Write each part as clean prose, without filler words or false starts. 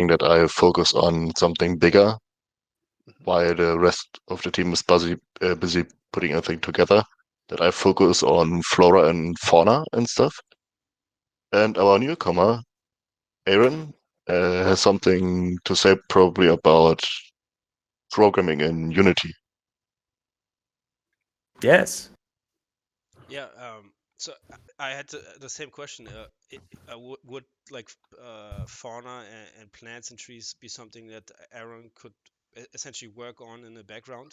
thinking that I focus on something bigger while the rest of the team is busy putting everything together. That I focus on flora and fauna and stuff. And our newcomer, Aaron, has something to say probably about programming in Unity. Yes. Yeah. So I had the same question. Would like fauna and plants and trees be something that Aaron could essentially work on in the background,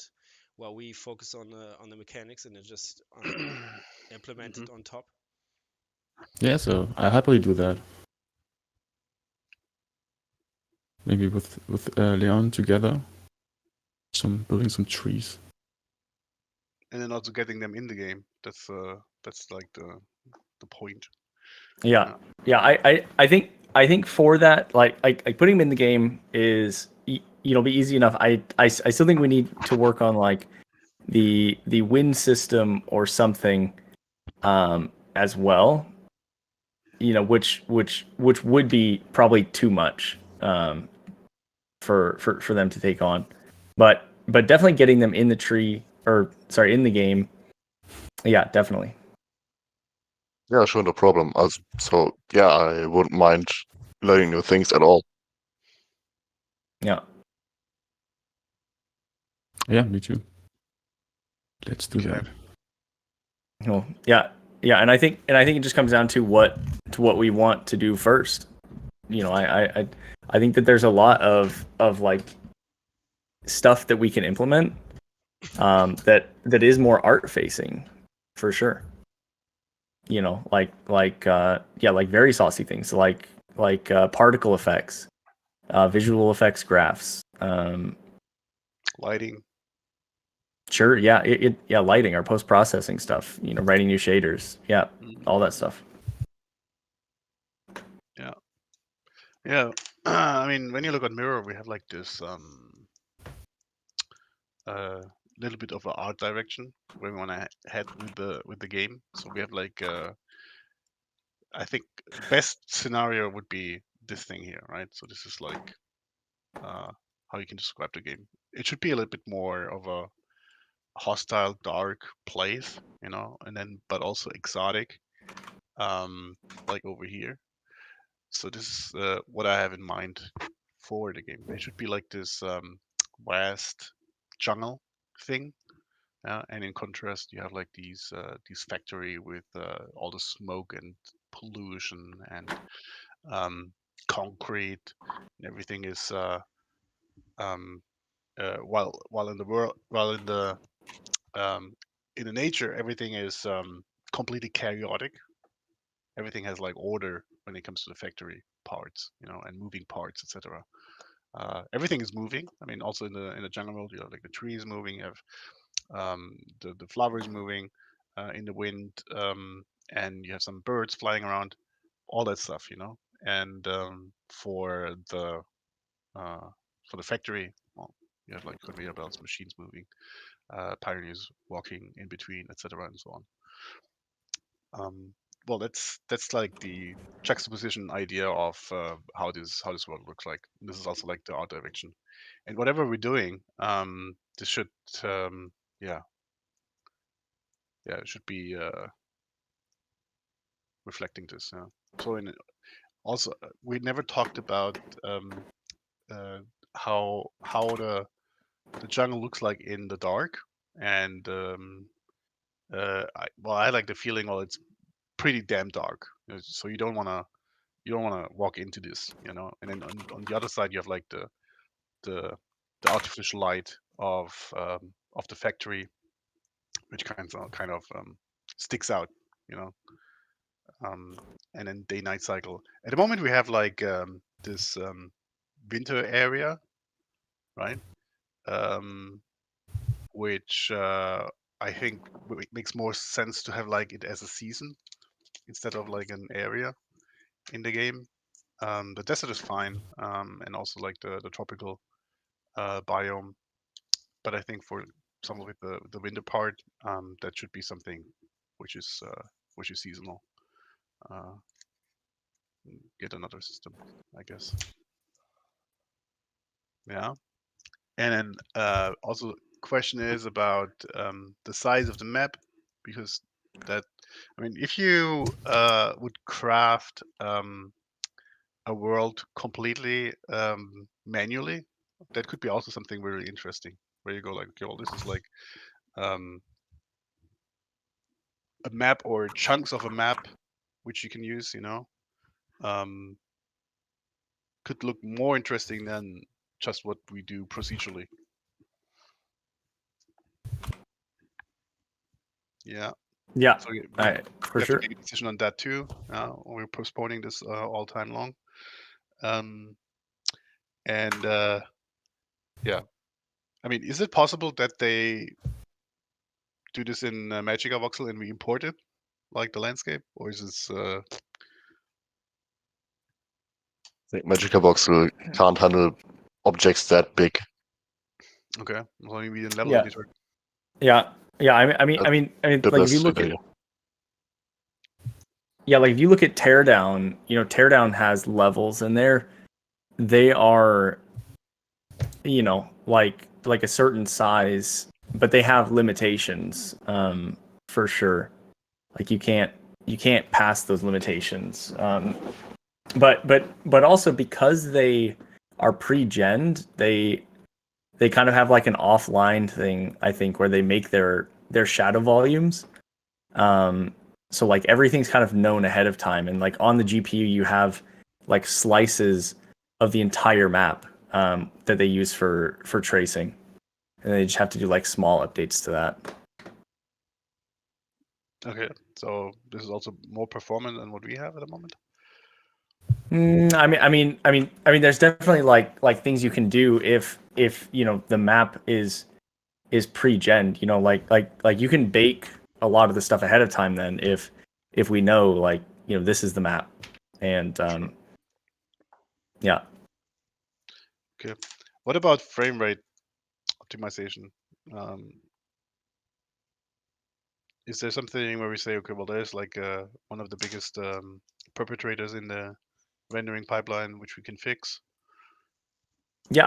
while we focus on the mechanics and then just implement hmm it on top? Yeah, so I happily do that. Maybe with Leon together, building some trees. And then also getting them in the game. That's like the point. Yeah. Yeah. I think for that, like putting him in the game is be easy enough. I still think we need to work on like the win system or something as well. Which would be probably too much for them to take on, but definitely getting them in the tree or sorry in the game. Yeah, definitely. Yeah, sure, no problem. So yeah, I wouldn't mind learning new things at all. Yeah. Yeah, me too. Let's do Okay. that. Well, yeah, and I think it just comes down to what we want to do first. I think that there's a lot of like stuff that we can implement that is more art facing for sure. Like very saucy things like particle effects, visual effects graphs. Lighting. Sure, yeah, lighting, our post processing stuff. Writing new shaders, yeah, all that stuff. Yeah. Yeah. I mean, when you look at Mirror, we have like this little bit of an art direction where we want to head with the game. So we have like I think best scenario would be this thing here, right? So this is like how you can describe the game. It should be a little bit more of a hostile, dark place, and then but also exotic, like over here. So this is what I have in mind for the game. It should be like this vast jungle thing, and in contrast, you have like these factory with all the smoke and pollution and concrete, and everything is um, while in the world, while um, in the nature, everything is completely chaotic. Everything has like order when it comes to the factory parts, and moving parts, etc. Everything is moving. I mean, also in the jungle world, you have like the trees moving, you have the flowers moving in the wind, and you have some birds flying around, all that stuff, And uh, for the factory, well, you have like conveyor belts, machines moving, pioneers walking in between, etc., and so on. Well, that's like the juxtaposition idea of how this world looks like. This is also like the art direction, and whatever we're doing, this should yeah it should be reflecting this. Yeah. So also we never talked about uh, how the jungle looks like in the dark, and I like the feeling. Well, it's pretty damn dark, so you don't want to walk into this, And then on the other side, you have like the the artificial light of the factory, which kind of sticks out, you know. And then day-night cycle. At the moment, we have like this winter area, right? Um, which I think makes more sense to have like it as a season instead of like an area in the game. The desert is fine, and also like the tropical biome. But I think for some of it, the winter part, that should be something which is uh, which is seasonal. Uh, get another system, I guess. Yeah. And then also question is about the size of the map, because that, I mean, if you would craft a world completely manually, that could be also something really interesting, where you go like, okay, well, this is like um, a map or chunks of a map which you can use, um, could look more interesting than just what we do procedurally. Yeah. Yeah, So we for have to sure. make a decision on that too. We're postponing this all time long. Um, and yeah, I mean, is it possible that they do this in Magica Voxel and we import it, like the landscape, or is this? I think Magica Voxel can't handle objects that big. Okay, well, we need a level Yeah. editor. Yeah, I mean, The like if you best look at idea. like if you look at Teardown, Teardown has levels, and they are, like a certain size, but they have limitations, for sure. Like you can't pass those limitations. But also because they are pre-gen, they kind of have like an offline thing, I think, where they make their shadow volumes. So like everything's kind of known ahead of time, and like on the GPU you have like slices of the entire map, that they use for tracing, and they just have to do like small updates to that. Okay, so this is also more performant than what we have at the moment. There's definitely like things you can do if the map is pre-gen. Like you can bake a lot of the stuff ahead of time. Then if we know, like, this is the map, and yeah. Okay, what about frame rate optimization? Um, is there something where we say, okay, well, there's like one of the biggest perpetrators in the rendering pipeline which we can fix? Yeah,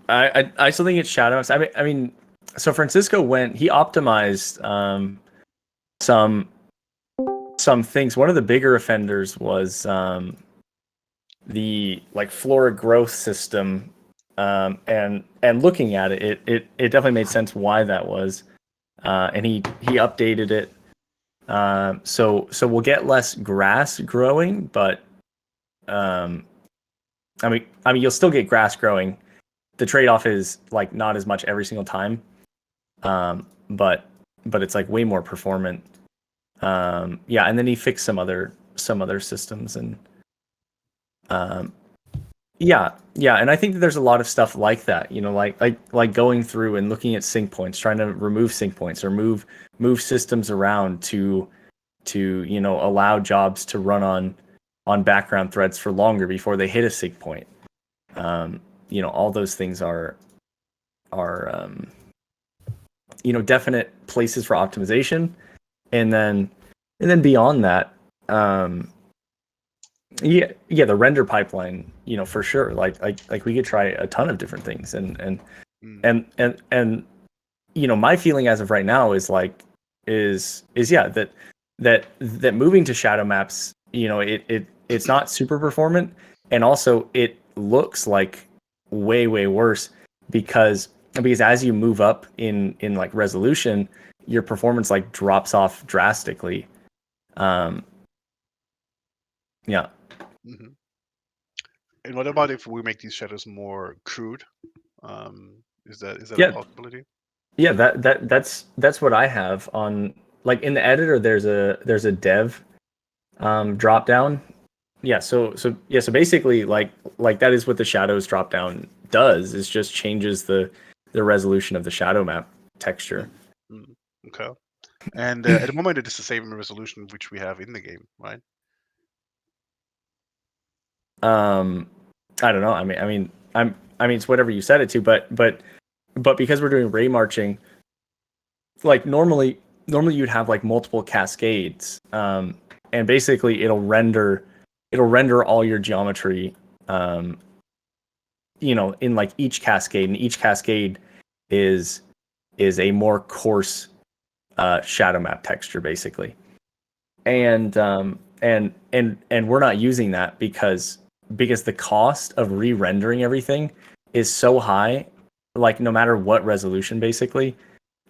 I still think it's Shadows. I mean, so Francisco he optimized some things. One of the bigger offenders was the like flora growth system, and looking at it, it definitely made sense why that was, and he updated it. So we'll get less grass growing, but I mean you'll still get grass growing. The trade-off is like not as much every single time, but it's like way more performant. Yeah, and then he fixed some other systems, and yeah, and I think that there's a lot of stuff like that, like going through and looking at sync points, trying to remove sync points or move systems around to allow jobs to run on background threads for longer before they hit a sync point. All those things are definite places for optimization, and then beyond that, the render pipeline, for sure, like we could try a ton of different things, and my feeling as of right now is yeah, that moving to shadow maps, it's not super performant, and also it looks like way worse because as you move up in like resolution, your performance like drops off drastically. Yeah. Mm-hmm. And what about if we make these shadows more crude? Is that a possibility? Yeah, that's what I have on, like, in the editor. There's a dev drop down. Yeah, so basically, like that is what the shadows drop down does. Is just changes the resolution of the shadow map texture. Okay. And at the moment, it is the same resolution which we have in the game, right? I don't know. I mean, it's whatever you set it to, but because we're doing ray marching, like normally you'd have like multiple cascades, and basically it'll render all your geometry, in like each cascade, and each cascade is a more coarse shadow map texture basically. And we're not using that because the cost of re-rendering everything is so high, like no matter what resolution basically,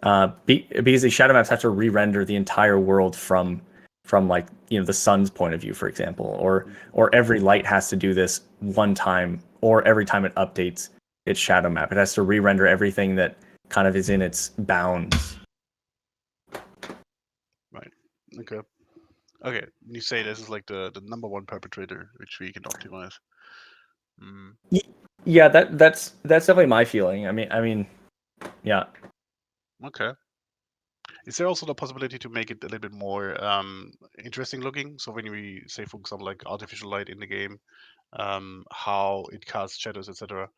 because the shadow maps have to re-render the entire world from like the sun's point of view, for example, or every light has to do this one time, or every time it updates its shadow map, it has to re-render everything that kind of is in its bounds. Right. Okay. Okay. You say this is like the number one perpetrator which we can optimize. Mm. Yeah, that's definitely my feeling. I mean, yeah. Okay. Is there also the possibility to make it a little bit more interesting looking? So when we say, for example, like artificial light in the game, how it casts shadows, etc.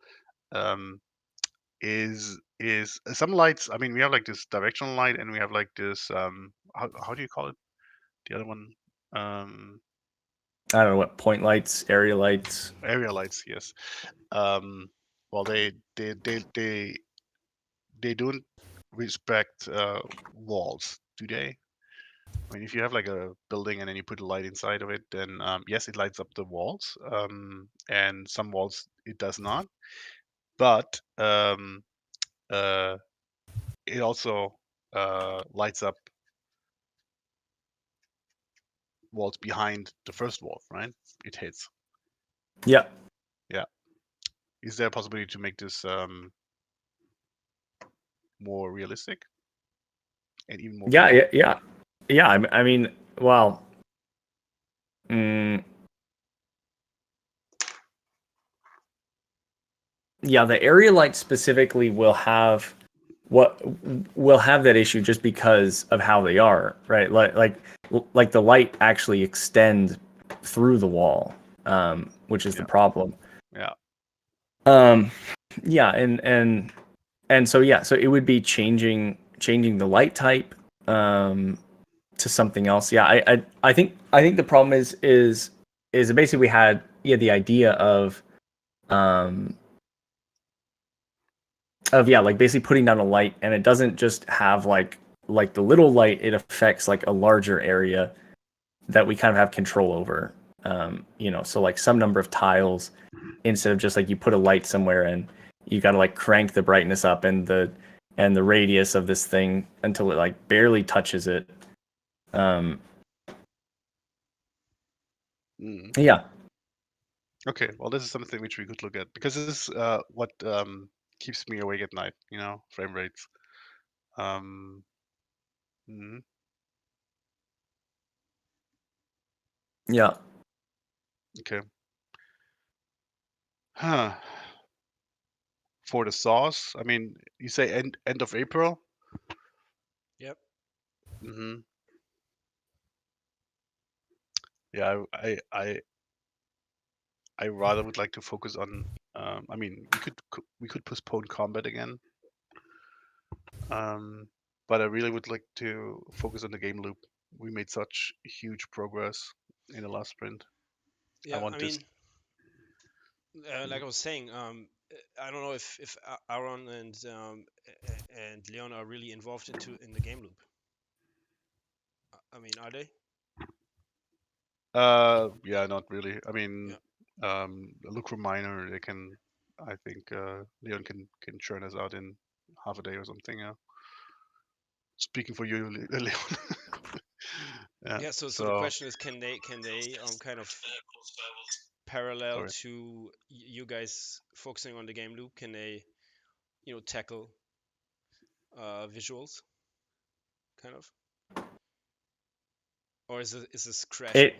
Is some lights? I mean, we have like this directional light, and we have like this how do you call it? The other one, I don't know what point lights, area lights. area lights. Yes. Well, they don't respect walls, do they? I mean, if you have like a building and then you put a light inside of it, then yes, it lights up the walls, and some walls it does not. But it also lights up walls behind the first wall, right? It hits. Yeah. Yeah. Is there a possibility to make this more realistic and even more? Yeah. I mean, well, yeah, the area light specifically will have that issue just because of how they are, right? Like the light actually extend through the wall, which is the problem. Yeah. Yeah, and so yeah, so it would be changing the light type to something else. Yeah, I think the problem is basically we had the idea of like basically putting down a light, and it doesn't just have like the little light, it affects like a larger area that we kind of have control over. So like some number of tiles, instead of just like you put a light somewhere and you got to like crank the brightness up and the radius of this thing until it like barely touches it. Yeah. Okay, well, this is something which we could look at, because this is what keeps me awake at night. Frame rates. Yeah. Okay. Huh. For the sauce, I mean, you say end of April. Yep. Yeah, I rather would like to focus on. I mean, we could postpone combat again. But I really would like to focus on the game loop. We made such huge progress in the last sprint. Yeah, I mean, like I was saying, I don't know if Aaron and Leon are really involved in the game loop. I mean, are they? Yeah, not really. I mean, look for minor. They can, I think, Leon can churn us out in half a day or something. Yeah. Speaking for you, Leon. Yeah. So the question is, can they kind of parallel to you guys focusing on the game loop? Can they, tackle visuals, kind of? Or is this crashing?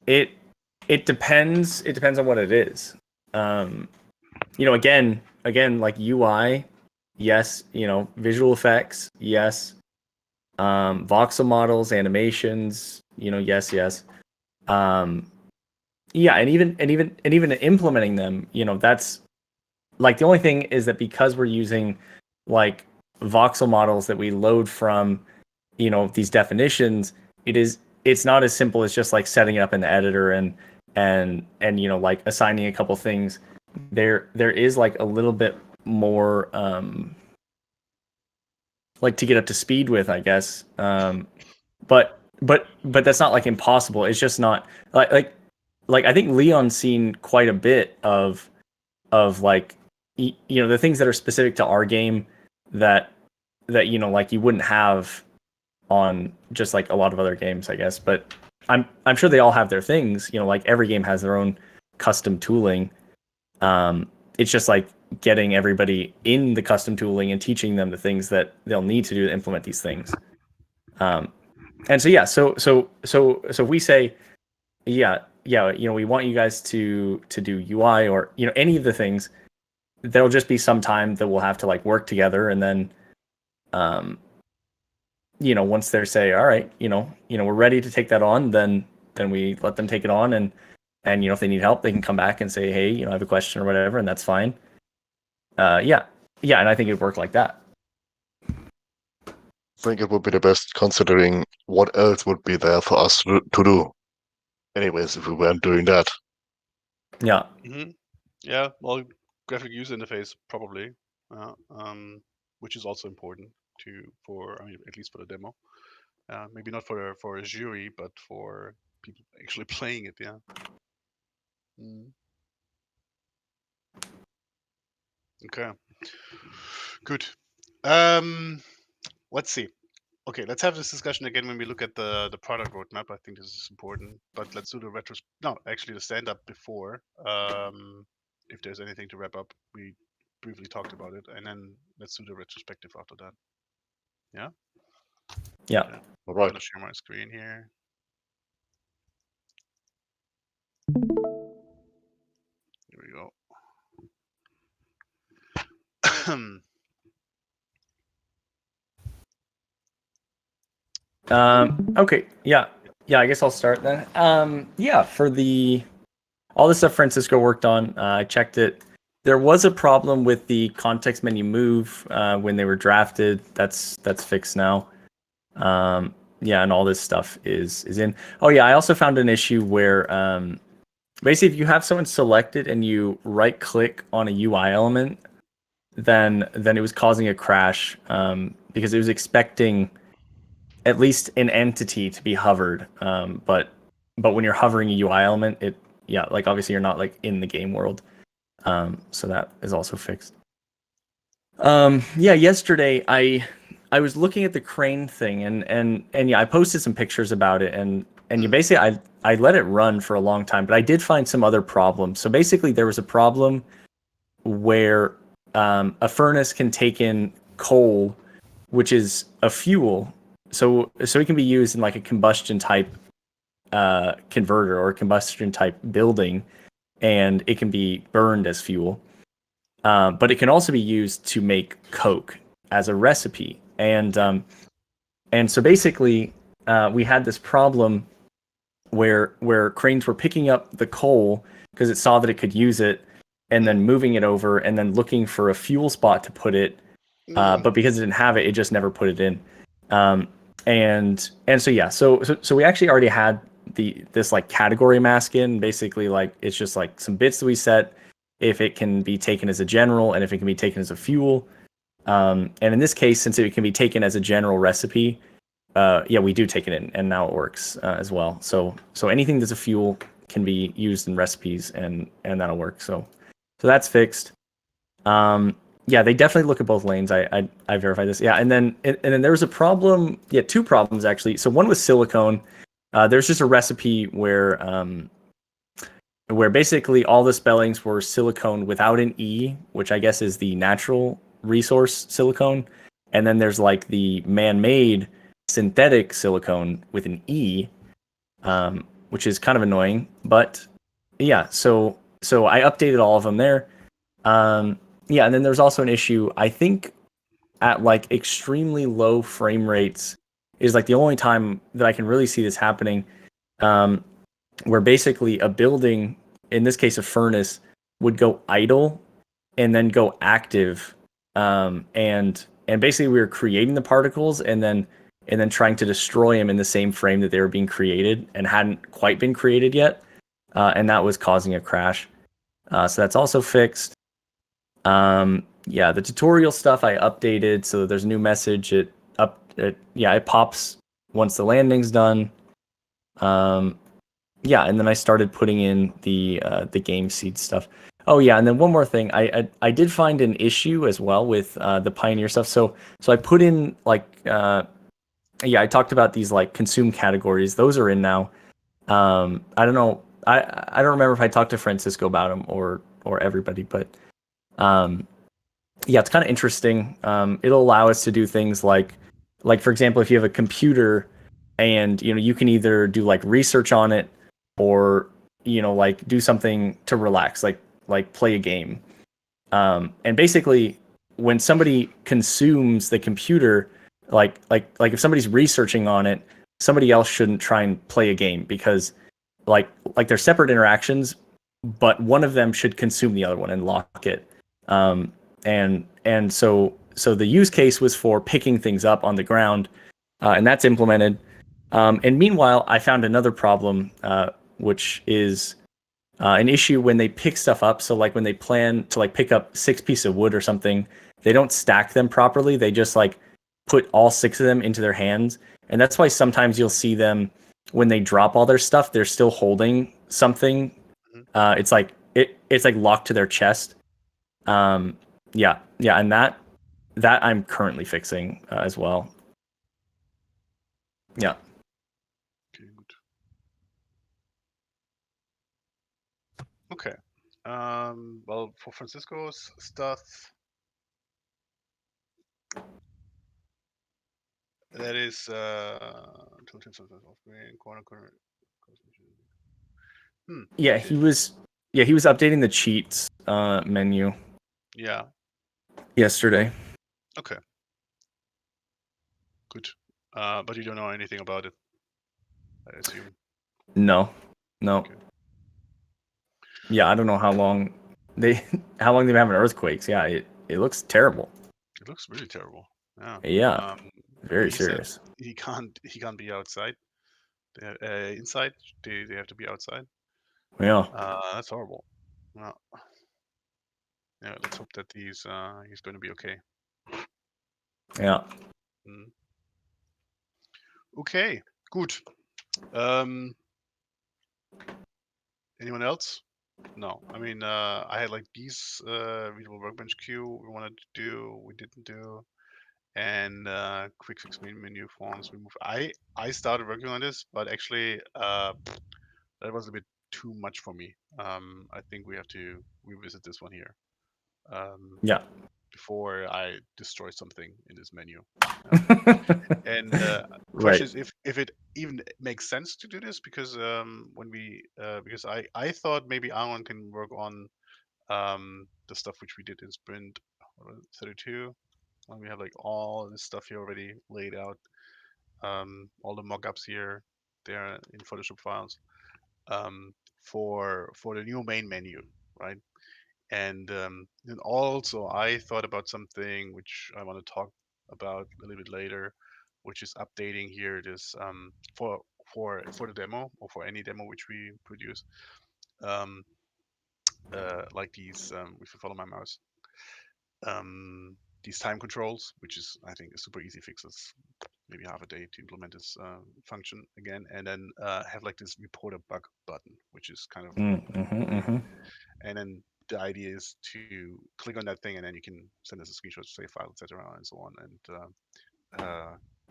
It depends. It depends on what it is. Again, like UI, yes. Visual effects, yes. Voxel models, animations, yes. Yeah, and even implementing them, that's like the only thing is that because we're using like voxel models that we load from, these definitions, it's not as simple as just like setting it up in the editor and like assigning a couple things there is like a little bit more like to get up to speed with, I guess. But that's not like impossible. It's just not like I think Leon's seen quite a bit of like the things that are specific to our game that like you wouldn't have on just like a lot of other games, I guess. But I'm sure they all have their things. Like every game has their own custom tooling. It's just like getting everybody in the custom tooling and teaching them the things that they'll need to do to implement these things. And so yeah, so if we say, yeah, we want you guys to do UI or any of the things, there'll just be some time that we'll have to like work together, and then once they say, all right, we're ready to take that on, then we let them take it on, and if they need help, they can come back and say, hey, I have a question or whatever, and that's fine. Yeah, and I think it'd work like that. I think it would be the best, considering what else would be there for us to do. Anyways, if we weren't doing that. Yeah. Mm-hmm. Yeah, well, graphic user interface probably, which is also important at least for the demo. Maybe not for a jury, but for people actually playing it. Yeah. Okay. Good. Let's see. Okay, let's have this discussion again when we look at the product roadmap. I think this is important, but let's do the stand-up before. If there's anything to wrap up, we briefly talked about it, and then let's do the retrospective after that. Yeah? Yeah. All right. I'm gonna share my screen here. Here we go. Okay. Yeah. I guess I'll start then. For all the stuff Francisco worked on, I checked it. There was a problem with the context menu move when they were drafted. That's fixed now. And all this stuff is in. Oh yeah, I also found an issue where basically if you have someone selected and you right click on a UI element, then it was causing a crash because it was expecting at least an entity to be hovered. But when you're hovering a UI element, like obviously you're not like in the game world. So that is also fixed. Yesterday I was looking at the crane thing and yeah, I posted some pictures about it and basically I let it run for a long time, but I did find some other problems. So basically there was a problem where a furnace can take in coal, which is a fuel. So it can be used in like a combustion type converter or a combustion type building, and it can be burned as fuel. But it can also be used to make coke as a recipe. And so basically we had this problem where cranes were picking up the coal because it saw that it could use it, and then moving it over and then looking for a fuel spot to put it. But because it didn't have it, it just never put it in. And so yeah, so we actually already had this like category mask in. Basically, like it's just like some bits that we set if it can be taken as a general and if it can be taken as a fuel. And in this case, since it can be taken as a general recipe, we do take it in, and now it works as well. So anything that's a fuel can be used in recipes, and that'll work. So that's fixed. They definitely look at both lanes. I verified this. Yeah, and then there was a problem. Yeah, two problems actually. So one was silicone. There's just a recipe where basically all the spellings were silicone without an E, which I guess is the natural resource silicone, and then there's like the man-made synthetic silicone with an E, which is kind of annoying. But yeah, so I updated all of them there. And then there's also an issue, I think, at like extremely low frame rates is like the only time that I can really see this happening, where basically a building, in this case a furnace, would go idle and then go active, and basically we were creating the particles and then trying to destroy them in the same frame that they were being created and hadn't quite been created yet, and that was causing a crash. So that's also fixed. Yeah, the tutorial stuff I updated, so there's a new message. It pops once the landing's done. Yeah, and then I started putting in the game seed stuff. Oh yeah, and then one more thing, I did find an issue as well with the Pioneer stuff. So I put in like I talked about these like consume categories. Those are in now. I don't know. I don't remember if I talked to Francisco about them or everybody, but yeah, it's kind of interesting. It'll allow us to do things like for example, if you have a computer and you can either do like research on it or like do something to relax, like play a game. And basically, when somebody consumes the computer, like if somebody's researching on it, somebody else shouldn't try and play a game because they're separate interactions, but one of them should consume the other one and lock it. So the use case was for picking things up on the ground, and that's implemented. And meanwhile, I found another problem, which is an issue when they pick stuff up. So like when they plan to like pick up 6 pieces of wood or something, they don't stack them properly. They just like put all 6 of them into their hands, and that's why sometimes you'll see them when they drop all their stuff, they're still holding something. It's like it's like locked to their chest. Yeah, and that I'm currently fixing as well. Yeah. Okay, good. Okay. Well, for Francisco's stuff, that is Yeah, he was updating the cheats menu Yeah. yesterday. Okay. Good. But you don't know anything about it, I assume. No. Okay. Yeah, I don't know how long they've been having earthquakes. Yeah, it looks terrible. It looks really terrible. Yeah. Yeah, very he said serious. he can't be outside. Inside, they have to be outside. Yeah. That's horrible. Yeah. Yeah. Let's hope that he's going to be okay. Yeah. Okay. Good. Anyone else? No. I mean, I had like these readable workbench queue we wanted to do, we didn't do, and quick fix menu forms we moved. I started working on this, but actually that was a bit too much for me. I think we have to revisit this one here. Yeah. Before I destroy something in this menu. And Right. question is if it even makes sense to do this, because when we because I thought maybe Aaron can work on the stuff which we did in sprint 32, and we have like all this stuff here already laid out, all the mockups here, they're in Photoshop files, for the new main menu, right? And then also I thought about something which I want to talk about a little bit later, which is updating here this for the demo, or for any demo which we produce, um, like these, if you follow my mouse, these time controls, which is, I think, a super easy fix. It's maybe half a day to implement this function again, and then have like this report a bug button, which is kind of and then the idea is to click on that thing, and then you can send us a screenshot, save file, etc., and so on. And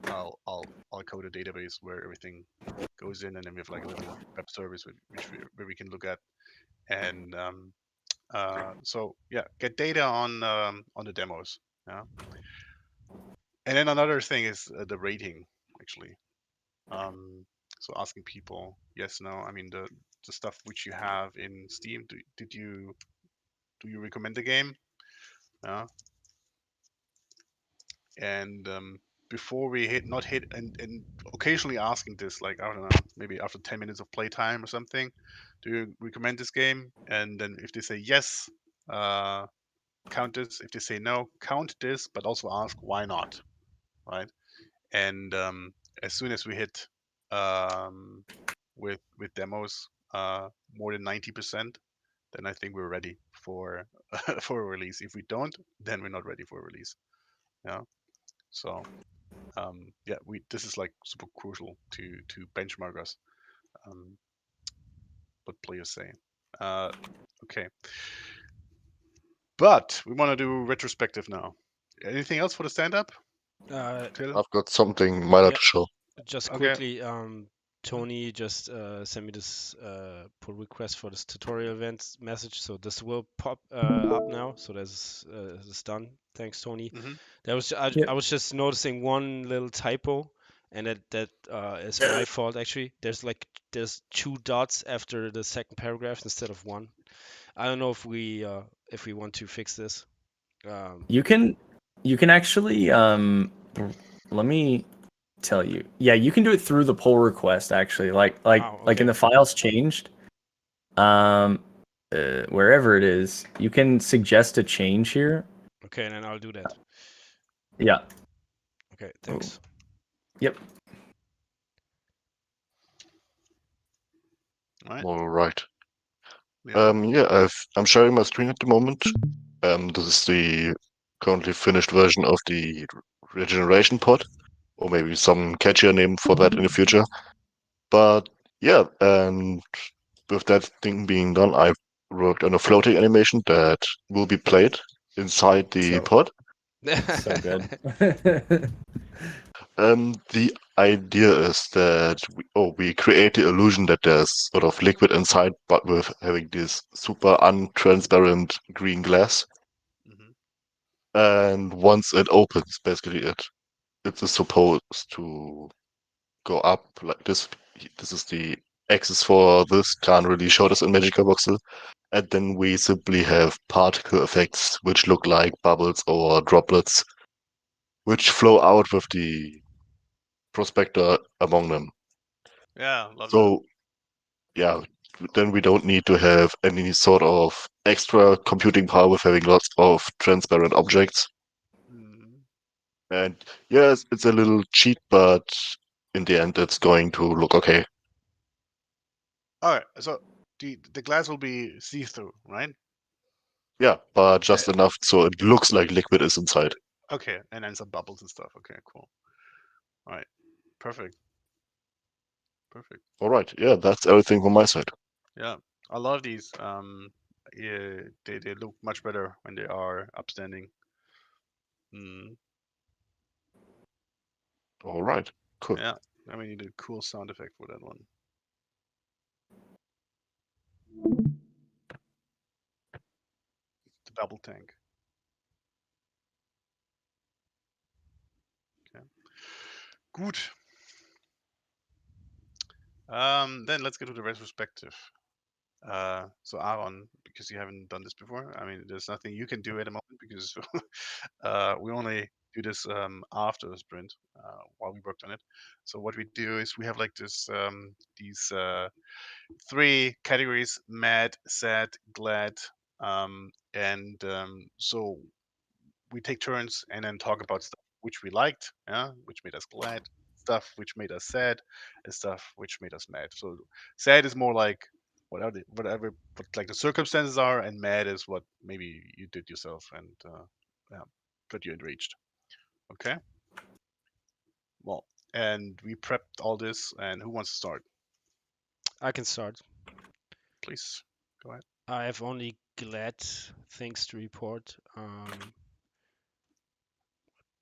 I'll code a database where everything goes in, and then we have like a little web service where we can look at. And so yeah, get data on the demos. Yeah. And then another thing is the rating, actually. So asking people yes, no. I mean the stuff which you have in Steam. Do you recommend the game? Yeah. And before we not hit, and occasionally asking this, like, I don't know, maybe after 10 minutes of playtime or something, do you recommend this game? And then if they say yes, count this. If they say no, count this, but also ask why not, right? And as soon as we hit with demos more than 90%, then I think we're ready for for a release. If we don't, then we're not ready for a release. Yeah. So yeah, this is like super crucial to benchmark us. What players say. Okay. But we want to do retrospective now. Anything else for the stand-up? Till? I've got something minor Yeah. to show. Just Okay. quickly, Tony just sent me this pull request for this tutorial event message, so this will pop up now. So this is done. Thanks, Tony. Mhm. That was Yep. I was just noticing one little typo, and that is my fault actually. There's 2 dots after the second paragraph instead of 1. I don't know if we want to fix this. You can actually let me tell you. Yeah, you can do it through the pull request actually. Like Oh, in okay. the files changed. Wherever it is, you can suggest a change here. Okay, then I'll do that. Yeah. Okay, thanks. Yep. All right. Yeah. Yeah, I'm sharing my screen at the moment. This is the currently finished version of the regeneration pod, or maybe some catchier name for that in the future. But yeah, and with that thing being done, I've worked on a floating animation that will be played inside the pod. So good. The idea is that we create the illusion that there's sort of liquid inside, but with having this super untransparent green glass. Mhm. And once it opens, basically it is supposed to go up like this. This is the axis for this. Can't really show this in Magica Voxel. And then we simply have particle effects which look like bubbles or droplets, which flow out with the prospector among them. Yeah, love that. So yeah, then we don't need to have any sort of extra computing power with having lots of transparent objects. Mhm. And yes, it's a little cheat, but in the end, it's going to look okay. All right. So the glass will be see-through, right? Yeah, but just enough so it looks like liquid is inside. Okay, and then some bubbles and stuff. Okay, cool. All right. Perfect. All right, yeah, that's everything from my side. Yeah, I love these. Yeah, they look much better when they are upstanding. Mm, All right, cool. yeah, I mean, you need a cool sound effect for that one. The double tank. Okay. Good. Then let's get to the retrospective. So Aaron, because you haven't done this before, I mean, there's nothing you can do at the moment because we only do this after the sprint while we worked on it. So what we do is we have like these 3 categories: mad, sad, glad, so we take turns and then talk about stuff which we liked, yeah, which made us glad, stuff which made us sad, and stuff which made us mad. So sad is more like whatever what like the circumstances are, and mad is what maybe you did yourself and yeah, got you enraged. Okay. Well, and we prepped all this, and who wants to start? I can start. Please go ahead. I have only glad things to report.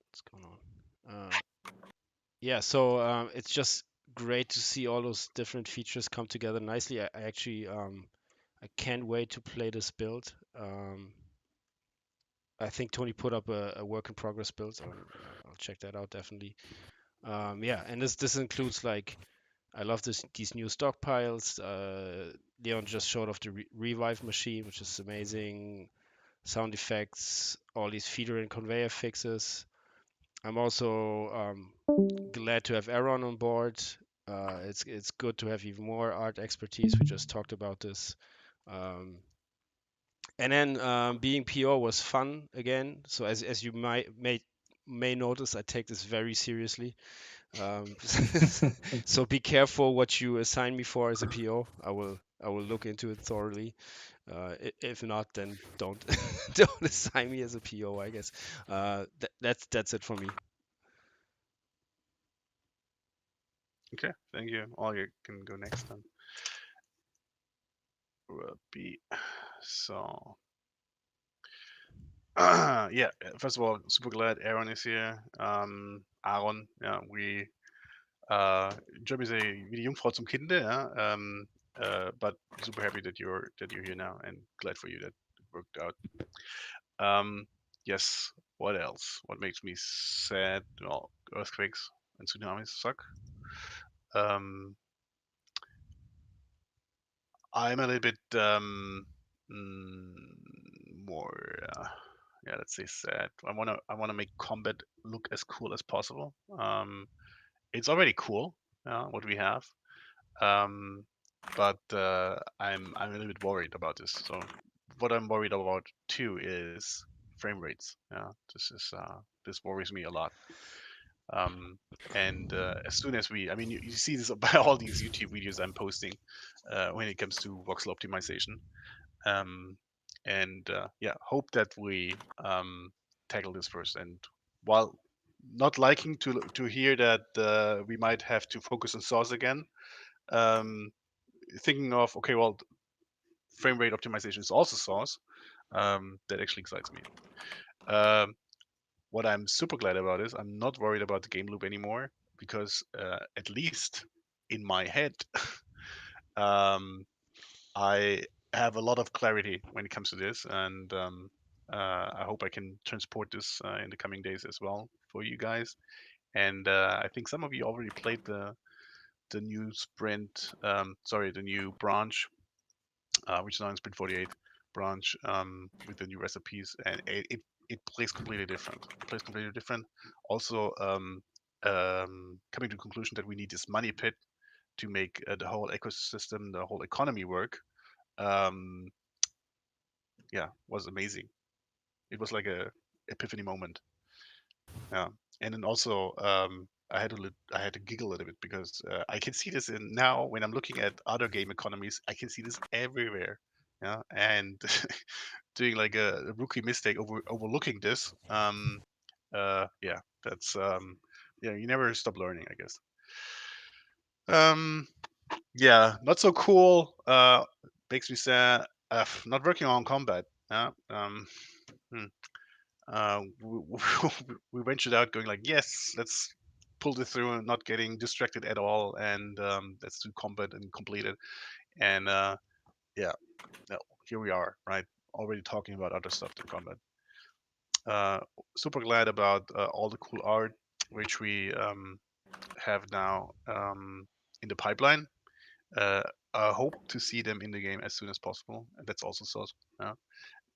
What's going on? Yeah, so it's just great to see all those different features come together nicely. I actually I can't wait to play this build. I think Tony put up a work in progress build, so I'll check that out definitely. Yeah, and this includes like I love these new stockpiles. Leon just showed off the revive machine, which is amazing. Sound effects, all these feeder and conveyor fixes. I'm also glad to have Aaron on board. It's good to have even more art expertise. We just talked about this. And then being PO was fun again. So as you may notice, I take this very seriously. So be careful what you assign me for as a PO. I I will look into it thoroughly. If not, then don't don't assign me as a PO, I guess. That's it for me. Okay, thank you. All you can go next then. Will be so. Yeah, first of all, super glad Aaron is here. Aaron, ja, Germany say wie die Jungfrau zum Kinde, ja. But super happy that you're here now and glad for you that it worked out. Yes, what else? What makes me sad? Well, earthquakes and tsunamis suck. I'm a little bit more, yeah, let's say sad. I wanna make combat look as cool as possible. It's already cool, what we have, but I'm a little bit worried about this. So what I'm worried about too is frame rates. Yeah, this worries me a lot. And as soon as I mean, you see this by all these YouTube videos I'm posting when it comes to voxel optimization. And yeah, hope that we tackle this first. And while not liking to hear that we might have to focus on source again, thinking of okay, well, frame rate optimization is also source. That actually excites me. Um, what I'm super glad about is I'm not worried about the game loop anymore because at least in my head, I have a lot of clarity when it comes to this, and I hope I can transport this in the coming days as well for you guys. And I think some of you already played the new sprint, the new branch, which is now in sprint 48 branch with the new recipes, and it plays completely different. It plays completely different. Also, coming to the conclusion that we need this money pit to make the whole ecosystem, the whole economy work. Um, yeah, was amazing. It was like a epiphany moment. Yeah, and then also I had to giggle a little bit because I can see this in now when I'm looking at other game economies. I can see this everywhere. Yeah, and doing like a rookie mistake overlooking this. Yeah, that's yeah, you never stop learning, I guess. Yeah, not so cool. Makes me sad. Not working on combat. Yeah. Hmm. We ventured out going like, yes, let's pull this through and not getting distracted at all, and let's do combat and complete it. And yeah, no, here we are, right? Already talking about other stuff than combat. Super glad about all the cool art which we have now in the pipeline. I hope to see them in the game as soon as possible, and that's also source. Yeah,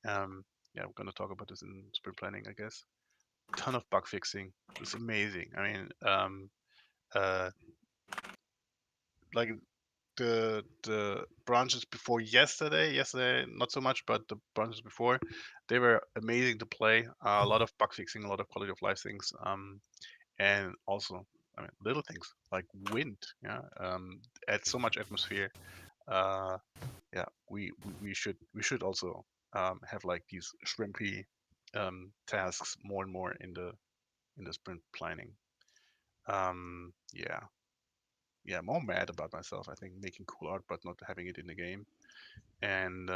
yeah, we're gonna talk about this in sprint planning, I guess. Ton of bug fixing. It's amazing. I mean, uh, like the branches before yesterday not so much, but the branches before, they were amazing to play. A lot of bug fixing, a lot of quality of life things, and also, I mean, little things like wind. Yeah, add so much atmosphere. Uh, yeah, we should also have like these shrimpy tasks more and more in the sprint planning. Yeah, yeah, more mad about myself. I think making cool art but not having it in the game, and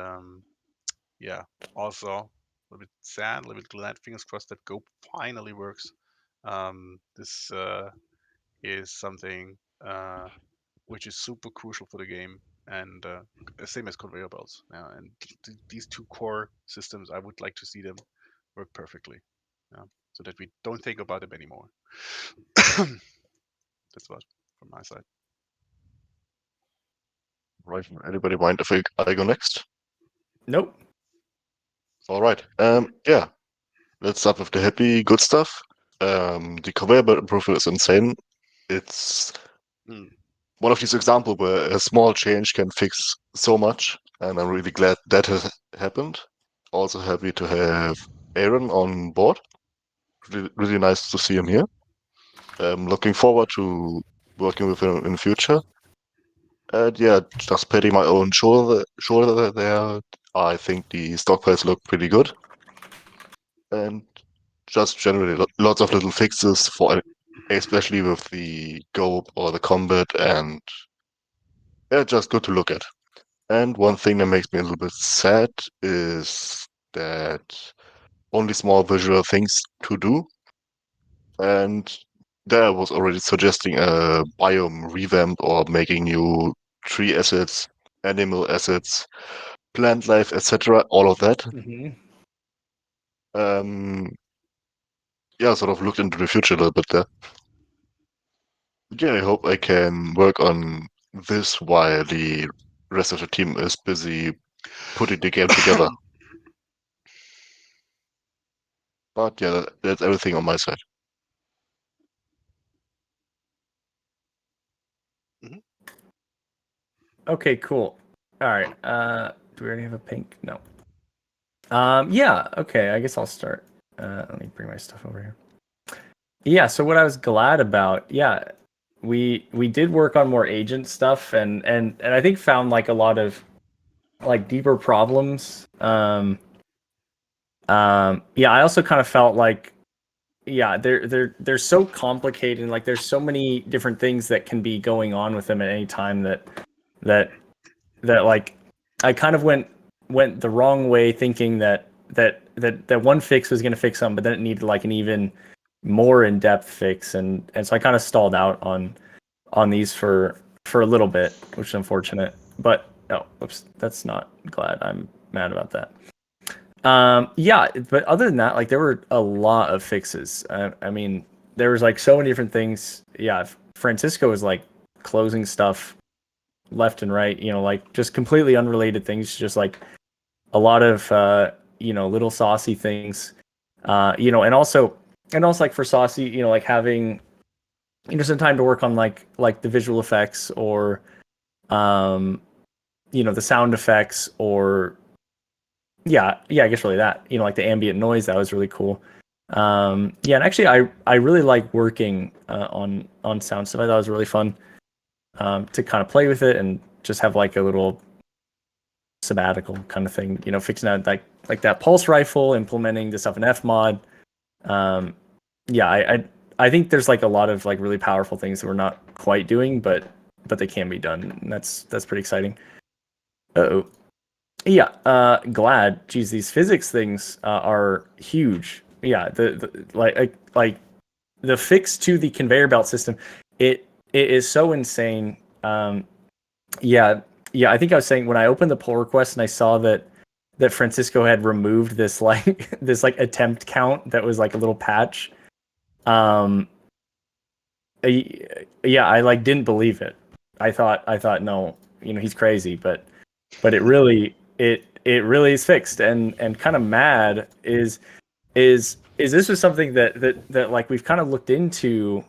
yeah, also a little bit sad, a little bit glad. Fingers crossed that Go finally works. This is something which is super crucial for the game, and same as conveyor belts. And these two core systems, I would like to see them work perfectly, so that we don't think about them anymore. That's what from my side. Right. Anybody mind if I go next? Nope. All right. Yeah. Let's start with the happy, good stuff. The conveyor belt improvement is insane. It's one of these examples where a small change can fix so much, and I'm really glad that has happened. Also happy to have Aaron on board. Really, really nice to see him here. Looking forward to working with him in the future. And yeah, just patting my own shoulder there. I think the stockpiles look pretty good, and just generally lots of little fixes for, especially with the go or the combat, and yeah, just good to look at. And one thing that makes me a little bit sad is that only small visual things to do, and there I was already suggesting a biome revamp or making new tree assets, animal assets, plant life, etc. All of that. Mm-hmm. Yeah, sort of looked into the future a little bit there. Yeah, I hope I can work on this while the rest of the team is busy putting the game together. But yeah, that's everything on my side. Okay, cool. All right. Do we already have a pink? No. Yeah. Okay. I guess I'll start. Let me bring my stuff over here. Yeah. So what I was glad about, yeah, we did work on more agent stuff, and I think found like a lot of like deeper problems. Yeah. I also kind of felt like, yeah, they're so complicated. And, like, there's so many different things that can be going on with them at any time that like I kind of went the wrong way, thinking that one fix was going to fix something, but then it needed like an even more in-depth fix, and so I kind of stalled out on these for a little bit, which is unfortunate. But oh, oops, that's not glad. I'm mad about that. Yeah, but other than that, like, there were a lot of fixes. I mean, there was like so many different things. Yeah, Francisco was like closing stuff left and right, like just completely unrelated things, just like a lot of little saucy things, and also like for saucy, like having some time to work on like the visual effects, or the sound effects, or yeah, I guess really that, like the ambient noise, that was really cool. Yeah, and actually I really like working on sound stuff. I thought it was really fun to kind of play with it and just have like a little sabbatical kind of thing, fixing out like that pulse rifle, implementing the stuff in Fmod. Yeah, I think there's like a lot of like really powerful things that we're not quite doing, but they can be done, and that's pretty exciting. Yeah, glad. Geez, these physics things are huge. Yeah, the like the fix to the conveyor belt system, it is so insane. Yeah, I think I was saying when I opened the pull request and I saw that Francisco had removed this like this like attempt count that was like a little patch. Yeah, I like didn't believe it. I thought no, he's crazy, but it really really is fixed, and kind of mad is this was something that like we've kind of looked into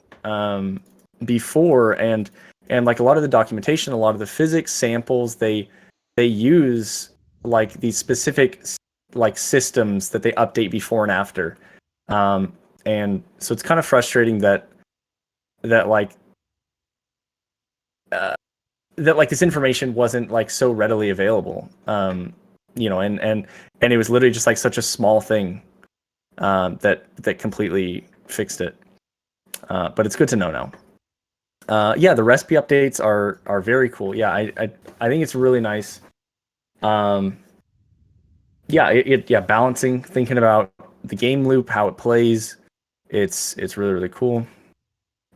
before, and like a lot of the documentation, a lot of the physics samples, they use like these specific like systems that they update before and after, and so it's kind of frustrating that like that like this information wasn't like so readily available, and it was literally just like such a small thing that completely fixed it, but it's good to know now. Yeah, the recipe updates are very cool. Yeah, I think it's really nice. Yeah, balancing, thinking about the game loop, how it plays. It's really, really cool.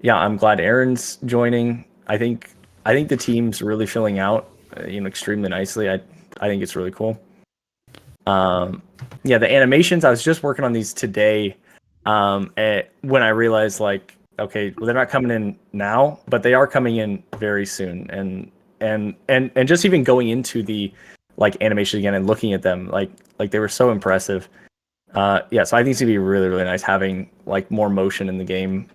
Yeah, I'm glad Aaron's joining. I think the team's really filling out, extremely nicely. I think it's really cool. Yeah, the animations, I was just working on these today, when I realized, like, okay, well, they're not coming in now, but they are coming in very soon. And just even going into the like animation again and looking at them, like they were so impressive. Yeah, so I think it's gonna be really, really nice having like more motion in the game.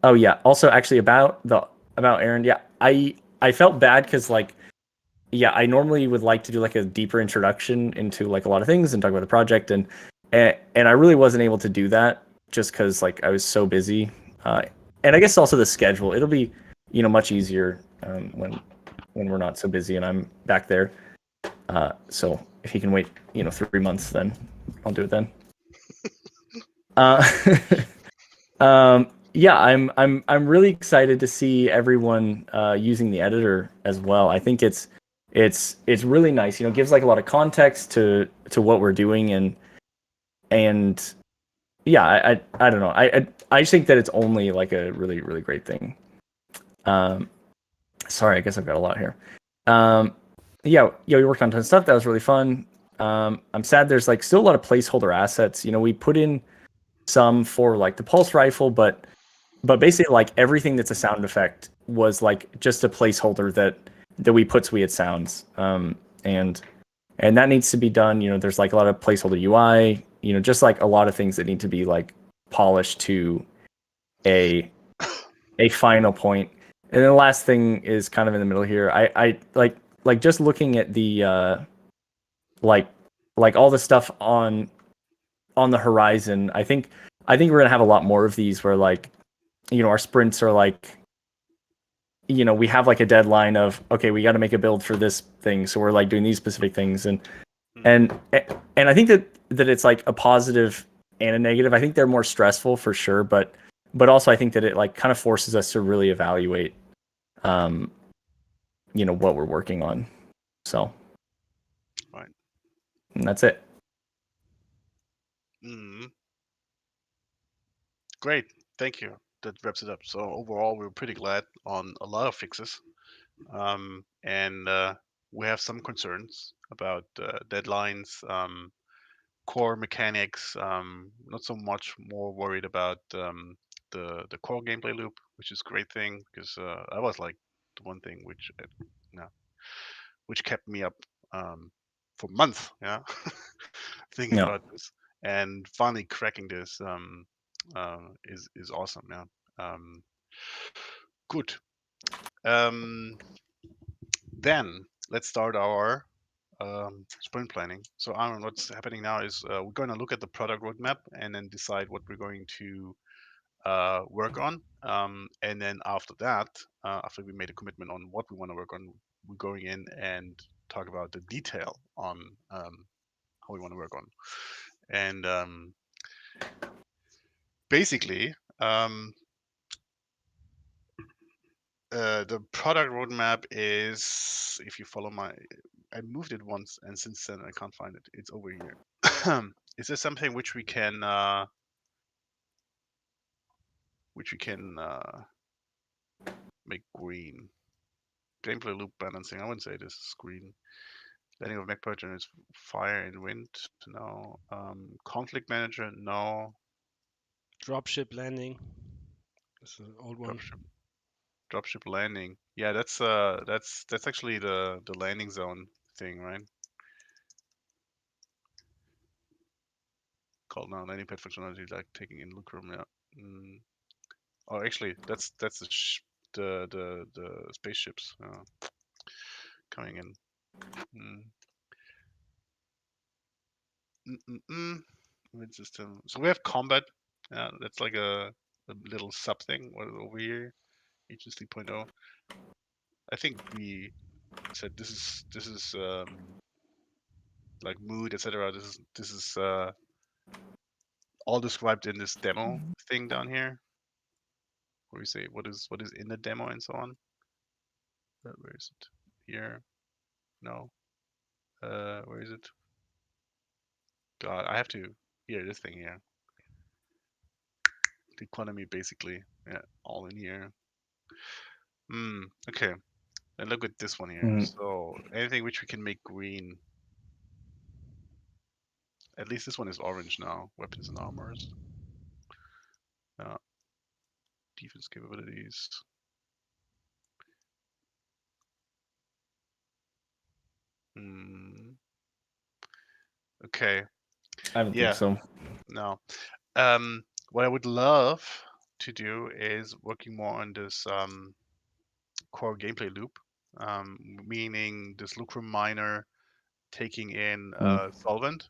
Oh yeah, also actually about Aaron, yeah, I felt bad because like, yeah, I normally would like to do like a deeper introduction into like a lot of things and talk about the project, and I really wasn't able to do that just because like I was so busy, and I guess also the schedule. It'll be much easier when we're not so busy and I'm back there. So if he can wait, 3 months, then I'll do it then. Yeah, I'm really excited to see everyone using the editor as well. I think it's really nice. It gives like a lot of context to what we're doing, and yeah, I don't know. I just think that it's only like a really, really great thing. Sorry, I guess I've got a lot here. Yeah, we worked on a ton of stuff. That was really fun. I'm sad there's like still a lot of placeholder assets. We put in some for like the pulse rifle, but basically like everything that's a sound effect was like just a placeholder that we put so we had sounds. And that needs to be done. There's like a lot of placeholder UI. Just like a lot of things that need to be like polished to a final point. And then the last thing is kind of in the middle here. I like just looking at the like all the stuff on the horizon. I think we're gonna have a lot more of these where like our sprints are like we have like a deadline of okay, we got to make a build for this thing, so we're like doing these specific things, and I think that it's like a positive and a negative. I think they're more stressful for sure, but also I think that it like kind of forces us to really evaluate what we're working on. So Right. And that's it. Great, thank you. That wraps it up. So overall, we're pretty glad on a lot of fixes, and we have some concerns about deadlines, core mechanics. Not so much more worried about the core gameplay loop, which is a great thing because that was like the one thing which kept me up for months, yeah, thinking Yeah. about this, and finally cracking this is awesome, yeah. Good. Then let's start our sprint planning. So Aaron, what's happening now is we're going to look at the product roadmap and then decide what we're going to work on. And then after that, after we made a commitment on what we want to work on, we're going in and talk about the detail on how we want to work on. And basically, the product roadmap is, if you follow I moved it once, and since then I can't find it. It's over here. Is there something which we can make green? Gameplay loop balancing. I wouldn't say this is green. Landing of mech pattern is fire and wind. No. Conflict manager. No. Dropship landing. That's an old one. Dropship landing. Yeah, that's actually the landing zone thing, right? Called now landing pad functionality, like taking in look room. Yeah. Oh, actually, that's the spaceships coming in. Wind system. So we have combat. That's like a little sub thing over here. HSD 3.0. I think we said this is like mood, etc. This is all described in this demo thing down here, where we say what is in the demo and so on. Where is it? Here? No. Where is it? God, I have to. Here, this thing here. The economy, basically. Yeah, all in here. Okay. And look at this one here. So anything which we can make green. At least this one is orange now. Weapons and armors. Defense capabilities. Okay. I don't think so. No. What I would love to do is working more on this core gameplay loop, meaning this lucrum miner taking in solvent,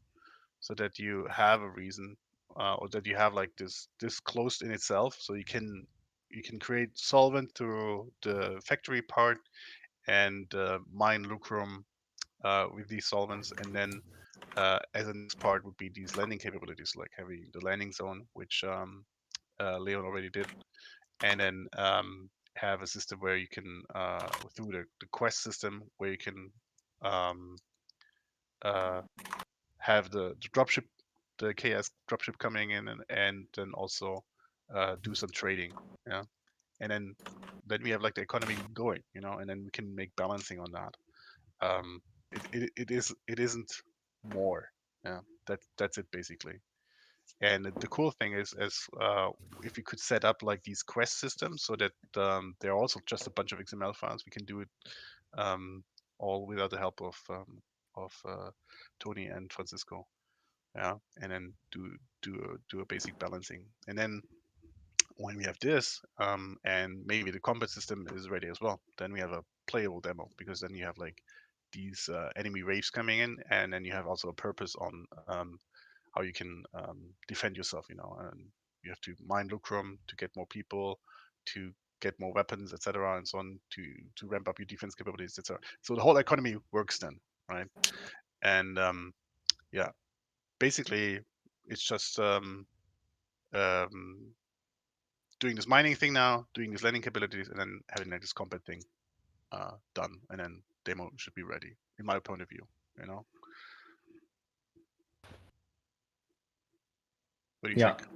so that you have a reason, or that you have like this closed in itself, so you can you can create solvent through the factory part and mine lucrum with these solvents, and then as a next part would be these landing capabilities, like having the landing zone, which Leon already did, and then have a system where you can through the quest system where you can um, have the dropship, the KS dropship coming in, and then also do some trading, yeah, and then we have like the economy going, and then we can make balancing on that. It isn't more, yeah. That's it basically. And the cool thing is, if we could set up like these quest systems so that they're also just a bunch of XML files, we can do it um, all without the help of Tony and Francisco. Yeah, and then do a basic balancing, and then when we have this, and maybe the combat system is ready as well, then we have a playable demo, because then you have like these enemy waves coming in, and then you have also a purpose on how you can defend yourself, and you have to mine lucrum to get more people, to get more weapons, etc., and so on, to ramp up your defense capabilities, etc. So the whole economy works then, right? And yeah, basically, it's just um, doing this mining thing now, doing these landing capabilities, and then having like this combat thing done, and then demo should be ready, in my point of view. What do you Yeah. think?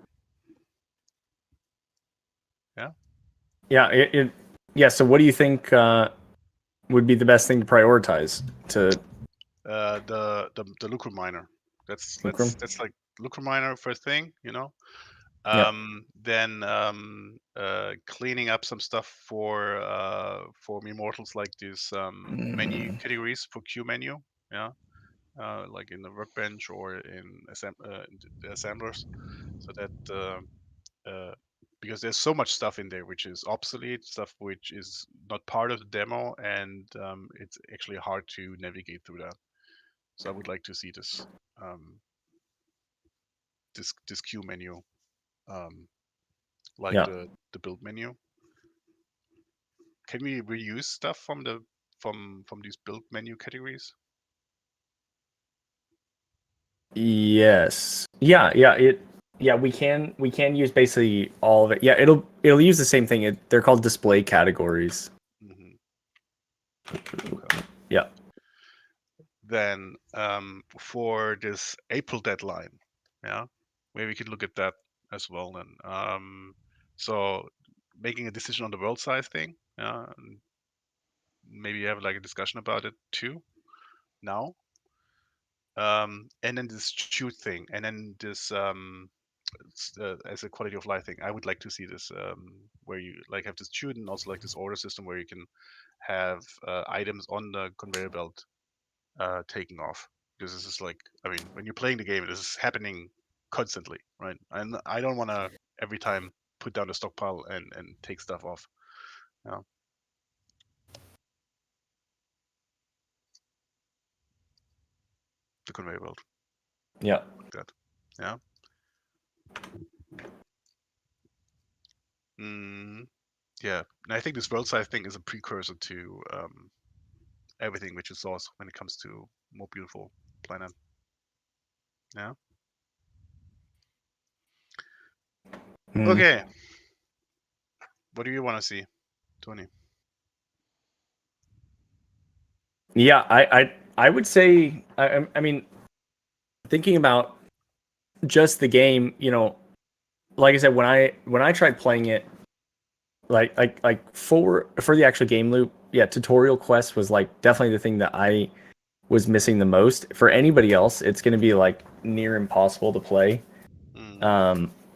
Yeah. Yeah. Yeah. So, what do you think would be the best thing to prioritize to The lucrum miner. Lucrum? That's like lucrum miner first thing, Yeah. Then cleaning up some stuff for immortals, like these menu categories for queue menu, yeah, like in the workbench or in the assemblers, so that because there's so much stuff in there which is obsolete, stuff which is not part of the demo, and it's actually hard to navigate through that. So I would like to see this this queue menu, like Yeah. the build menu. Can we reuse stuff from these build menu categories? Yes. Yeah, we can use basically all of it. Yeah, it'll use the same thing. They're called display categories. Okay. Yeah. Then for this April deadline, yeah, maybe we could look at that as well then. So making a decision on the world size thing, yeah, and maybe have like a discussion about it too now. And then this shoot thing, and then this as a quality of life thing. I would like to see this where you like have this shoot, and also like this order system where you can have items on the conveyor belt taking off, because this is like, I mean, when you're playing the game, this is happening constantly, right? And I don't want to every time put down a stockpile and take stuff off. Yeah. The conveyor belt. Yeah. Like that. Yeah. Yeah. And I think this world size thing is a precursor to everything which is source when it comes to more beautiful planet. Yeah. Okay. What do you want to see, Tony? Yeah, I would say I mean, thinking about just the game, like I said, when I tried playing it, like for the actual game loop, yeah, tutorial quest was like definitely the thing that I was missing the most. For anybody else, it's going to be like near impossible to play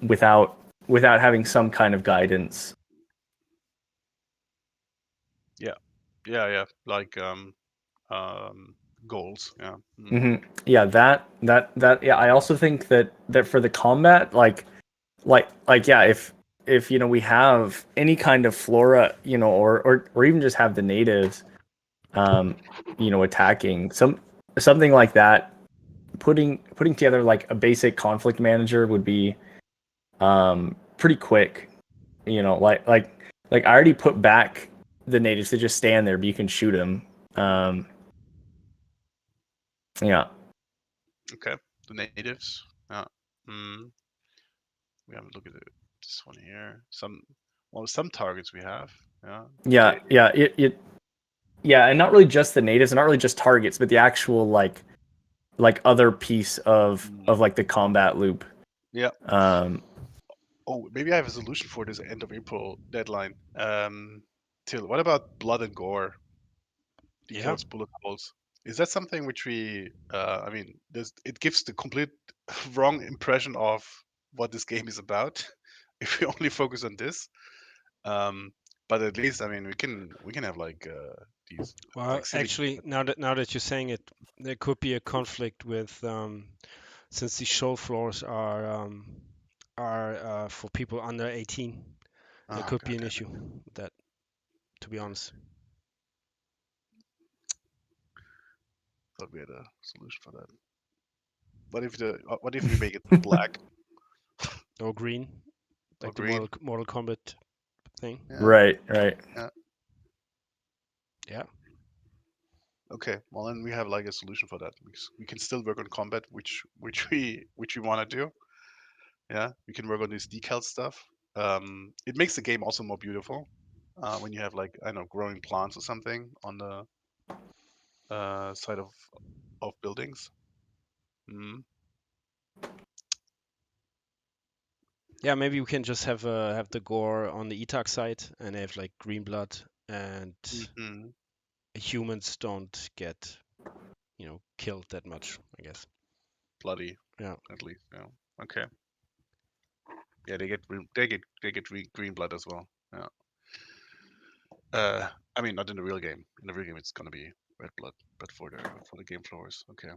without having some kind of guidance. Yeah. Like goals. Yeah. Yeah, that yeah. I also think that for the combat, like yeah, if we have any kind of flora, or even just have the natives, attacking something like that, putting together like a basic conflict manager would be pretty quick. you know, like I already put back the natives to just stand there, but you can shoot them. Yeah. Okay, the natives. Yeah. Mm. We haven't looked at this one here. Some targets we have. Yeah. Yeah, yeah, yeah, and not really just the natives, and not really just targets, but the actual like other piece of like the combat loop. Yeah. Oh, maybe I have a solution for this end of April deadline. Till, what about blood and gore? Decals, bullet holes. Is that something which we? I mean, it gives the complete wrong impression of what this game is about if we only focus on this. But at least, I mean, we can have like these. Well, Like actually, now that you're saying it, there could be a conflict with since the show floors are for people under 18. There could be an issue with that, to be honest. Thought we had a solution for that. What if we make it black Or green, or like the green? Mortal Kombat thing. Yeah. right. Yeah. Okay. Well, then we have like a solution for that. We can still work on combat, which we want to do. Yeah. We can work on this decal stuff. It makes the game also more beautiful when you have like, I don't know, growing plants or something on the side of buildings. Mm. Yeah, maybe we can just have the gore on the ETAC side and have like green blood, and Mhm. humans don't get, killed that much, I guess. Bloody. Yeah. At least. Yeah. Okay. Yeah, they get green blood as well. Yeah. I mean, not in the real game. In the real game, it's gonna be red blood, but for the game floors. Okay.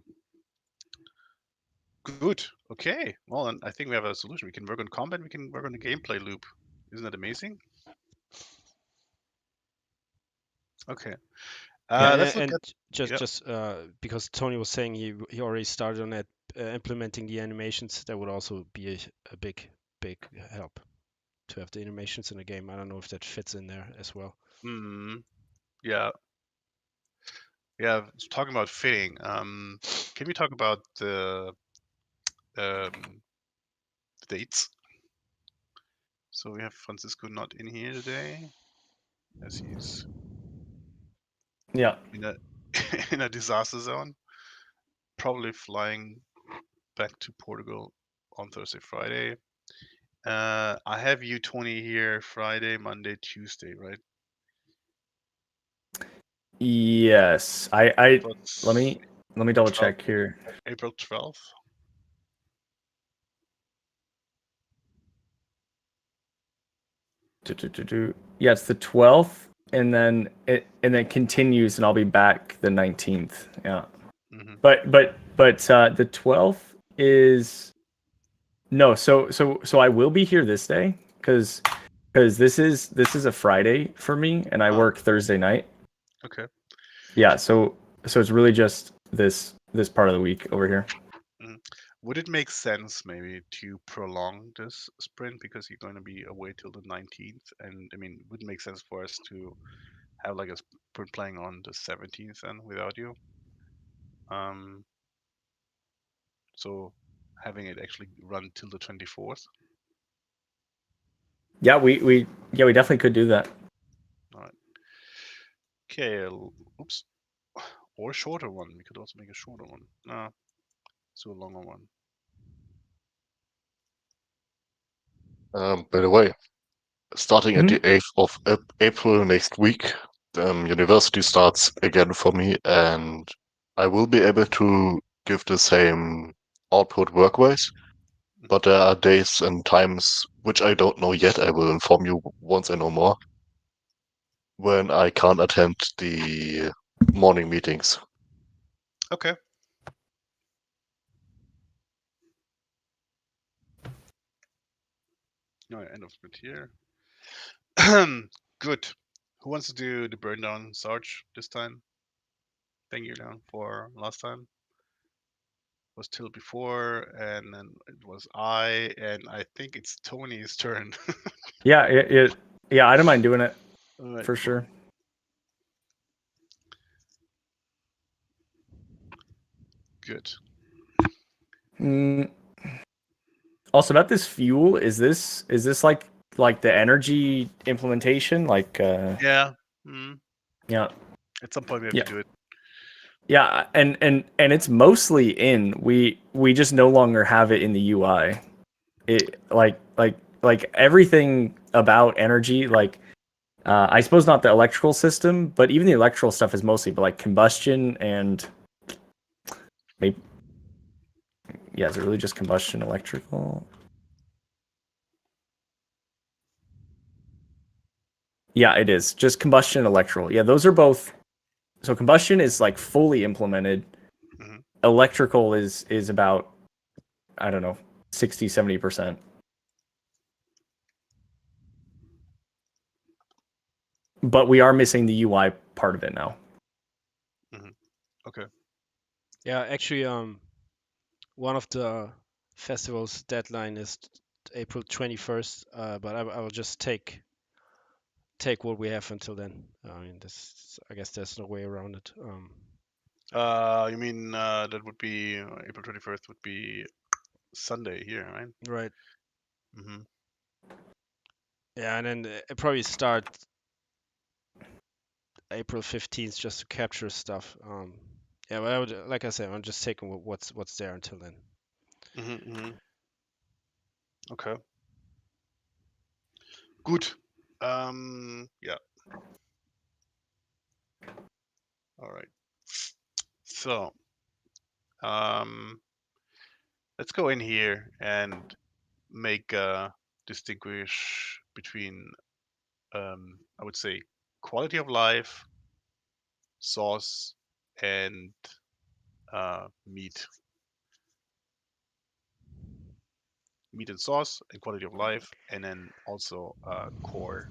Good. Okay. Well, then I think we have a solution. We can work on combat. We can work on the gameplay loop. Isn't that amazing? Okay. Yeah, Let's look and at. Yep. just because Tony was saying he already started on that, implementing the animations, that would also be a big help to have the animations in the game. I don't know if that fits in there as well. Yeah. Yeah. Talking about fitting. Can we talk about the dates? So we have Francisco not in here today, as he's Yeah. in a in a disaster zone, probably flying back to Portugal on Thursday, Friday. I have you 20 here Friday, Monday, Tuesday, right? Yes. I let me double 12th, check here. April 12th. Yeah, it's the 12th, and then it continues, and I'll be back the 19th. Yeah. Mm-hmm. But the 12th is no. So I will be here this day because this is a Friday for me, and I work Thursday night. Okay. Yeah. So it's really just this part of the week over here. Mm-hmm. Would it make sense maybe to prolong this sprint because you're going to be away till the 19th? And I mean, would it make sense for us to have like a sprint playing on the 17th and without you? So having it actually run till the 24th. Yeah, we definitely could do that. All right. Okay. Oops. Or a shorter one. We could also make a shorter one. No, so a longer one. By the way, starting at the 8th of April next week, university starts again for me, and I will be able to give the same output work-wise, but there are days and times which I don't know yet. I will inform you once I know more, when I can't attend the morning meetings. Okay. No, end of sprint here. Good. Who wants to do the burn down, Sarge, this time? Thank you, down for last time. was Till before, and then it was I, and I think it's Tony's turn. Yeah, yeah, I don't mind doing it All right, for cool. sure. Good. Also, about this fuel, is this like the energy implementation? Like, Yeah. Mm. yeah, At some point we have Yeah. to do it. yeah, and it's mostly in. We just no longer have it in the UI. It like everything about energy, like I suppose not the electrical system, but even the electrical stuff is mostly, but like combustion and maybe, yeah, is it really just combustion electrical? Yeah, it is just combustion electrical. Yeah, those are both. So combustion is like fully implemented. Hmm. Electrical is about, I don't know, 60-70%. But we are missing the UI part of it now. Okay. Yeah, actually, one of the festival's deadline is April 21st. But I will just take what we have until then. I mean, I guess there's no way around it. You mean that would be April 21st would be Sunday here, right? Right. Mm-hmm. Yeah, and then it probably start April 15th just to capture stuff. Yeah, but I would, like I said, I'm just taking what's there until then. Mm-hmm, mm-hmm. Okay. Good. Yeah. All right. So, um, let's go in here and make distinguish between, I would say, quality of life, sauce, and meat. Meat and sauce, and quality of life, and then also core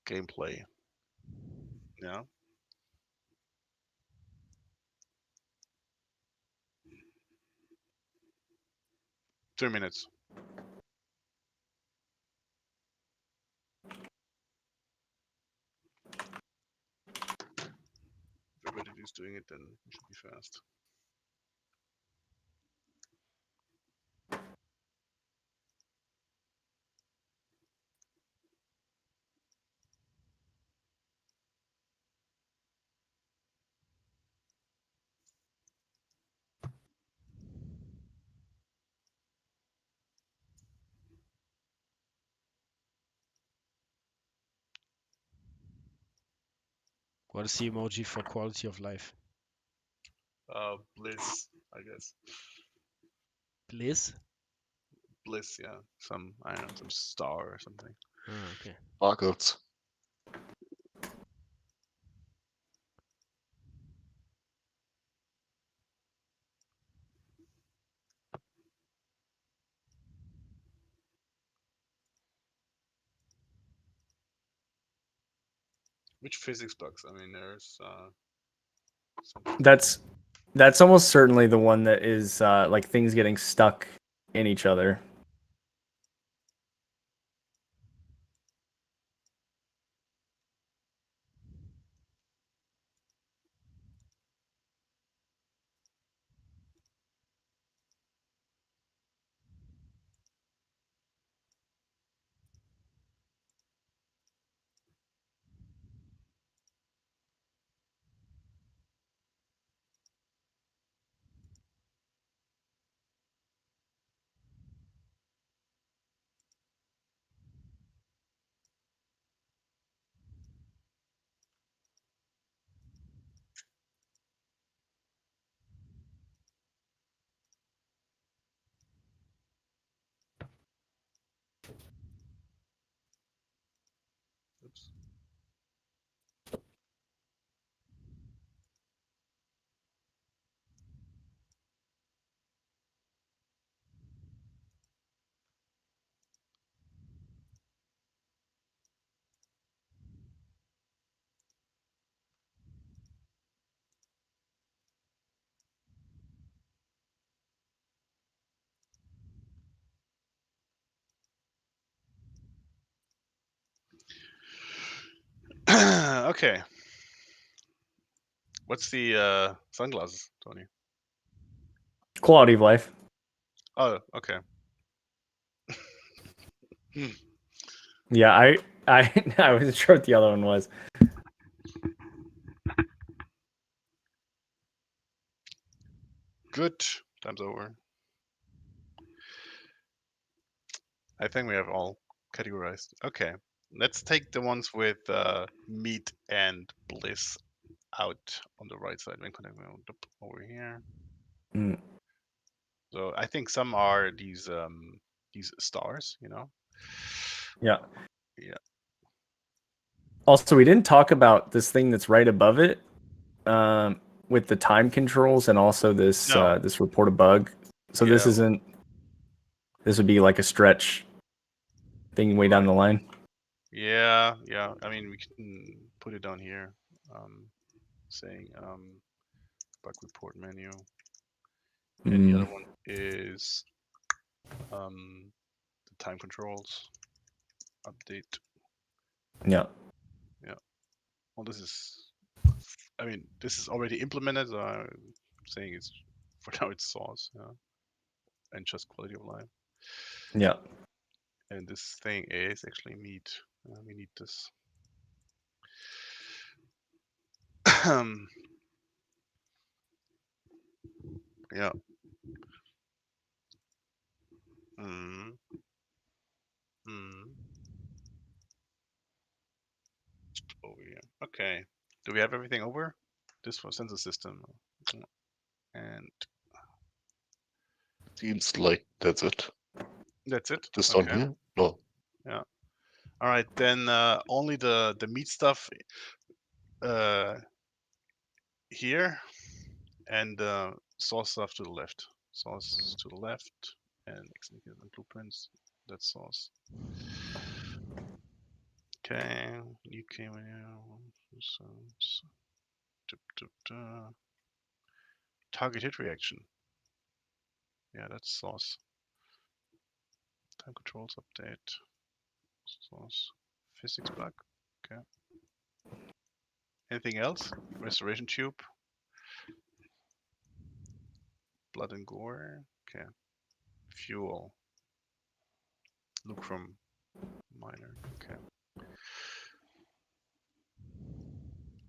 gameplay. Yeah. 2 minutes. If everybody is doing it, then it should be fast. What is the emoji for quality of life? Bliss, I guess. Bliss? Bliss, yeah. I don't know, some star or something. Ah, okay. Sparkles. Which physics bugs? I mean, there's something. That's almost certainly the one that is like things getting stuck in each other. Oops. Okay. What's the sunglasses, Tony? Quality of life. Oh, okay. Yeah, I wasn't sure what the other one was. Good. Time's over. I think we have all categorized. Okay. Let's take the ones with meat and bliss out on the right side. Over here. Mm. So I think some are these stars, Yeah. Yeah. Also, we didn't talk about this thing that's right above it, with the time controls and also this No. this report a bug. So this Yeah. isn't. This would be like a stretch thing way down the line. Yeah. I mean, we can put it down here, saying bug report menu, and the other one is the time controls update. Yeah. Well, this is, I mean, this is already implemented. So I'm saying it's for now it's source, and just quality of life. Yeah. And this thing is actually meat. We need this. Yeah. Mm. Over here. Okay. Do we have everything over? This for sensor system. And Seems like that's it. that's it. Just Okay. on here? No. Yeah. All right. Then only the meat stuff here, and source stuff to the left. Source to the left, and execute and blueprints. That's source. Okay. UK target hit reaction. Yeah, that's source. Time controls update. Source. Physics bug. Okay. Anything else? Restoration tube. Blood and gore. Okay. Fuel. Lucrum miner. Okay.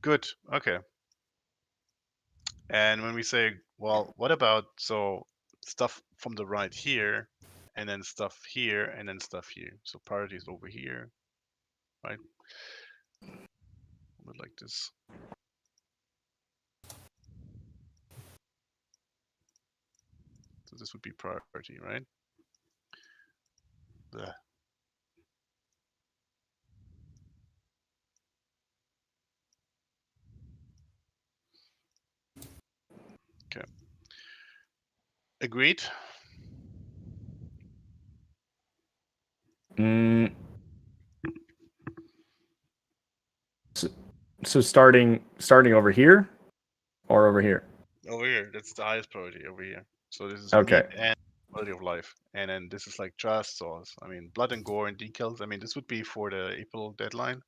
Good. Okay. And when we say, well, what about so stuff from the right here, and then stuff here, and then stuff here. So priority is over here, right? Like this. So this would be priority, right? The okay. Agreed. So starting over here, or over here. Over here, that's the highest priority over here. So this is Okay. meat and quality of life, and then this is like just sauce. I mean, blood and gore and decals. I mean, this would be for the April deadline.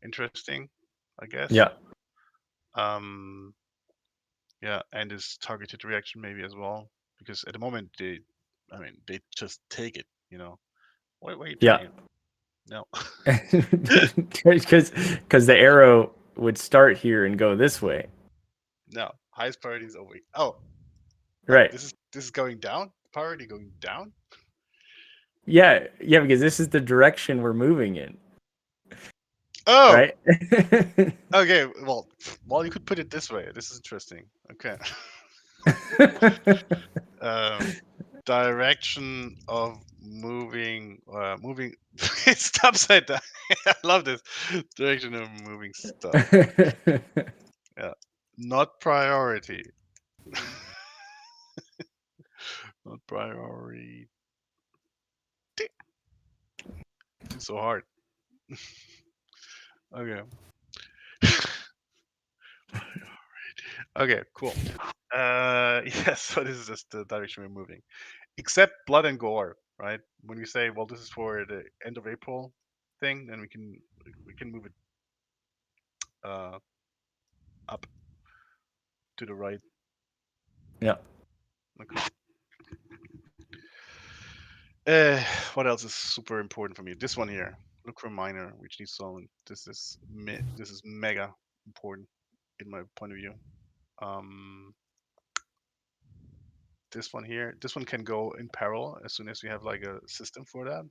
Interesting, I guess. Yeah. Yeah, and this targeted reaction maybe as well, because at the moment they just take it. Why are you taking it? No. Because the arrow would start here and go this way. No, highest priority is over. Oh, right. This is going down. Priority going down. Yeah, because this is the direction we're moving in. Oh, right. Okay. Well, you could put it this way. This is interesting. Okay. Direction of moving. It's upside down. I love this direction of moving stuff. Yeah, not priority. Not priority. It's so hard. Okay. Okay, cool. Yes, so this is just the direction we're moving. Except blood and gore, right? When we say, well, this is for the end of April thing, then we can move it up to the right. Yeah. Okay. What else is super important for me? This one here, look for minor, which needs zone. This is mega important in my point of view. This one here, this one can go in parallel as soon as we have like a system for that.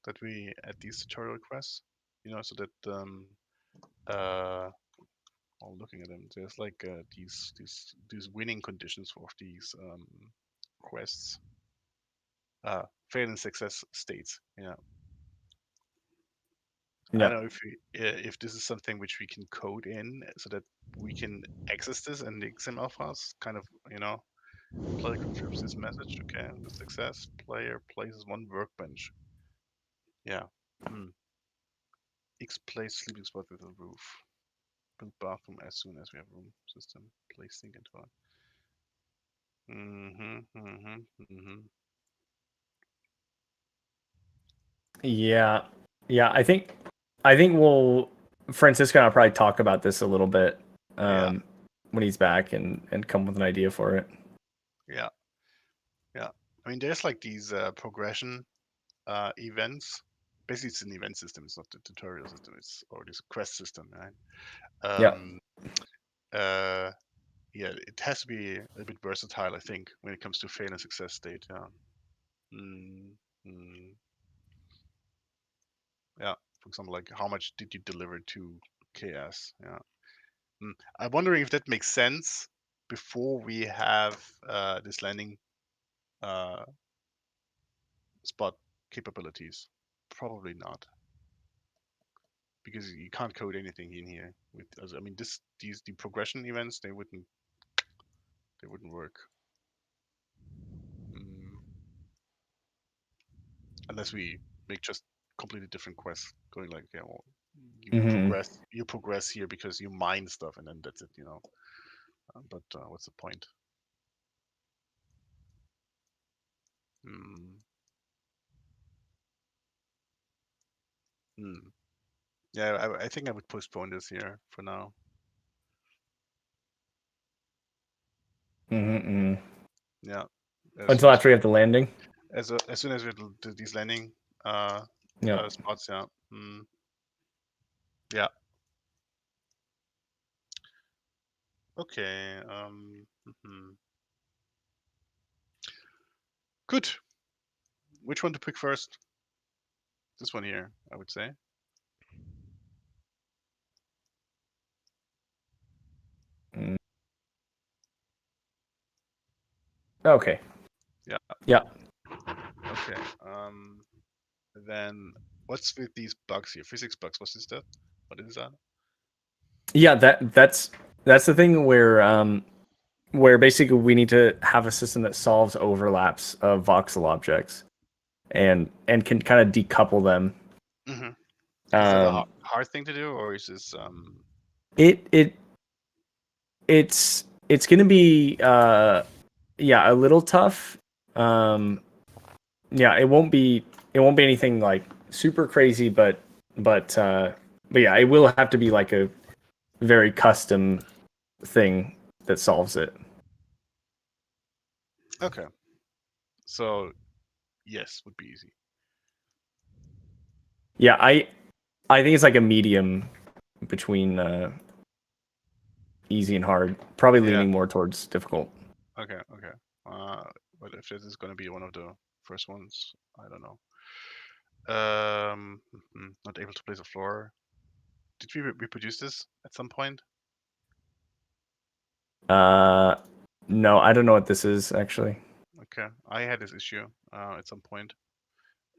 That we add these tutorial requests, so that while looking at them, there's like these winning conditions for these quests. Fail and success states. Yeah. I don't know if this is something which we can code in so that we can access this in the XML files. Kind of, player confirms this message. Okay, the success player places one workbench. Yeah. X place sleeping spot with a roof. Build bathroom as soon as we have room. System place sink into it. Yeah. I think Francisco and I'll probably talk about this a little bit when he's back and come with an idea for it. Yeah. I mean, there's like these progression events. Basically, it's an event system. It's not the tutorial system. Or this quest system, right? Yeah, it has to be a bit versatile, I think, when it comes to fail and success state. Yeah. Yeah. For example, like how much did you deliver to KS? Yeah. I'm wondering if that makes sense before we have this landing spot capabilities. Probably not, because you can't code anything in here. I mean, the progression events they wouldn't work unless we make just completely different quests, going like, yeah, well, you progress here because you mine stuff, and then that's it, But what's the point? Yeah, I think I would postpone this here for now. Yeah. Until after we have the landing. As soon as we do these landing spots, yeah. Yeah. Okay. Good. Which one to pick first? This one here, I would say. Okay. Yeah. Okay. Then what's with these bugs here? Physics bugs. What is that? Yeah, that's the thing where basically we need to have a system that solves overlaps of voxel objects and can kind of decouple them. Is that a hard thing to do, or is this it's going to be a little tough. It won't be anything like super crazy, but yeah, it will have to be like a very custom thing that solves it. Okay. So yes, would be easy. Yeah, I think it's like a medium between easy and hard. Probably leaning more towards difficult. Okay. But if this is going to be one of the first ones, I don't know. Not able to place a floor. Did we reproduce this at some point? No, I don't know what this is actually. Okay, I had this issue at some point,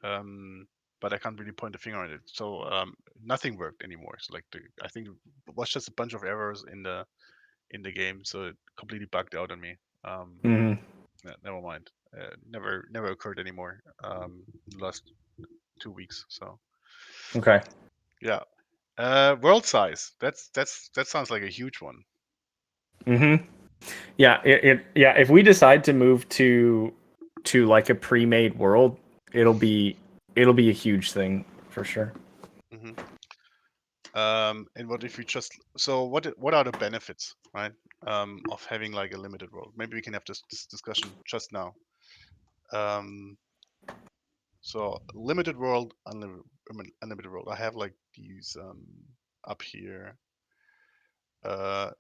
but I can't really point the finger on it. So nothing worked anymore. So like I think it was just a bunch of errors in the game, so it completely bugged out on me. Yeah, never mind. Never occurred anymore. The last 2 weeks. So okay. Yeah. World size. That sounds like a huge one. Yeah, if we decide to move to like a pre-made world, it'll be a huge thing for sure. And what if you just so what are the benefits, right? Of having like a limited world? Maybe we can have this discussion just now. So limited world, unlimited world. I have like these up here.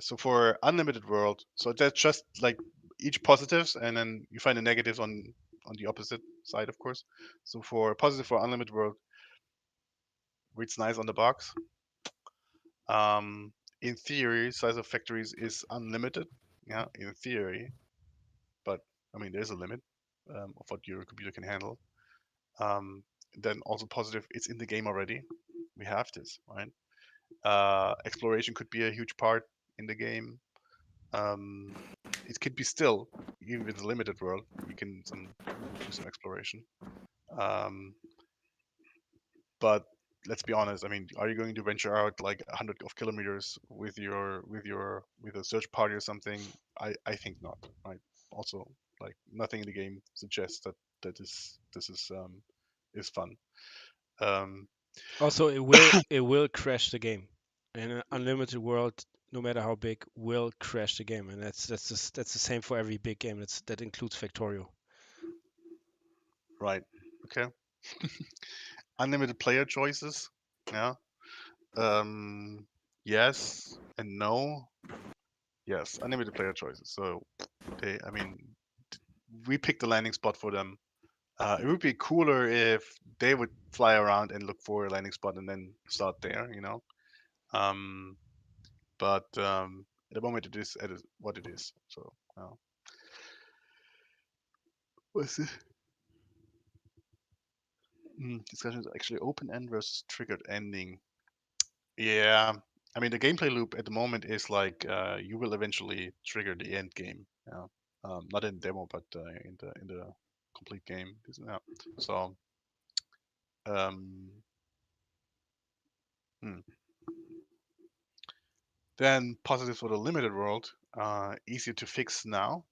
So for unlimited world, so that's just like each positives, and then you find the negatives on the opposite side, of course. So for positive for unlimited world, reads nice on the box. In theory, size of factories is unlimited. Yeah, in theory, but I mean there's a limit of what your computer can handle. Um, then also positive, it's in the game already. We have this, right? Exploration could be a huge part in the game. It could be still, even with a limited world, you can do some exploration. Um, but let's be honest. I mean, are you going to venture out like 100 kilometers with a search party or something? I think not. Right. Also, like nothing in the game suggests that is fun. Um, Also, it will crash the game. In an unlimited world, no matter how big, will crash the game, and that's the same for every big game. That includes Factorio. right. Okay. Unlimited player choices. Yeah. Um, yes and no. Yes, unlimited player choices. So I mean, we picked the landing spot for them. It would be cooler if they would fly around and look for a landing spot and then start there, you know. Um, but at the moment, it is what it is. So, what's this? Discussion is actually open end versus triggered ending. Yeah, I mean the gameplay loop at the moment is like you will eventually trigger the end game. Yeah, not in demo, but in the complete game. Yeah. So, um, hmm. Then positives for the limited world. Easier to fix now.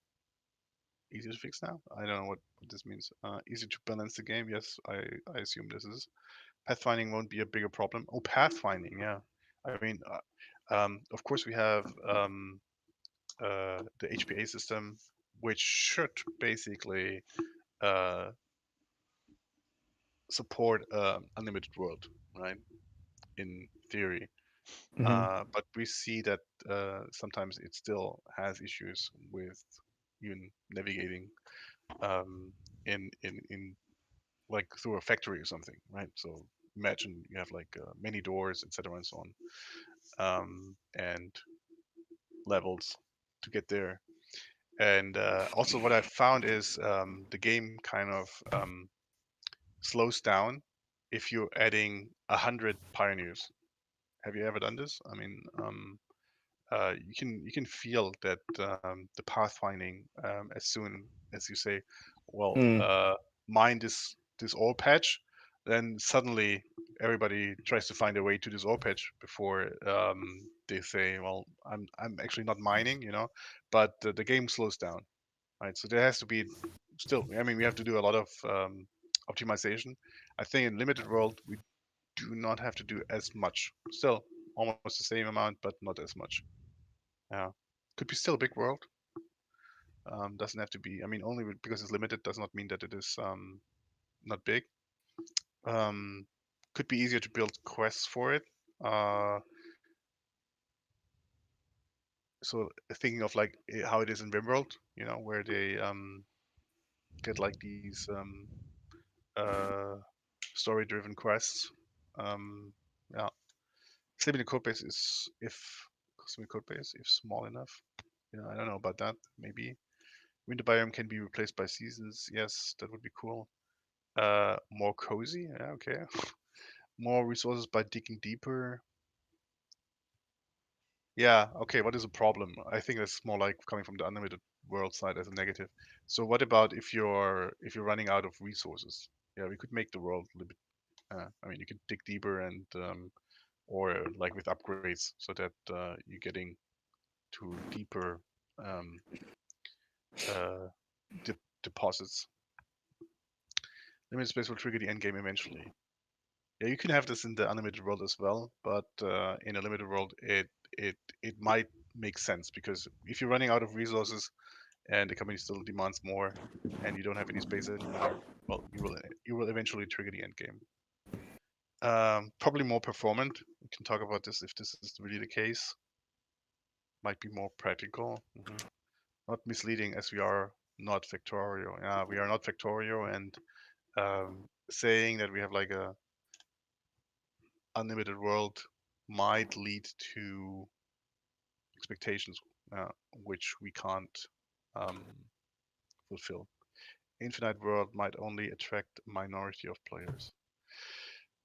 Easier to fix now. I don't know what this means. Easier to balance the game. Yes, I assume this is. Pathfinding won't be a bigger problem. Oh, pathfinding. Yeah. I mean, of course we have the HPA system, which should basically uh, support unlimited world, right? In theory. But we see that sometimes it still has issues with even navigating in like through a factory or something, right? So imagine you have like many doors, etc., and so on, and levels to get there. And also, what I found is the game kind of slows down if you're adding 100 pioneers. Have you ever done this? I mean, you can feel that the pathfinding as soon as you say, well, Mm. mine this ore patch, then suddenly everybody tries to find a way to this ore patch before they say, well, I'm actually not mining, you know, but the game slows down, right? So there has to be still. I mean, we have to do a lot of optimization. I think in limited world we do not have to do as much. Still, almost the same amount, but not as much. Yeah, could be still a big world. Doesn't have to be. I mean, only because it's limited does not mean that it is not big. Um, could be easier to build quests for it. Uh, so thinking of like how it is in RimWorld, you know, where they get like these uh, story-driven quests. Um, yeah, sleeping in the code base is if custom code base if small enough. You know, I don't know about that. Maybe winter biome can be replaced by seasons. Yes, that would be cool. More cozy. Yeah, okay. More resources by digging deeper. Yeah, okay. What is a problem? I think that's more like coming from the unlimited world side as a negative. So what about if you're running out of resources? Yeah, we could make the world a little bit. I mean, you could dig deeper and or like with upgrades, so that you're getting to deeper um, uh, deposits. Limited space will trigger the end game eventually. Yeah, you can have this in the unlimited world as well, but in a limited world, it might make sense because if you're running out of resources and the company still demands more, and you don't have any space anymore, well, you will eventually trigger the end game. Probably more performant. We can talk about this if this is really the case. Might be more practical. Not misleading as we are not Factorio. Yeah, we are not Factorio, and saying that we have like a unlimited world might lead to expectations which we can't fulfill. Infinite world might only attract a minority of players.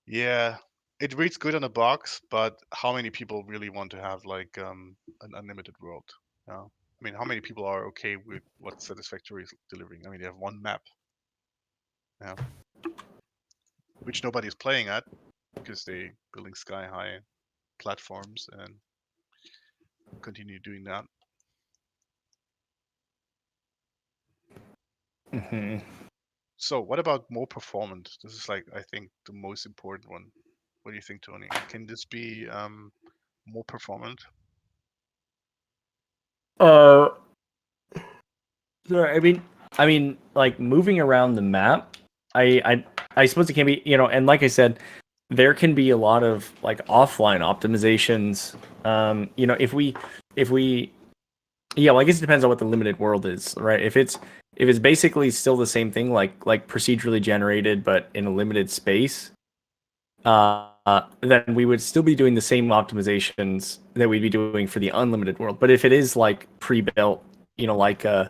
Yeah, it reads good on a box, but how many people really want to have like an unlimited world? Yeah. I mean, how many people are okay with what Satisfactory is delivering? I mean, they have one map, yeah, which nobody's playing at because they building sky high platforms and continue doing that. So, what about more performant? This is like I think the most important one. What do you think, Tony? Can this be more performant? Sorry, I mean, like moving around the map. I suppose it can be, and like I said, there can be a lot of like offline optimizations. If we, yeah, well, I guess it depends on what the limited world is, right? If it's basically still the same thing, like procedurally generated, but in a limited space, then we would still be doing the same optimizations that we'd be doing for the unlimited world. But if it is like pre-built, like I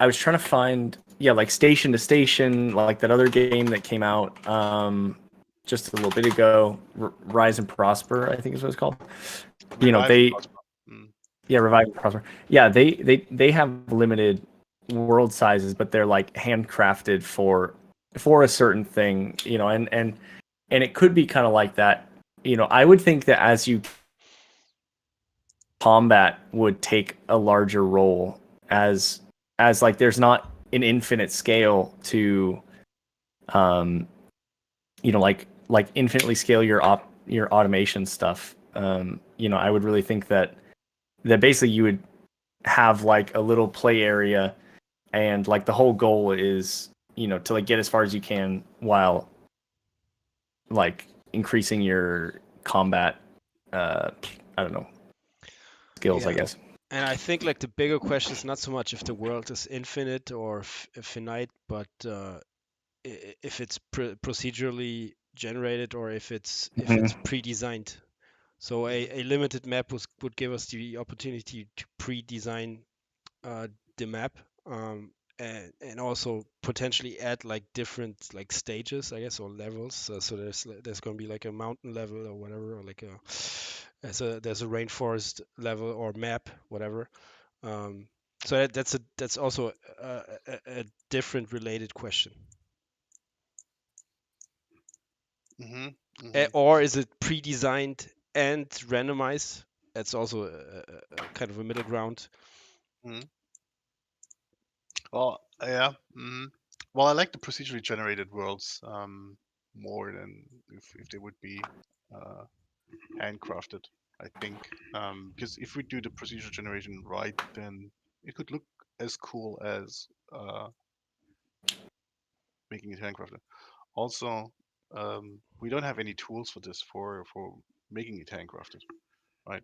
was trying to find, yeah, like Station to Station, like that other game that came out just a little bit ago, Rise and Prosper, I think is what it's called. Revive They, Prosper. yeah, Revive and Prosper. Yeah, they have limited world sizes, but they're like handcrafted for a certain thing, and it could be kind of like that. I would think that as you combat would take a larger role as like there's not an infinite scale to like infinitely scale your automation stuff. I would really think that basically you would have like a little play area, and like the whole goal is to like get as far as you can while like increasing your combat I don't know, skills, I Yeah. guess. And I think like the bigger question is not so much if the world is infinite or finite, but if it's procedurally generated or if it's pre-designed. So a limited map would give us the opportunity to pre-design the map, and also potentially add like different like stages, I guess, or levels. So there's going to be like a mountain level or whatever, or like there's a rainforest level or map, whatever. So that's also a different related question. Or is it pre-designed and randomized? That's also a kind of a middle ground. Well, yeah. Well, I like the procedurally generated worlds more than if they would be handcrafted. I think because if we do the procedural generation right, then it could look as cool as making it handcrafted. Also, we don't have any tools for this for making it handcrafted, right?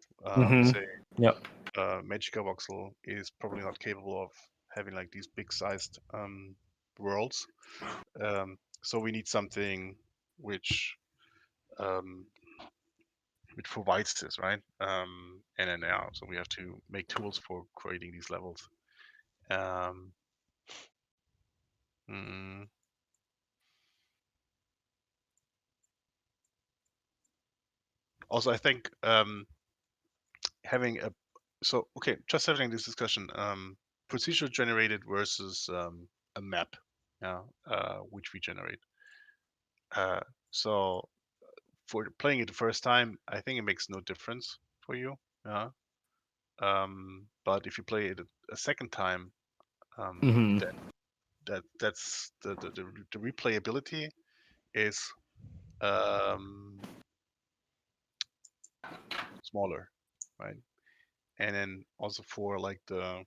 Say Yep. Magica Voxel is probably not capable of having like these big sized worlds. So we need something which provides this, right? And then yeah, so we have to make tools for creating these levels. Mm, Also, I think having just having this discussion, procedural generated versus a map, yeah, which we generate. So for playing it the first time, I think it makes no difference for you, yeah. But if you play it a second time, that's the replayability is smaller, right? And then also for like the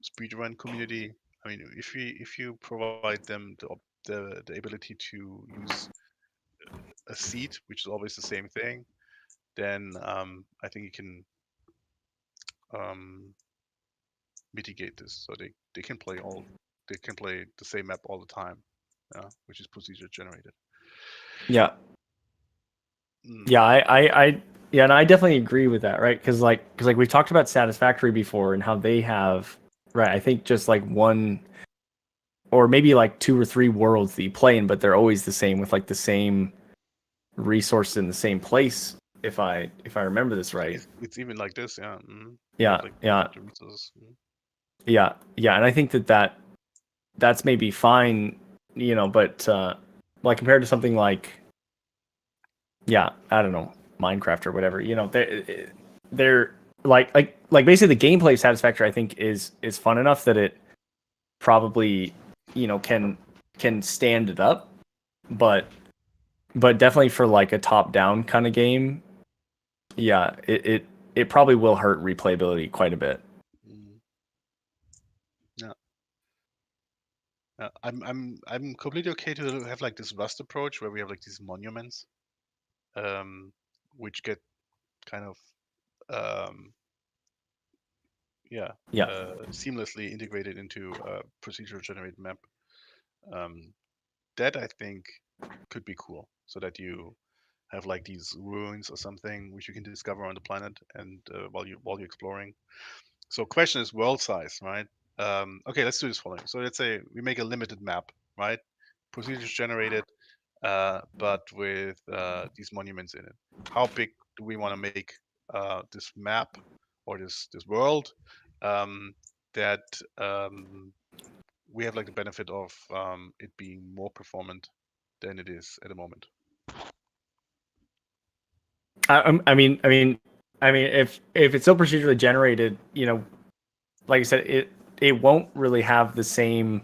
speedrun community, I mean, if you provide them the ability to use a seed, which is always the same thing, then I think you can um, mitigate this, so they can play the same map all the time, which is procedure generated. Yeah. Mm. Yeah, yeah, and I definitely agree with that, right? Because like we've talked about Satisfactory before and how they have, right? I think just like one or maybe like 2 or 3 worlds that you play in, but they're always the same with like the same resources in the same place. If I remember this right. It's even like this, yeah. Mm. Yeah, Like yeah, the resources. Mm. yeah, and I think that's maybe fine, but like compared to something like, yeah, I don't know, Minecraft or whatever, they're like basically the gameplay Satisfactory I think is fun enough that it probably can stand it up, but definitely for like a top down kind of game, yeah, it probably will hurt replayability quite a bit. Mm. Yeah. I'm completely okay to have like this Rust approach where we have like these monuments, which get kind of um, yeah, Yeah. seamlessly integrated into a procedural generated map. That I think could be cool, so that you have like these ruins or something which you can discover on the planet, and while you're exploring. So question is world size, right? Okay, let's do this following. So let's say we make a limited map, right? Procedures generated, but with these monuments in it. How big do we want to make this map or this world, that we have like the benefit of it being more performant than it is at the moment? I mean, if it's still procedurally generated, like I said, it won't really have the same,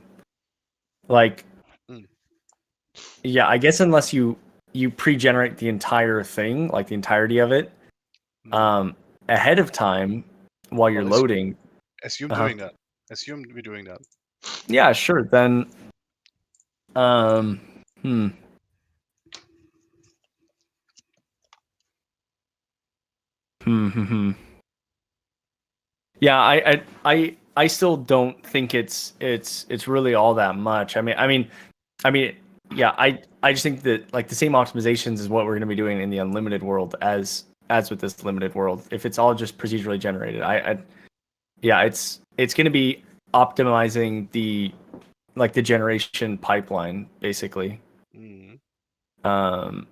like, Mm. yeah, I guess unless you pre-generate the entire thing, like the entirety of it, Mm. ahead of time while you're Well, loading. assume Uh-huh. doing that. Assume we're doing that. Yeah, sure. Then, um, hmm. Yeah, I still don't think it's really all that much. I mean, yeah, I just think that like the same optimizations is what we're going to be doing in the unlimited world as with this limited world. If it's all just procedurally generated, yeah, it's going to be optimizing the generation pipeline basically. Mm. Um,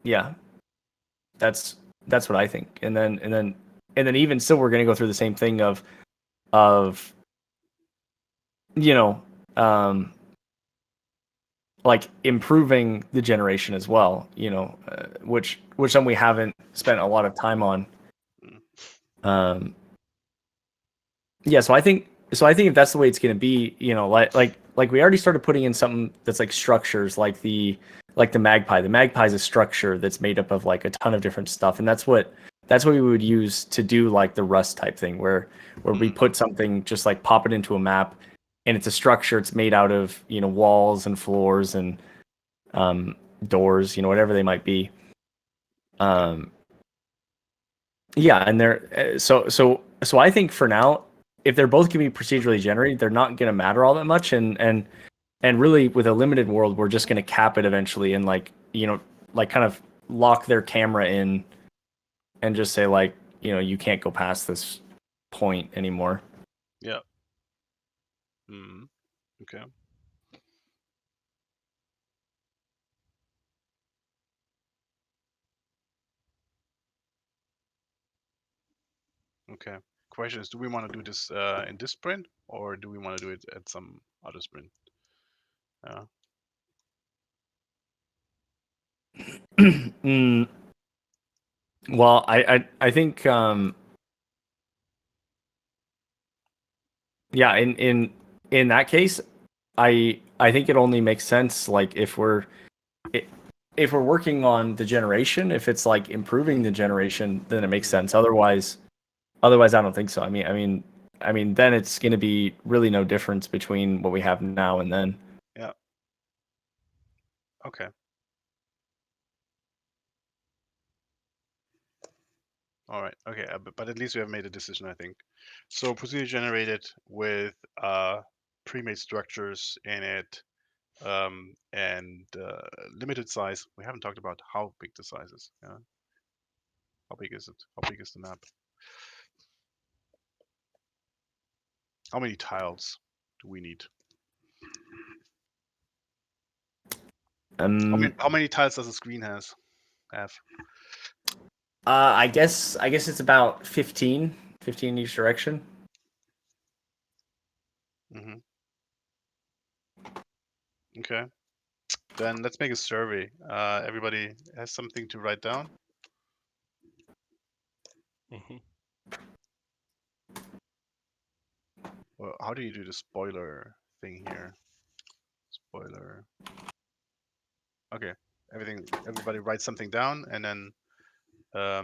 yeah, that's what I think. And then even still, we're going to go through the same thing of you know um like improving the generation as well, which some we haven't spent a lot of time on. um yeah, so I think if that's the way it's going to be, like we already started putting in something that's like structures, like the magpie is a structure that's made up of like a ton of different stuff, and that's what we would use to do like the Rust type thing, where we put something, just like pop it into a map, and it's a structure. It's made out of walls and floors and doors, whatever they might be. Yeah, and so I think for now, if they're both going to be procedurally generated, they're not going to matter all that much, and really with a limited world, we're just going to cap it eventually, and like kind of lock their camera in and just say like, you can't go past this point anymore. Yeah. Mm. Okay. Okay. Question is, do we want to do this in this sprint, or do we want to do it at some other sprint? Mm, well, I think yeah, in that case, I think it only makes sense like if we're if we're working on the generation, if it's like improving the generation, then it makes sense. Otherwise, I don't think so. I mean, then it's going to be really no difference between what we have now and then. Yeah. Okay. All right. Okay. But at least we have made a decision, I think. So procedure generated with pre-made structures in it, and limited size. We haven't talked about how big the size is. Yeah. How big is it? How big is the map? How many tiles do we need? How many tiles does a screen have? I guess it's about 15 in each direction. Mm-hmm. Okay. Then let's make a survey. Everybody has something to write down. Mm-hmm. Well, how do you do the spoiler thing here? Spoiler. Okay. Everybody write something down, and then how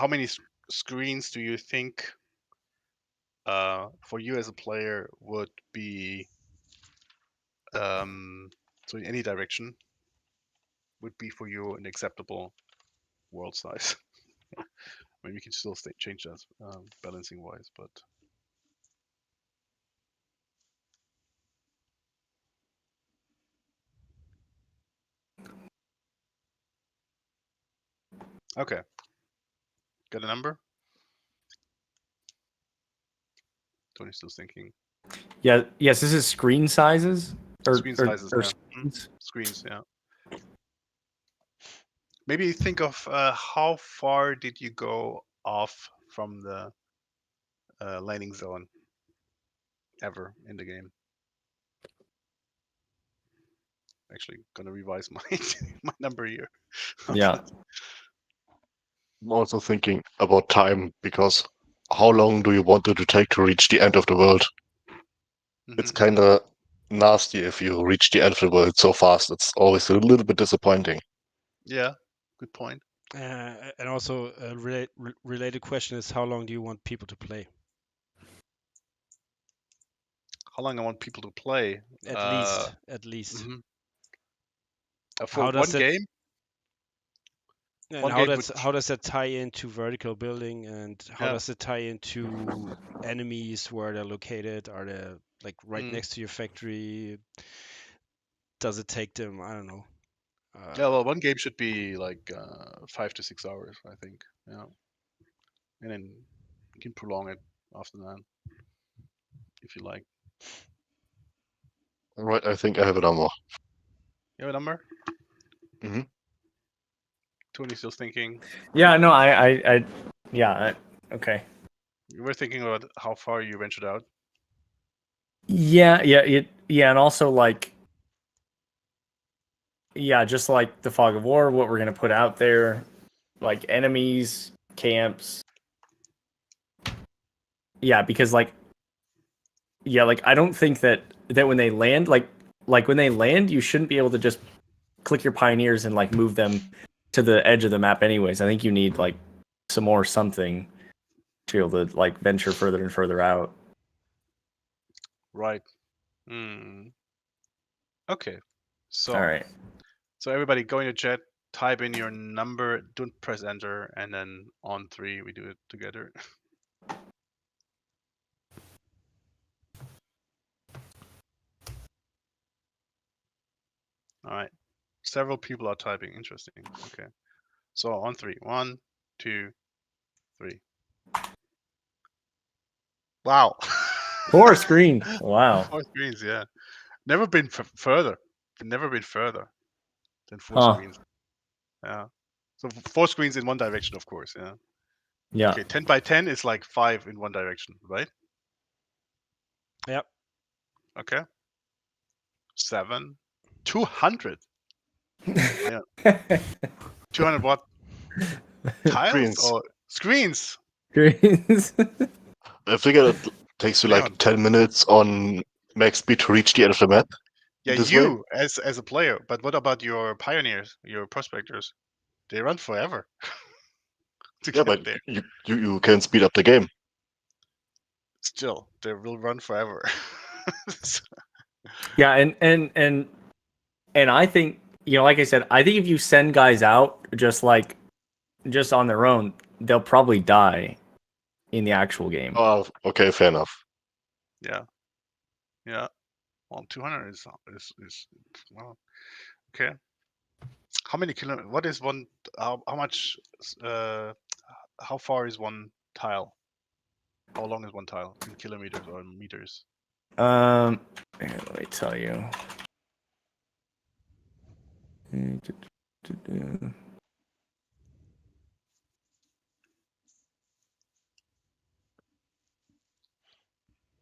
many screens do you think for you as a player would be so in any direction would be for you an acceptable world size? I mean, we can still change that balancing wise, but okay. Got a number? Tony's still thinking. Yeah. Yes. This is screen sizes. Screen sizes. Yeah. Screens. Screens. Yeah. Maybe think of how far did you go off from the landing zone ever in the game? Actually, gonna revise my my number here. Yeah. I'm also thinking about time, because how long do you want it to take to reach the end of the world? It's Mhm. kind of nasty if you reach the end of the world so fast. It's always a little bit disappointing. Yeah, good point. And also a related question is, how long do you want people to play? How long I want people to play? At least. Mhm. For How does one it- game? And One how game does that tie into vertical building, and how Yeah. does it tie into enemies, where they're located? Are they like right Mm. next to your factory? Does it take them? I don't know. Yeah, well, one game should be like 5 to 6 hours, I think. Yeah, and then you can prolong it after that if you like. All right, I think I have a number. You have a number? Mhm. Tony's still thinking. Yeah. No. Okay. You were thinking about how far you ventured out. Yeah. And also like. Yeah, just like the fog of war, what we're gonna put out there, like enemies, camps. Yeah, because like I don't think that when they land, like when they land, you shouldn't be able to just click your pioneers and like move them to the edge of the map anyways. I think you need like some more something to be able to like venture further and further out. Right. Hmm. Okay. So All right. So everybody go into chat, type in your number, don't press enter, and then on 3 we do it together. All right. Several people are typing. Interesting. Okay. So on 3. 1, 2, 3. Wow. 4 screen. Wow. 4 screens, yeah. Never been further. Never been further than 4 Huh. screens. Yeah. So 4 screens in one direction, of course. Yeah. Yeah. Okay. 10 by 10 is like 5 in one direction, right? Yep. Okay. 7. 200. 200 what? Tiles Screens. or screens? Screens. I figure it takes you like Leon. 10 minutes on max speed to reach the end of the map. Yeah, this way. you as a player. But what about your pioneers, your prospectors? They run forever to Yeah, get but there. you can speed up the game. Still, they will run forever. Yeah, and I think, like I said, I think if you send guys out just on their own, they'll probably die in the actual game. Oh, okay, fair enough. Yeah. Yeah. Well, 200 is well, okay. How many kilometers? What is one? How much? How far is one tile? How long is one tile in kilometers or in meters? Here, let me tell you.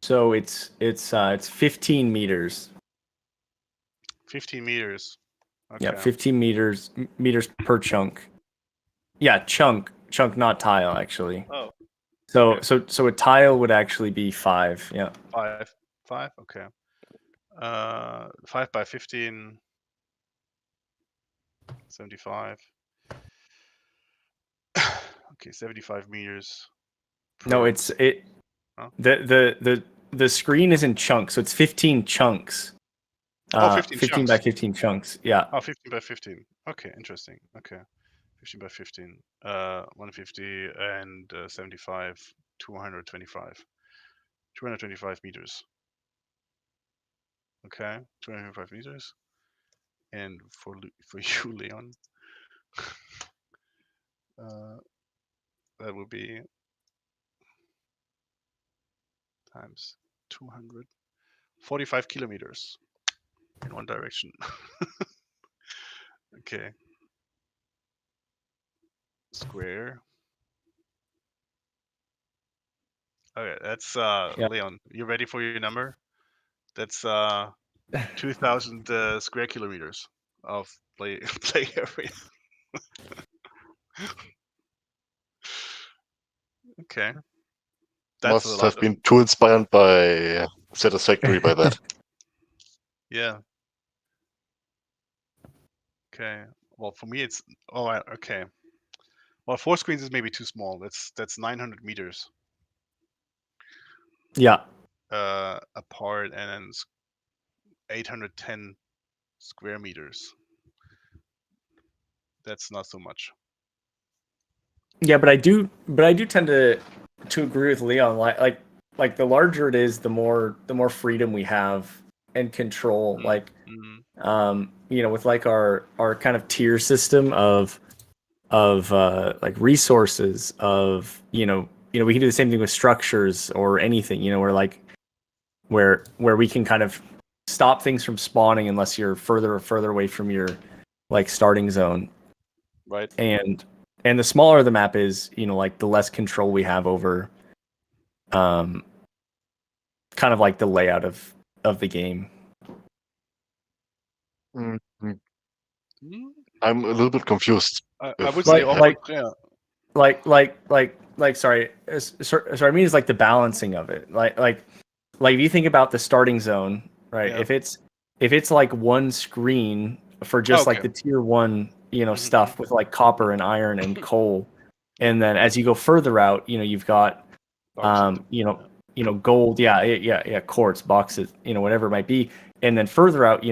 So it's 15 meters. 15 meters. Okay. Yeah, 15 meters per chunk. Yeah, chunk, not tile actually. Oh, So okay. so a tile would actually be 5. Yeah. 5. Okay. 5 by 15. 75. Okay, 75 meters. No, Per... Huh? the screen is in chunks, so it's 15 chunks. Oh, 15 15 chunks. by 15 chunks. Yeah. Oh, 15 by 15. Okay, interesting. Okay. 15 by 15. 150 and 75, 225. 225 meters. Okay, 225 meters. And for you, Leon, that would be times 200. 45 kilometers in one direction. Okay. Square. Okay, that's Yeah. Leon. You ready for your number? That's 2,000 square kilometers of play area. Okay, that's a Must lot have of. been too inspired by Satisfactory by that. Yeah. Okay. Well, for me, it's okay. Well, 4 screens is maybe too small. That's 900 meters Yeah. apart, and then 810 square meters. That's not so much. Yeah, but I do tend to agree with Leon. Like the larger it is, the more freedom we have and control. Like with like our kind of tier system of like resources of we can do the same thing with structures or anything, where we can kind of stop things from spawning unless you're further away from your like starting zone. Right. And the smaller the map is, like the less control we have over kind of like the layout of the game. Mm, I'm a little bit confused. I would say sorry, I mean, it's like the balancing of it. Like if you think about the starting zone, right? Yeah. If it's like one screen for just like the tier 1, stuff with like copper and iron and coal, and then as you go further out, you've got gold, quartz, boxes, whatever it might be, and then further out,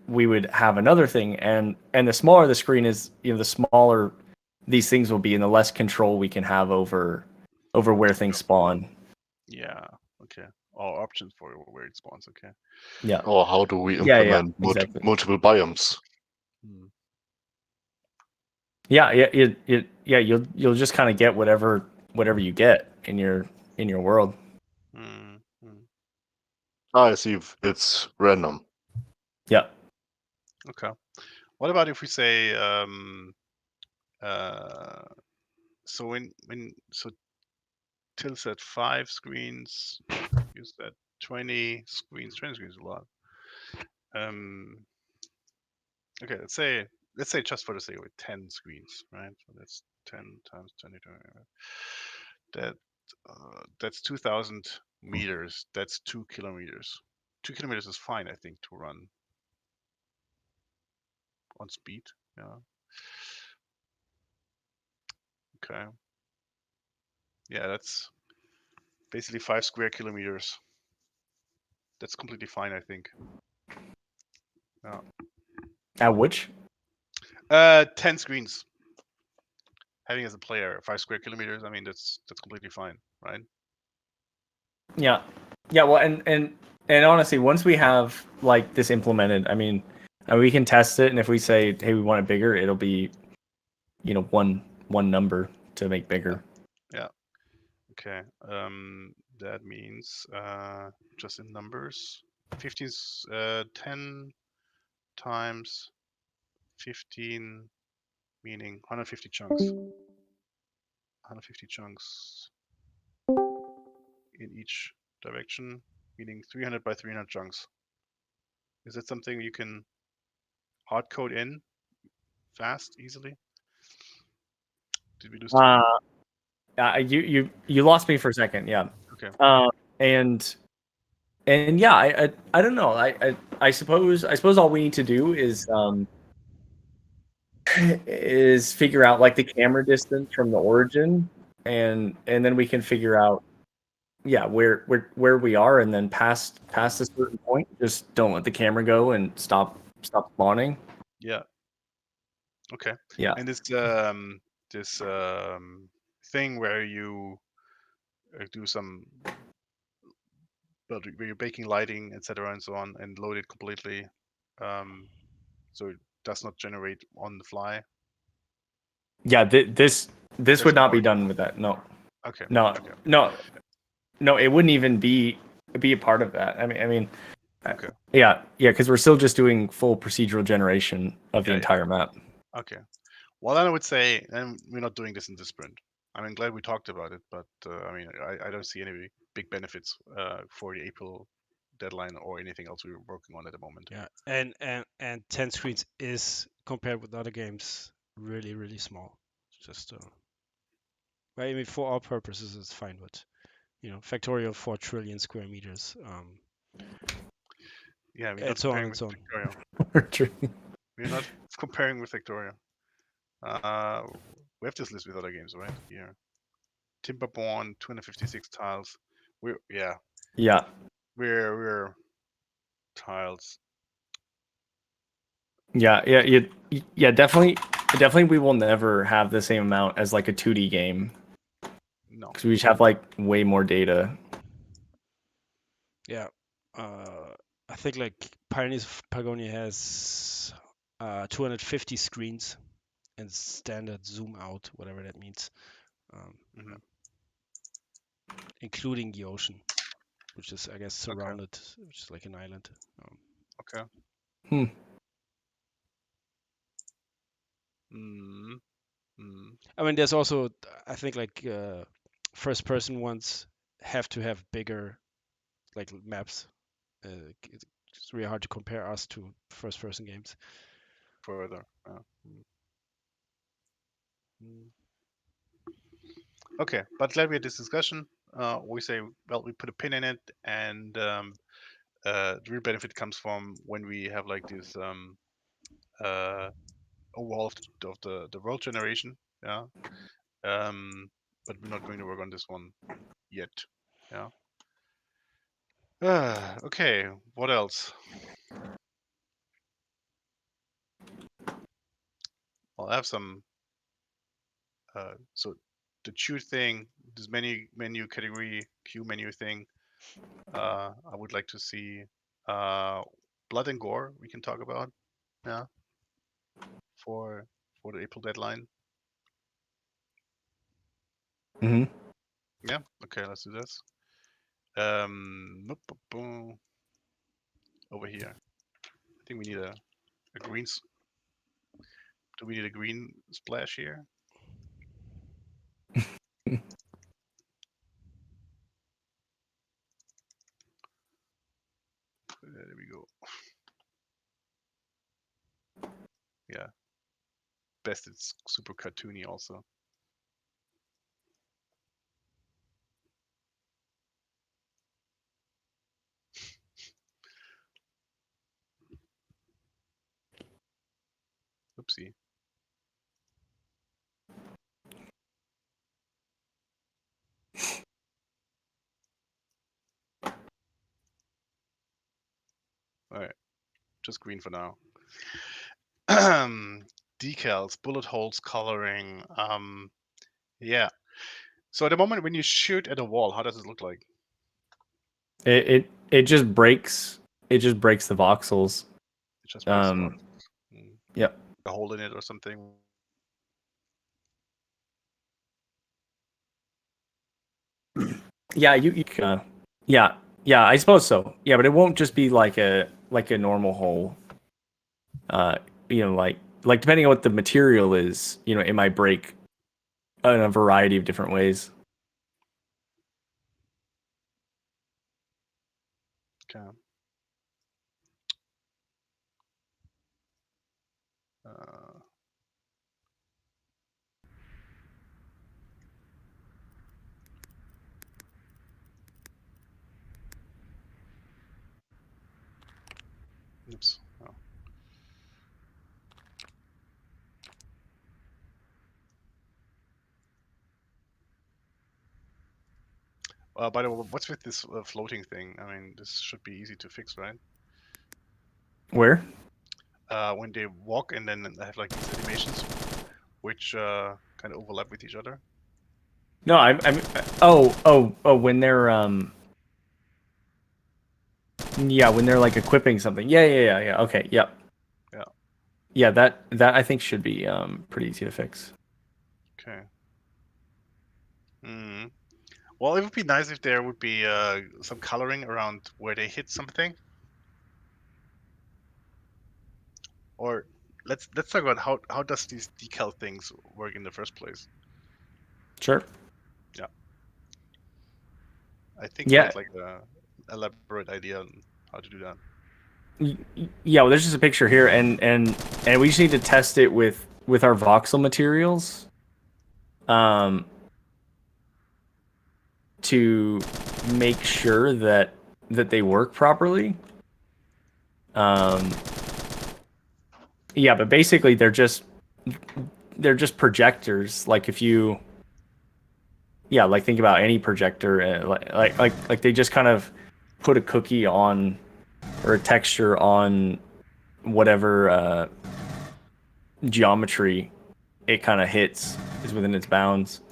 we would have another thing, and the smaller the screen is, the smaller these things will be, and the less control we can have over where things spawn. Yeah. Okay. All options for where it spawns. Okay. Yeah. Or how do we Yeah, implement exactly. multiple biomes? Yeah, you'll just kind of get whatever you get in your world. I see. It's random. Yeah. Okay. What about if we say so when Till said 5 screens, you said 20 screens. 20 screens is a lot. Okay, let's say just for the sake of it, 10 screens, right? So that's 10 times 20. That's 2,000 meters. That's 2 kilometers. 2 kilometers is fine, I think, to run. on speed. Yeah. Okay. Yeah, that's basically 5 square kilometers. That's completely fine, I think. Yeah. At which? 10 screens. Having as a player 5 square kilometers. I mean, that's completely fine, right? Yeah. Yeah. Well, and honestly, once we have like this implemented, I mean, we can test it, and if we say, hey, we want it bigger, it'll be, one number to make bigger. Yeah. Okay. That means just in numbers, 10 times 15, meaning 150 chunks. 150 chunks in each direction, meaning 300 by 300 chunks. Is that something you can hard code in fast, easily? Did we lose time? You lost me for a second. Yeah. Okay. And yeah, I don't know. I suppose all we need to do is figure out like the camera distance from the origin, and then we can figure out, yeah, where we are, and then past a certain point, just don't let the camera go and stop spawning. Yeah. Okay. Yeah. And this thing where you do some, where you're baking lighting, etc., and so on, and load it completely, so it does not generate on the fly. Yeah. This There's would not more. be done with that. No. Okay. No. Okay. No. It wouldn't even be a part of that. I mean. Okay. Yeah, because we're still just doing full procedural generation of the Yeah, yeah. entire map. Okay. Well, then I would say, then we're not doing this in this sprint. I mean, glad we talked about it, but I mean, I don't see any big benefits for the April deadline or anything else we're working on at the moment. Yeah, and 10 screens is, compared with other games, really, really small. Just I mean, for our purposes, it's fine, but factorial 4 trillion square meters. Yeah, we're And not so on comparing and with so on. Victoria. We're not comparing with Victoria. We have this list with other games, right? Here, Timberborn, 256 tiles. Yeah. We're tiles. Yeah. Definitely. We will never have the same amount as like a 2D game. No. Because we just have like way more data. Yeah. I think like Pioneers of Patagonia has 250 screens and standard zoom out, whatever that means, Mhm. including the ocean, which is, I guess, surrounded, which is like an island. Okay. Hmm. I mean, there's also, I think, like first person ones have to have bigger like maps. It's really hard to compare us to first person games. Further. Okay, but glad we had this discussion. We say, well, we put a pin in it, and the real benefit comes from when we have like this overhaul of the world generation. Yeah. But we're not going to work on this one yet. Yeah. Okay. What else? I'll have some. So the choose thing, this menu category queue menu thing. I would like to see blood and gore. We can talk about. Yeah. For the April deadline. Mm-hmm. Yeah. Okay. Let's do this. Over here. I think we need a green. Do we need a green splash here? There we go. Yeah. Best it's super cartoony also. Oopsie. All right, just green for now. Decals, bullet holes, coloring. Yeah. So at the moment when you shoot at a wall, how does it look like? It just breaks. It just breaks the voxels. It just breaks the Um, box. Mm, Yep. a hole in it or something. Yeah, yeah, I suppose so. Yeah, but it won't just be like a normal hole. Like depending on what the material is, it might break in a variety of different ways. Okay. Oops. Oh. By the way, what's with this floating thing? I mean, this should be easy to fix, right? Where? When they walk and then they have like these animations, which kind of overlap with each other. No, oh, when they're yeah, when they're like equipping something. Yeah. Okay, yep. Yeah. Yeah, that I think should be pretty easy to fix. Okay. Hmm. Well, it would be nice if there would be some coloring around where they hit something. Or let's talk about how does these decal things work in the first place. Sure. Yeah. I think Yeah. you had like a elaborate idea on how to do that. Yeah, well, there's just a picture here, and we just need to test it with our voxel materials, to make sure that they work properly. Yeah, but basically they're just projectors. Like if you, yeah, like think about any projector, like they just kind of put a cookie on or a texture on whatever geometry it kind of hits is within its bounds.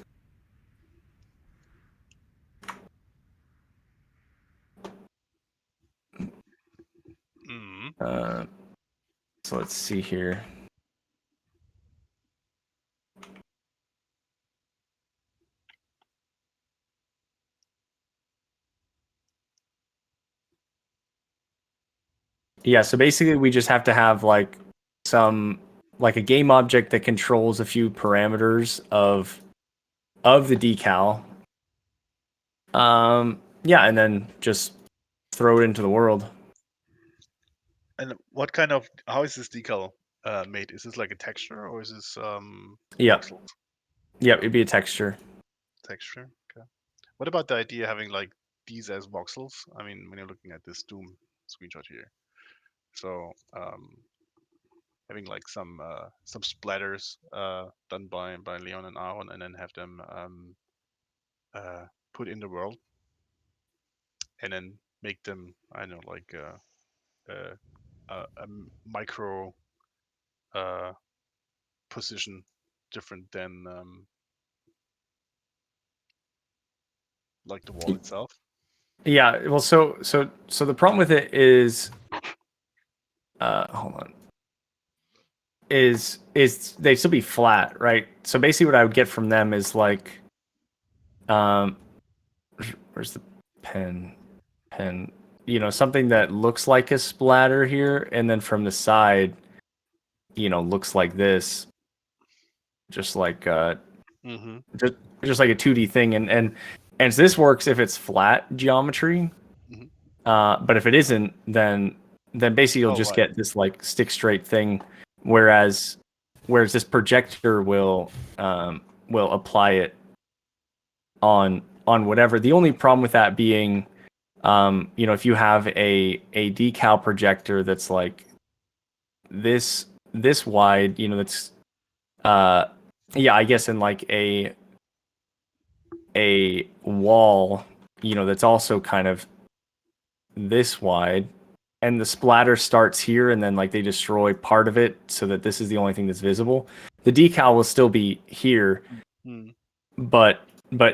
Mm. So let's see here. Yeah, so basically we just have to have like a game object that controls a few parameters of the decal. Yeah, and then just throw it into the world. And what kind of how is this decal made? Is this like a texture or is this Yeah. voxels? Yeah, it'd be a texture. Texture. Okay. What about the idea of having like these as voxels? I mean, when you're looking at this Doom screenshot here, so having like some splatters done by Leon and Aaron, and then have them put in the world, and then make them I don't know like a micro position different than like the wall itself. Yeah, well, so the problem with it is, hold on, is they still be flat, right? So basically, what I would get from them is like, where's the pen? Something that looks like a splatter here, and then from the side, looks like this, just like just like a 2D thing, and so this works if it's flat geometry. But if it isn't, then basically you'll just get this like stick straight thing, whereas this projector will apply it on whatever. The only problem with that being, if you have a decal projector that's like this this wide, you know, that's yeah, I guess in like a wall, you know, that's also kind of this wide, and the splatter starts here, and then like they destroy part of it so that this is the only thing that's visible. The decal will still be here, Hmm. but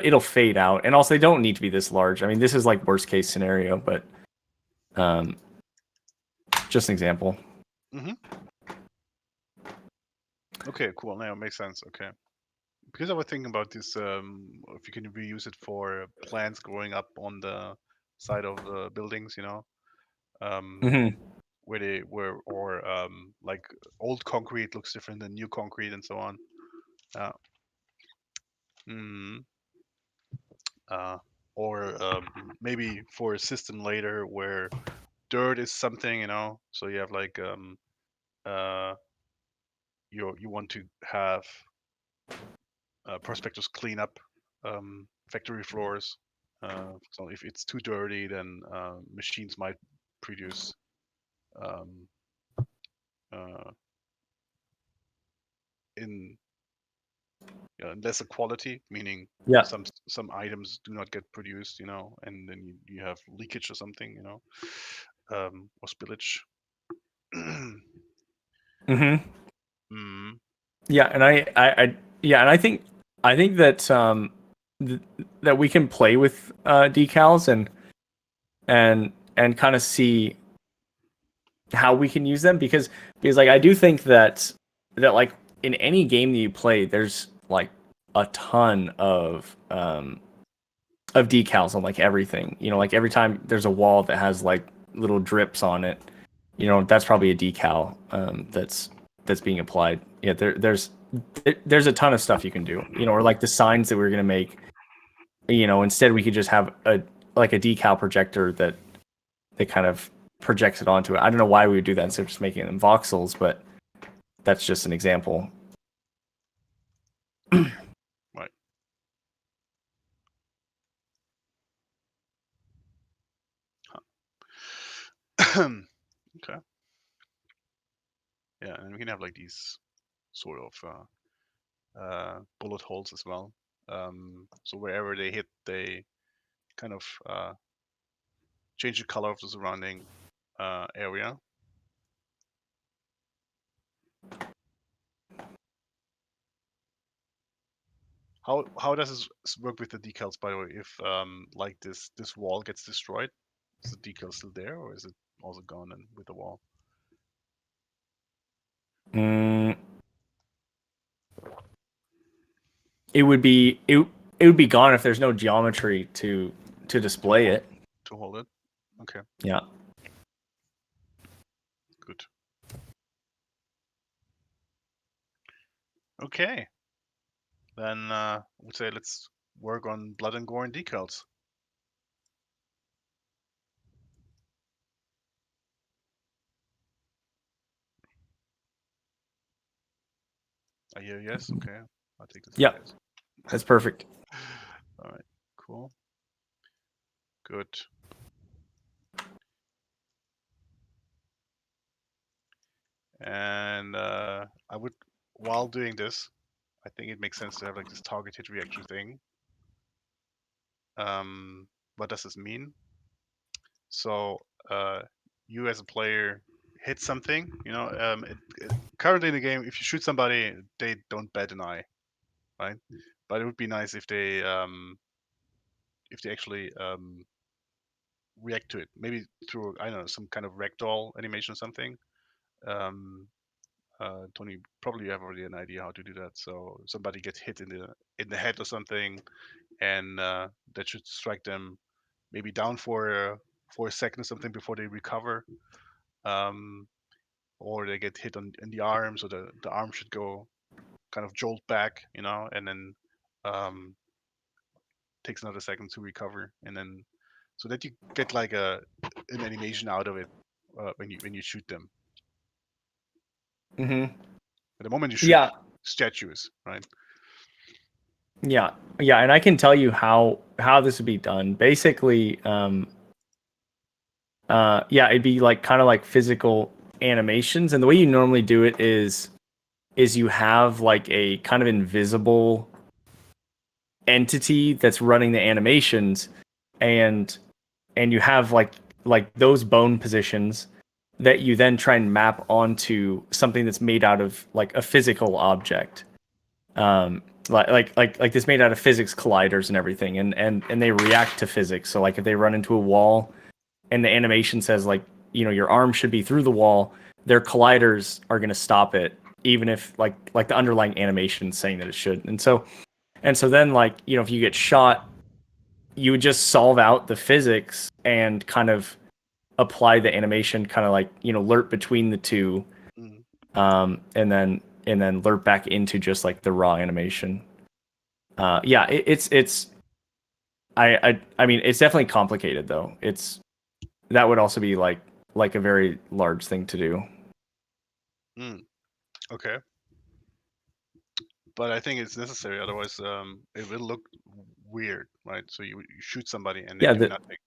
it'll fade out, and also they don't need to be this large. I mean, this is like worst case scenario, but just an example. Okay, cool. Now it makes sense. Okay. Because I was thinking about this, if you can reuse it for plants growing up on the side of the buildings, you know, Mm-hmm. where they were, or like old concrete looks different than new concrete and so on. Mm, uh, or maybe for a system later where dirt is something, you know, so you have like uh, you want to have prospectors clean up factory floors. So if it's too dirty, then machines might produce um, uh, in in lesser quality, meaning Yeah. some items do not get produced, you know, and then you have leakage or something, you know, or spillage. Mm-hmm. Mm, Yeah, and yeah, and I think that that we can play with decals and kind of see how we can use them, because like I do think that like in any game that you play, there's like a ton of decals on like everything. You know, like every time there's a wall that has like little drips on it, you know, that's probably a decal that's being applied. Yeah, there's a ton of stuff you can do. You know, or like the signs that we're gonna make. You know, instead we could just have a decal projector that kind of projects it onto it. I don't know why we would do that instead of just making them voxels, but that's just an example. right. Okay. Yeah, and we can have like these sort of bullet holes as well. So wherever they hit, they kind of change the color of the surrounding area. How does this work with the decals, by the way? If like this wall gets destroyed, is the decal still there, or is it also gone and with the wall? It would be it would be gone if there's no geometry to display it. To hold it? Okay, Yeah. good. Okay. Then I would say let's work on blood and gore and decals. I hear yes. Okay, I'll take this. Yeah. Yes. That's perfect. All right. Cool. Good. And I would, while doing this, I think it makes sense to have like this targeted reaction thing. What does this mean? So you as a player hit something, you know, currently in the game, if you shoot somebody, they don't bat an eye, right? But it would be nice if they actually react to it, maybe through, I don't know, some kind of ragdoll animation or something. Tony, probably you have already an idea how to do that. So somebody gets hit in the head or something, and that should strike them maybe down for a second or something before they recover. Or they get hit in the arm, so the arm should go kind of jolt back, you know, and then takes another second to recover, and then so that you get like an animation out of it when you shoot them. Mm-hmm. At the moment you shoot Yeah. statues, right? Yeah. Yeah, and I can tell you how this would be done. Basically, yeah, it'd be like kind of like physical animations, and the way you normally do it is you have like a kind of invisible entity that's running the animations, and you have like those bone positions that you then try and map onto something that's made out of like a physical object. Like this made out of physics colliders and everything, and they react to physics. So like if they run into a wall and the animation says like, your arm should be through the wall, their colliders are going to stop it, even if like the underlying animation is saying that it should. And so then like, if you get shot, you would just solve out the physics and kind of apply the animation, kind of like, lerp between the two, and then lerp back into just like the raw animation. Yeah, it's I mean, it's definitely complicated though. That would also be like a very large thing to do. Okay. But I think it's necessary, otherwise it will look weird, right? So you shoot somebody and they do nothing.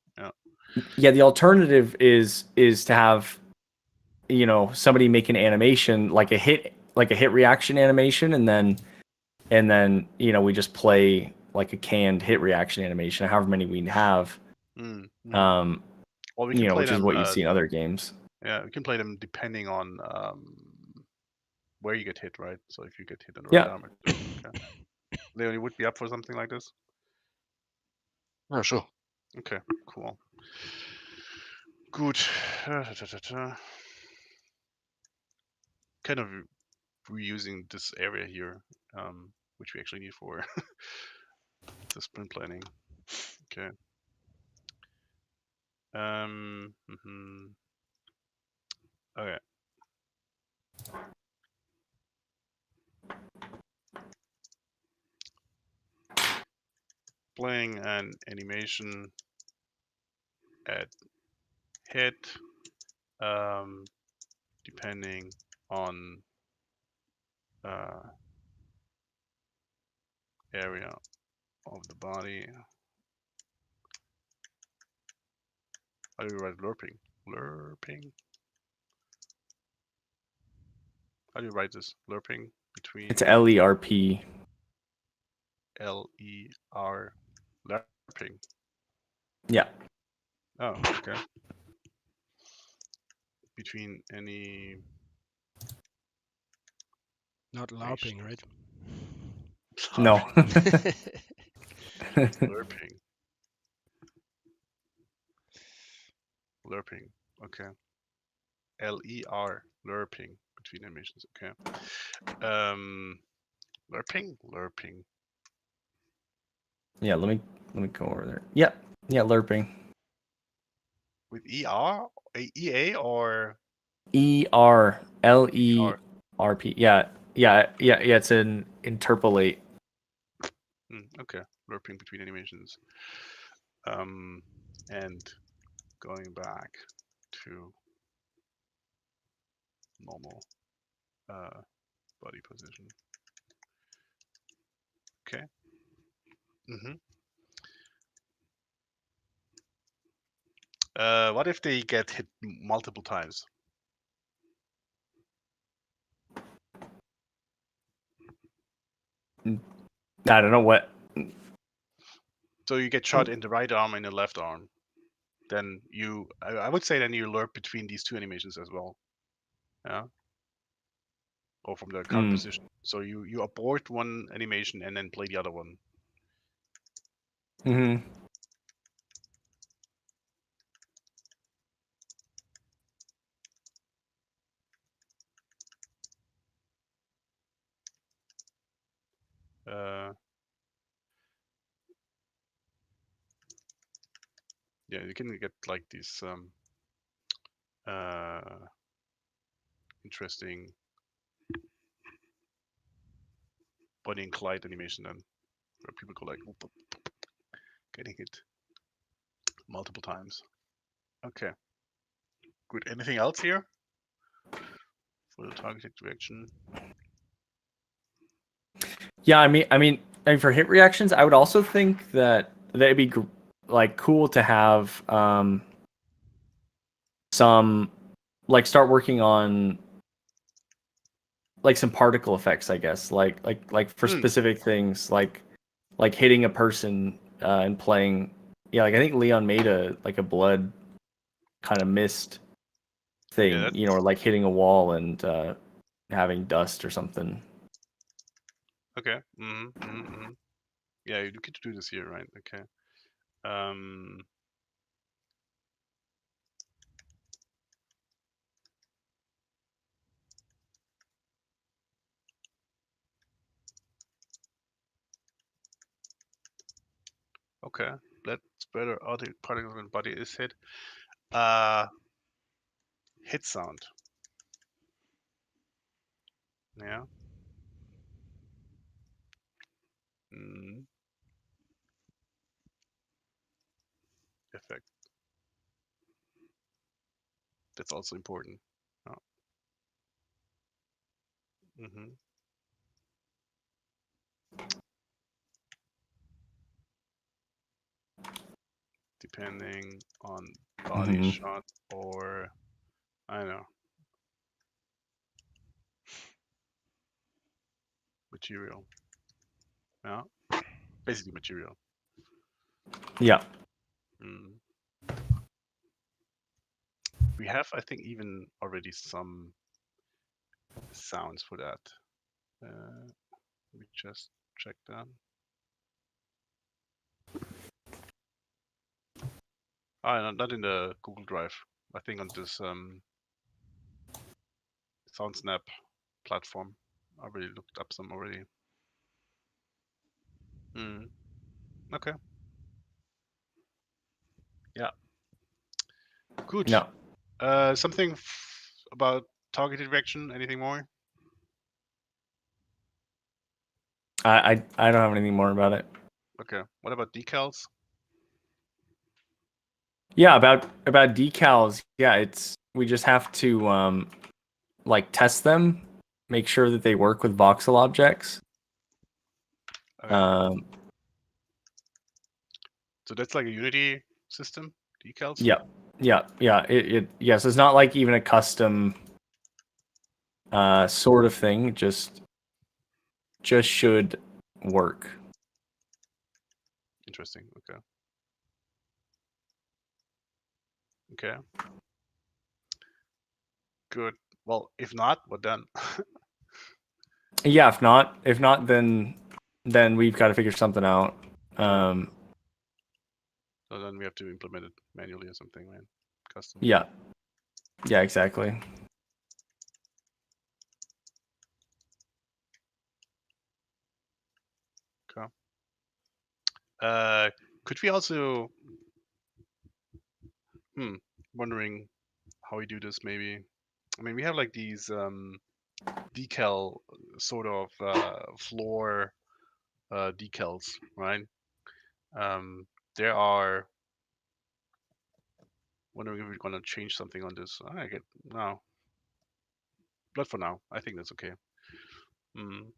Yeah, the alternative is to have somebody make an animation like a hit reaction animation, and then we just play like a canned hit reaction animation, however many we have. Well, we can play which is them, what you see in other games. Yeah, we can play them depending on where you get hit, right? So if you get hit on the right arm, okay. Leon, you would be up for something like this? Yeah, sure. Okay, cool. Good. Kind of reusing this area here, which we actually need for the sprint planning. Okay. Okay. Playing an animation at hit, depending on area of the body. How do you write lerping? Lerping. How do you write this? Lerping between. It's LERP. LER. Lerping. Yeah. Oh, okay. Between any. Not LARPing, right? No. Lerping. Lerping. Okay. LER. Lerping between animations. Okay. Lerping. Yeah, let me go over there. Yeah, lerping. With EA or ERLERP. Yeah. It's an interpolate. Okay, lerping between animations. And going back to normal body position. Okay. What if they get hit multiple times? I don't know what. So you get shot in the right arm and the left arm. Then I would say then you lerp between these two animations as well. Yeah. Or from the current position. So you abort one animation and then play the other one. Yeah, you can get like these interesting Bonnie and Clyde animation then, where people go like getting hit multiple times. Okay, good. Anything else here for the targeted reaction? Yeah, I mean, for hit reactions, I would also think that it'd be like cool to have some like start working on like some particle effects, I guess, like for specific things, like hitting a person and playing. Yeah, like I think Leon made a blood kind of mist thing, Yeah, you know, or like hitting a wall and having dust or something. okay. Yeah, you get to do this here, right? Okay. Okay. Let's better other particles when body is hit. Hit sound. Yeah. Effect. That's also important. Oh. Depending on body shot or I don't know material. Yeah, basically material. Yeah. We have, I think, even already some sounds for that. We just check that. Not in the Google Drive. I think on this SoundSnap platform. I already looked up some already. Okay. Yeah. Good. Yeah. Something about targeted reaction. Anything more? I don't have anything more about it. Okay. What about decals? Yeah, about decals. Yeah, it's we just have to like test them, make sure that they work with voxel objects. Okay. So that's like a Unity system, decals? Yeah. So it's not like even a custom sort of thing, just should work. Interesting. Okay. Okay. Good. Well, if not, what then? Yeah, if not, then we've got to figure something out. So then we have to implement it manually or something, right? Custom. Yeah. Yeah, exactly. Okay. Could we also wondering how we do this maybe. I mean, we have like these decal sort of floor decals, right? There are wondering if we're gonna change something on this. I get no, but for now, I think that's okay. On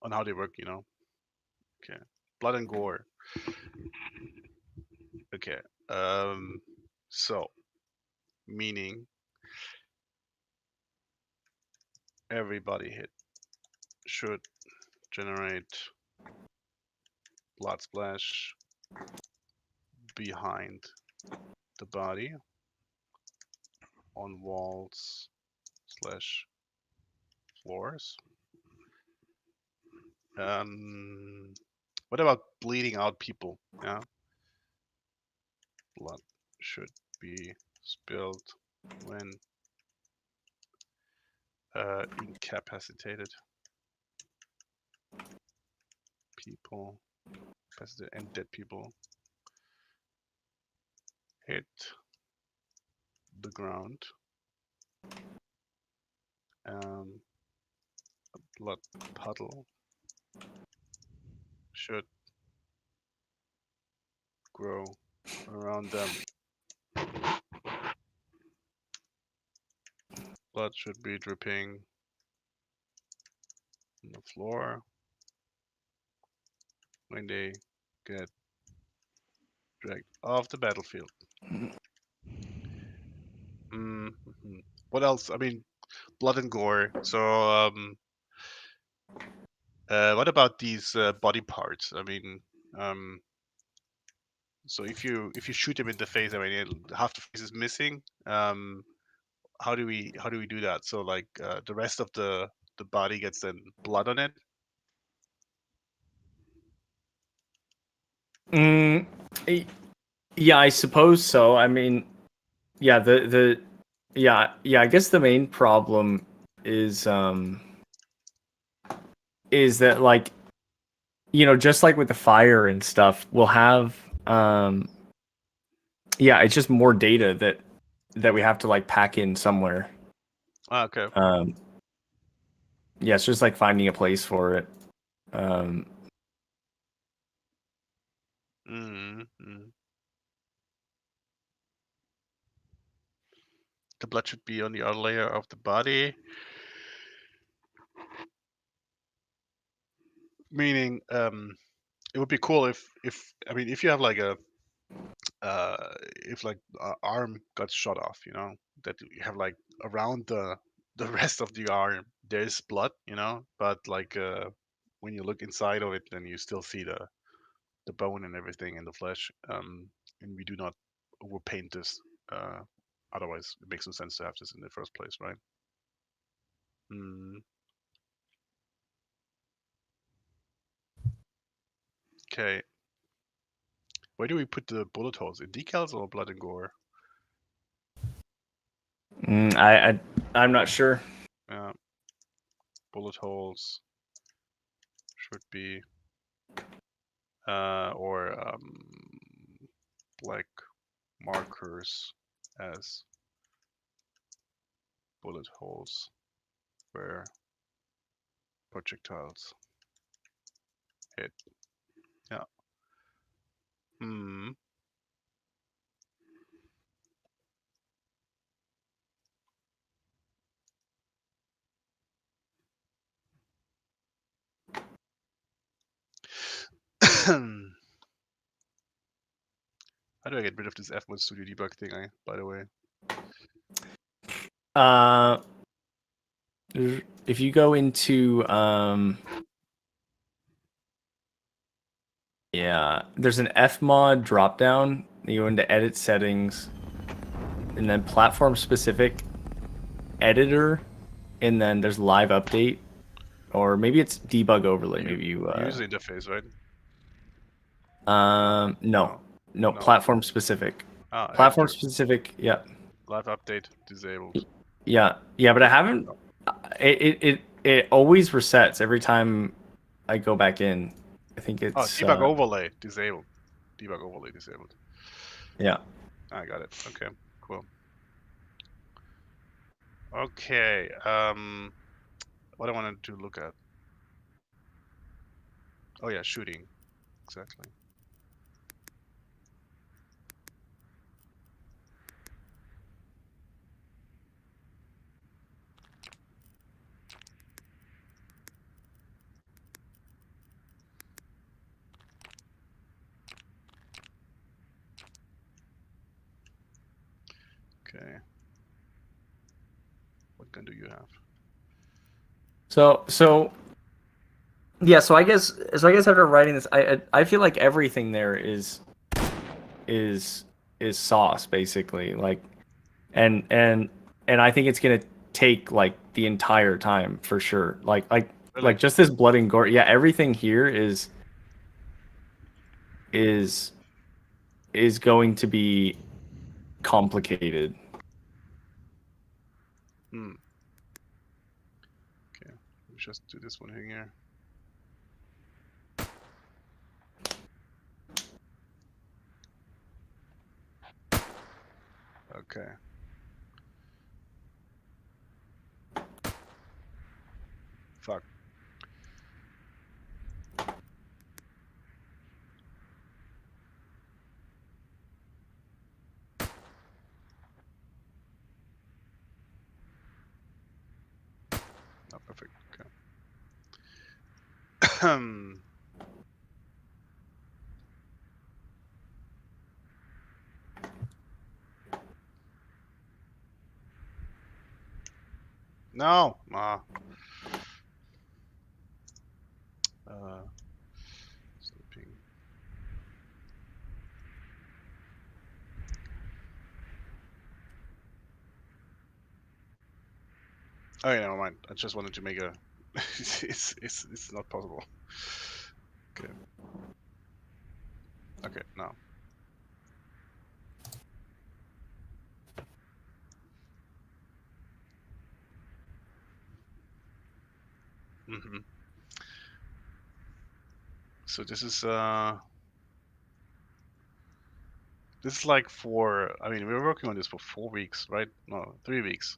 how they work, you know. Okay, blood and gore. Okay, so meaning everybody hit should generate blood splash behind the body on walls slash floors. What about bleeding out people? Yeah, blood should be spilled when incapacitated people, incapacitated and dead people hit the ground. A blood puddle should grow around them. Blood should be dripping on the floor when they get dragged off the battlefield. What else? I mean, blood and gore. So, what about these body parts? I mean, so if you shoot him in the face, I mean, half the face is missing. How do we do that? So like the rest of the body gets then blood on it. Yeah, I suppose so. I mean, yeah, I guess the main problem is that, like, just like with the fire and stuff, we'll have it's just more data that we have to like pack in somewhere. Ah, okay. Yeah, it's just like finding a place for it. The blood should be on the outer layer of the body. Meaning, it would be cool if I mean, if you have like a if like arm got shot off, that you have like around the rest of the arm there's blood, but like when you look inside of it, then you still see the bone and everything and the flesh. And we do not overpaint this. Otherwise, it makes no sense to have this in the first place, right? Okay. Where do we put the bullet holes? In decals or blood and gore? I'm not sure. Bullet holes should be or black markers as bullet holes where projectiles hit. Yeah. How do I get rid of this F1 Studio Debug thing, by the way? If you go into there's an Fmod dropdown. You go into edit settings, and then platform specific editor, and then there's live update, or maybe it's debug overlay. Maybe you user interface, right? No, platform specific. Platform specific. Yeah. Live update disabled. Yeah, but I haven't. It always resets every time I go back in. I think it's debug overlay disabled. Debug overlay disabled. Yeah. I got it. Okay, cool. Okay, what I wanted to look at. Oh yeah, shooting. Exactly. Okay. What gun do you have? So I guess after writing this, I feel like everything there is sauce, basically, like, and I think it's gonna take like the entire time for sure. Like Really? just this blood and gore. Yeah, everything here is going to be complicated. Okay, let's just do this one here. Okay. Fuck. Oh, perfect. Okay. No. Sleeping. Oh, yeah, never mind. I just wanted to make a. it's not possible. Okay. Okay. Now. hmm So this is like for. I mean, we were working on this for 4 weeks, right? No, 3 weeks.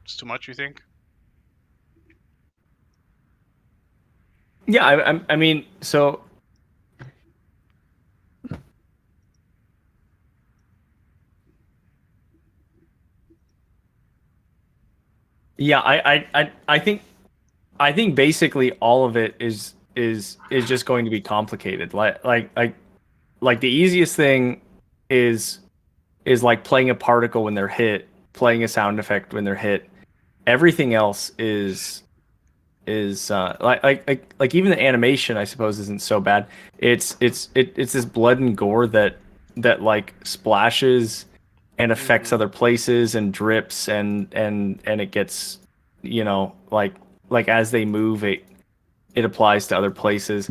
It's too much, you think? Yeah, I mean, so yeah, I think basically all of it is just going to be complicated. Like the easiest thing is like playing a particle when they're hit, playing a sound effect when they're hit. Everything else is like even the animation I suppose isn't so bad. It's this blood and gore that like splashes and affects other places and drips and it gets, you know, like as they move it applies to other places.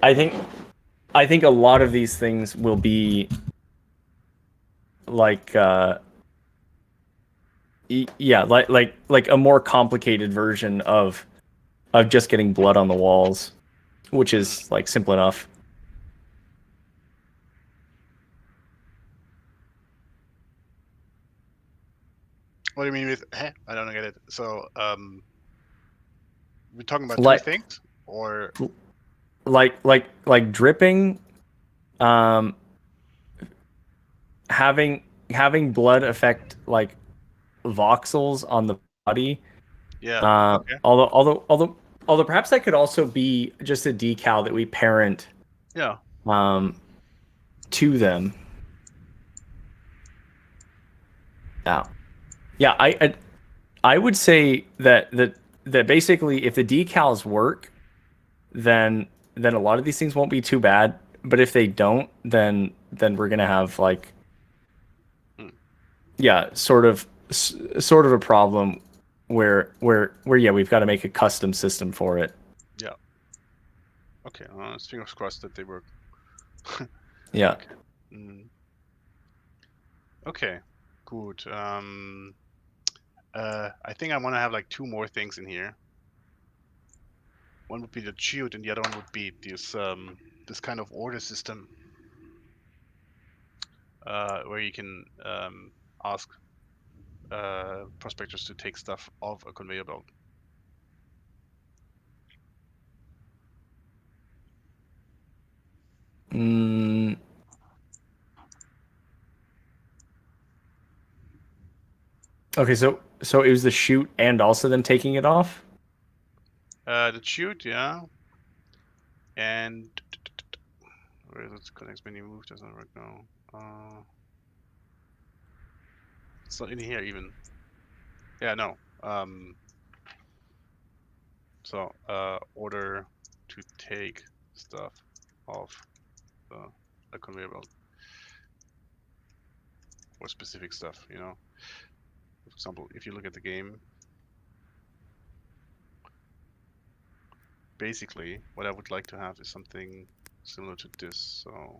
I think I think a lot of these things will be like yeah, like a more complicated version of just getting blood on the walls, which is like simple enough. What do you mean with? I don't get it. So, we're talking about two Like things, or like dripping, um, having blood affect like voxels on the body. yeah, okay, Although perhaps that could also be just a decal that we parent yeah, um to them. Yeah, yeah. I would say that basically if the decals work, then a lot of these things won't be too bad. But if they don't, then we're gonna have like Hmm. yeah, sort of a problem where yeah, we've got to make a custom system for it. yeah. Okay, fingers crossed that they work. Yeah. Okay. Okay, good. I think I want to have like 2 more things in here. One would be the shield, and the other one would be this kind of order system, where you can ask prospectors to take stuff off a conveyor belt. Mm, okay, so it was the shoot and also them taking it off. The shoot, yeah, and where is it? Connects menu move does not work now. It's not in here even. Yeah, no. So order to take stuff off the conveyor belt, or specific stuff, you know. For example, if you look at the game, basically what I would like to have is something similar to this. So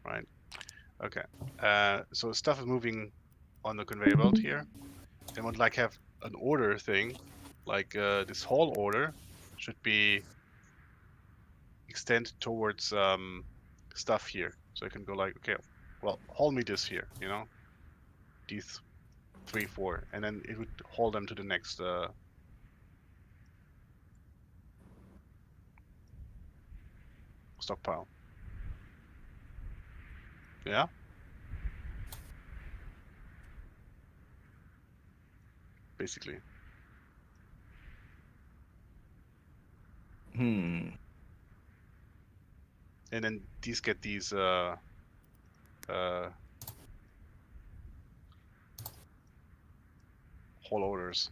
right, okay. So stuff is moving on the conveyor belt here, and would like have an order thing, like this haul order should be extend towards stuff here. So I can go like, okay, well, haul me this here, you know, these 3, 4, and then it would haul them to the next stockpile. Yeah, basically. Hmm. and then these get these whole orders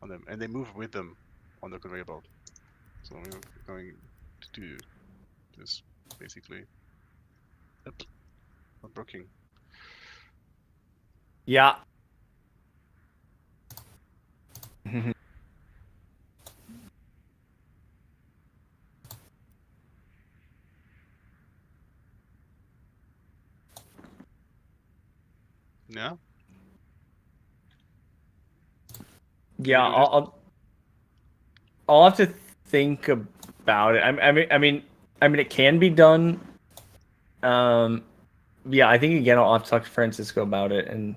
on them, and they move with them on the conveyor belt. So we're going to do this basically. Yep, not working. Yeah. Yeah. Yeah, you do this? I'll have to think about it. I mean, it can be done. Yeah, I think again I'll have to talk to Francisco about it and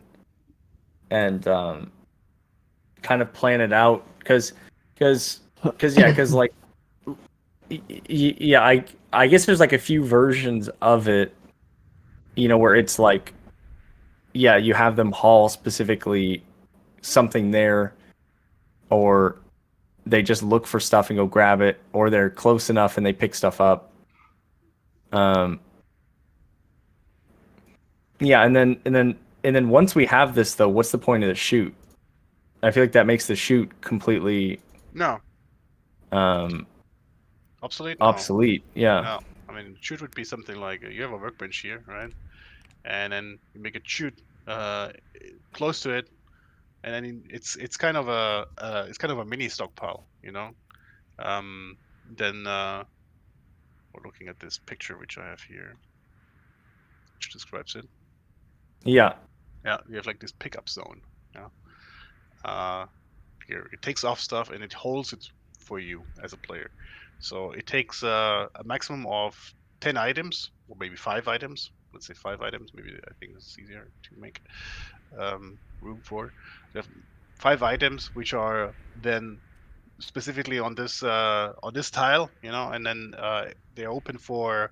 kind of plan it out because like yeah, I guess there's like a few versions of it, you know, where it's like yeah, you have them haul specifically something there, or they just look for stuff and go grab it, or they're close enough and they pick stuff up. Yeah, and then once we have this though, what's the point of the shoot? I feel like that makes the shoot completely No. um Obsolete? No. obsolete. Yeah. No. I mean, shoot would be something like you have a workbench here, right? And then you make a shoot close to it, and then it's kind of a mini stockpile, you know. Then we're looking at this picture which I have here, which describes it. Yeah. Yeah, you have like this pickup zone. Yeah. Here it takes off stuff and it holds it for you as a player. So it takes a maximum of 10 items, or maybe 5 items. Let's say 5 items. Maybe I think this is easier to make room for. You have 5 items which are then specifically on this tile, you know, and then they're open for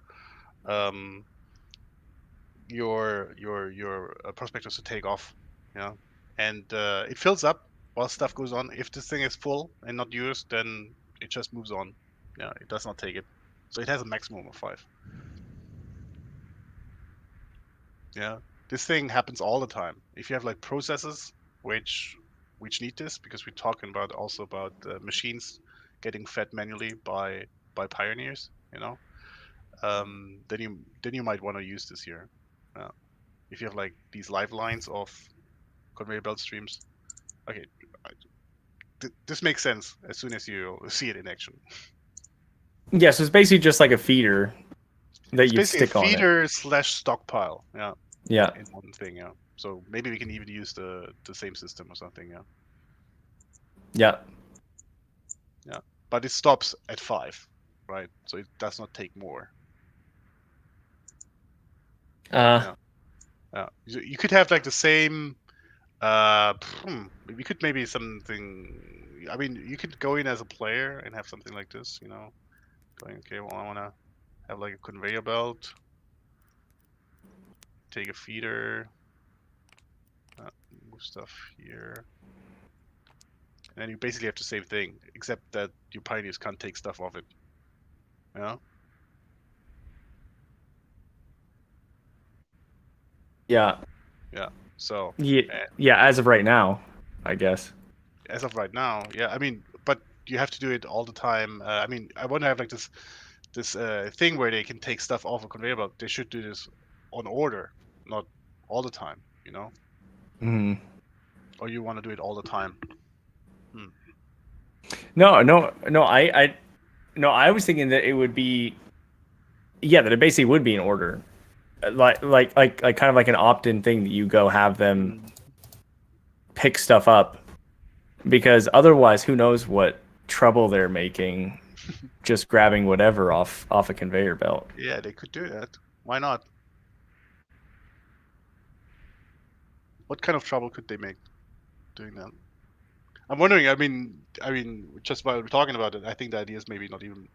your prospectors to take off, you know, and it fills up while stuff goes on. If this thing is full and not used, then it just moves on. Yeah, it does not take it. So it has a maximum of 5. Yeah, this thing happens all the time. If you have like processes which need this, because we're talking about also about machines getting fed manually by pioneers, you know, then you might want to use this here. If you have like these live lines of conveyor belt streams. Okay, this makes sense as soon as you see it in action. Yeah, so it's basically just like a feeder that It's you'd basically stick a on it. feeder slash stockpile. Yeah. Yeah. In one thing. Yeah. So maybe we can even use the same system or something. Yeah. Yeah. Yeah. But it stops at 5, right? So it does not take more. Yeah. You could have like the same. We could maybe something. I mean, you could go in as a player and have something like this. You know, going okay. Well, I want to have like a conveyor belt. Take a feeder. Move stuff here. And then you basically have the same thing, except that your pioneers can't take stuff off it. You know? Yeah. Yeah. So yeah, as of right now, I guess. as of right now, yeah. I mean, but you have to do it all the time. I mean, I want to have like this thing where they can take stuff off a conveyor belt. They should do this on order, not all the time. You know? Hmm. Or you want to do it all the time? No, I was thinking that it would be, yeah, that it basically would be in order, like kind of like an opt-in thing that you go have them pick stuff up, because otherwise, who knows what trouble they're making, just grabbing whatever off a conveyor belt. Yeah, they could do that. Why not? What kind of trouble could they make doing that? I'm wondering. I mean, just while we're talking about it, I think the idea is maybe not even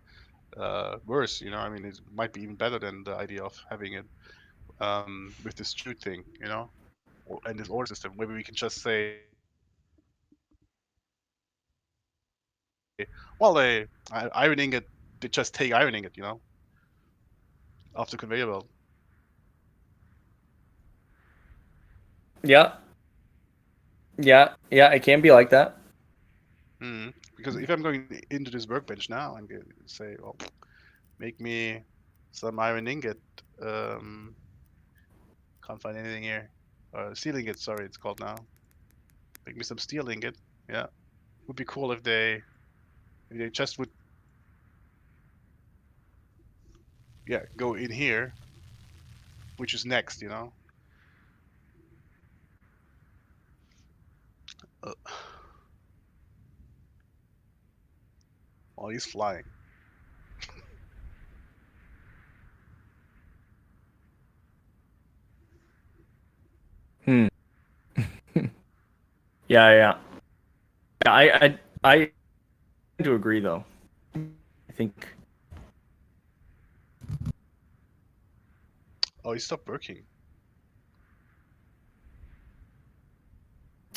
worse. You know, I mean, it might be even better than the idea of having it with this shoot thing. You know, and this order system. Maybe we can just say, well, iron ingot. They just take iron ingot. You know, off the conveyor belt. Yeah. Yeah. Yeah. It can be like that. Because if I'm going into this workbench now and say, well, make me some iron ingot. Can't find anything here. Steel ingot, sorry, it's called now. Make me some steel ingot. Yeah, would be cool if they just would, yeah, go in here, which is next, you know. Oh, he's flying. Hmm. Yeah. Yeah. I tend to agree though. I think. Oh, he stopped working.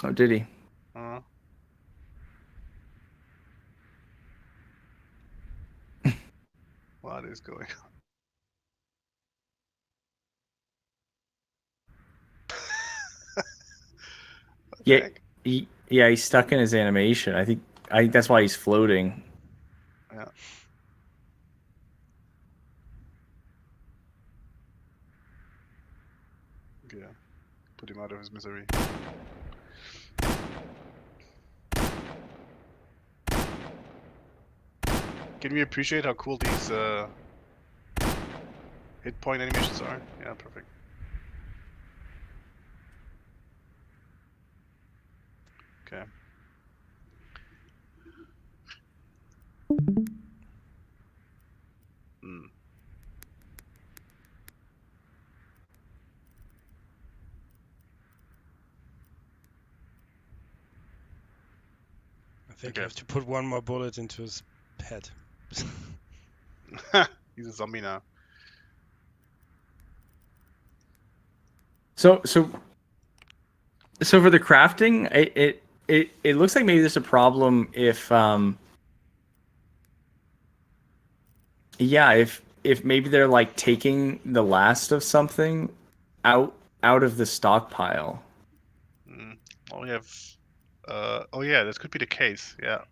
Oh, did he? What is going on? Yeah. Yeah. He's stuck in his animation. I think that's why he's floating. Yeah. Yeah. Put him out of his misery. Can we appreciate how cool these hit point animations are? Yeah, perfect. Okay. I think I have to put one more bullet into his head. He's a zombie now. So for the crafting, it looks like maybe there's a problem if if maybe they're like taking the last of something out of the stockpile. Well, we have. Oh yeah, this could be the case. Yeah,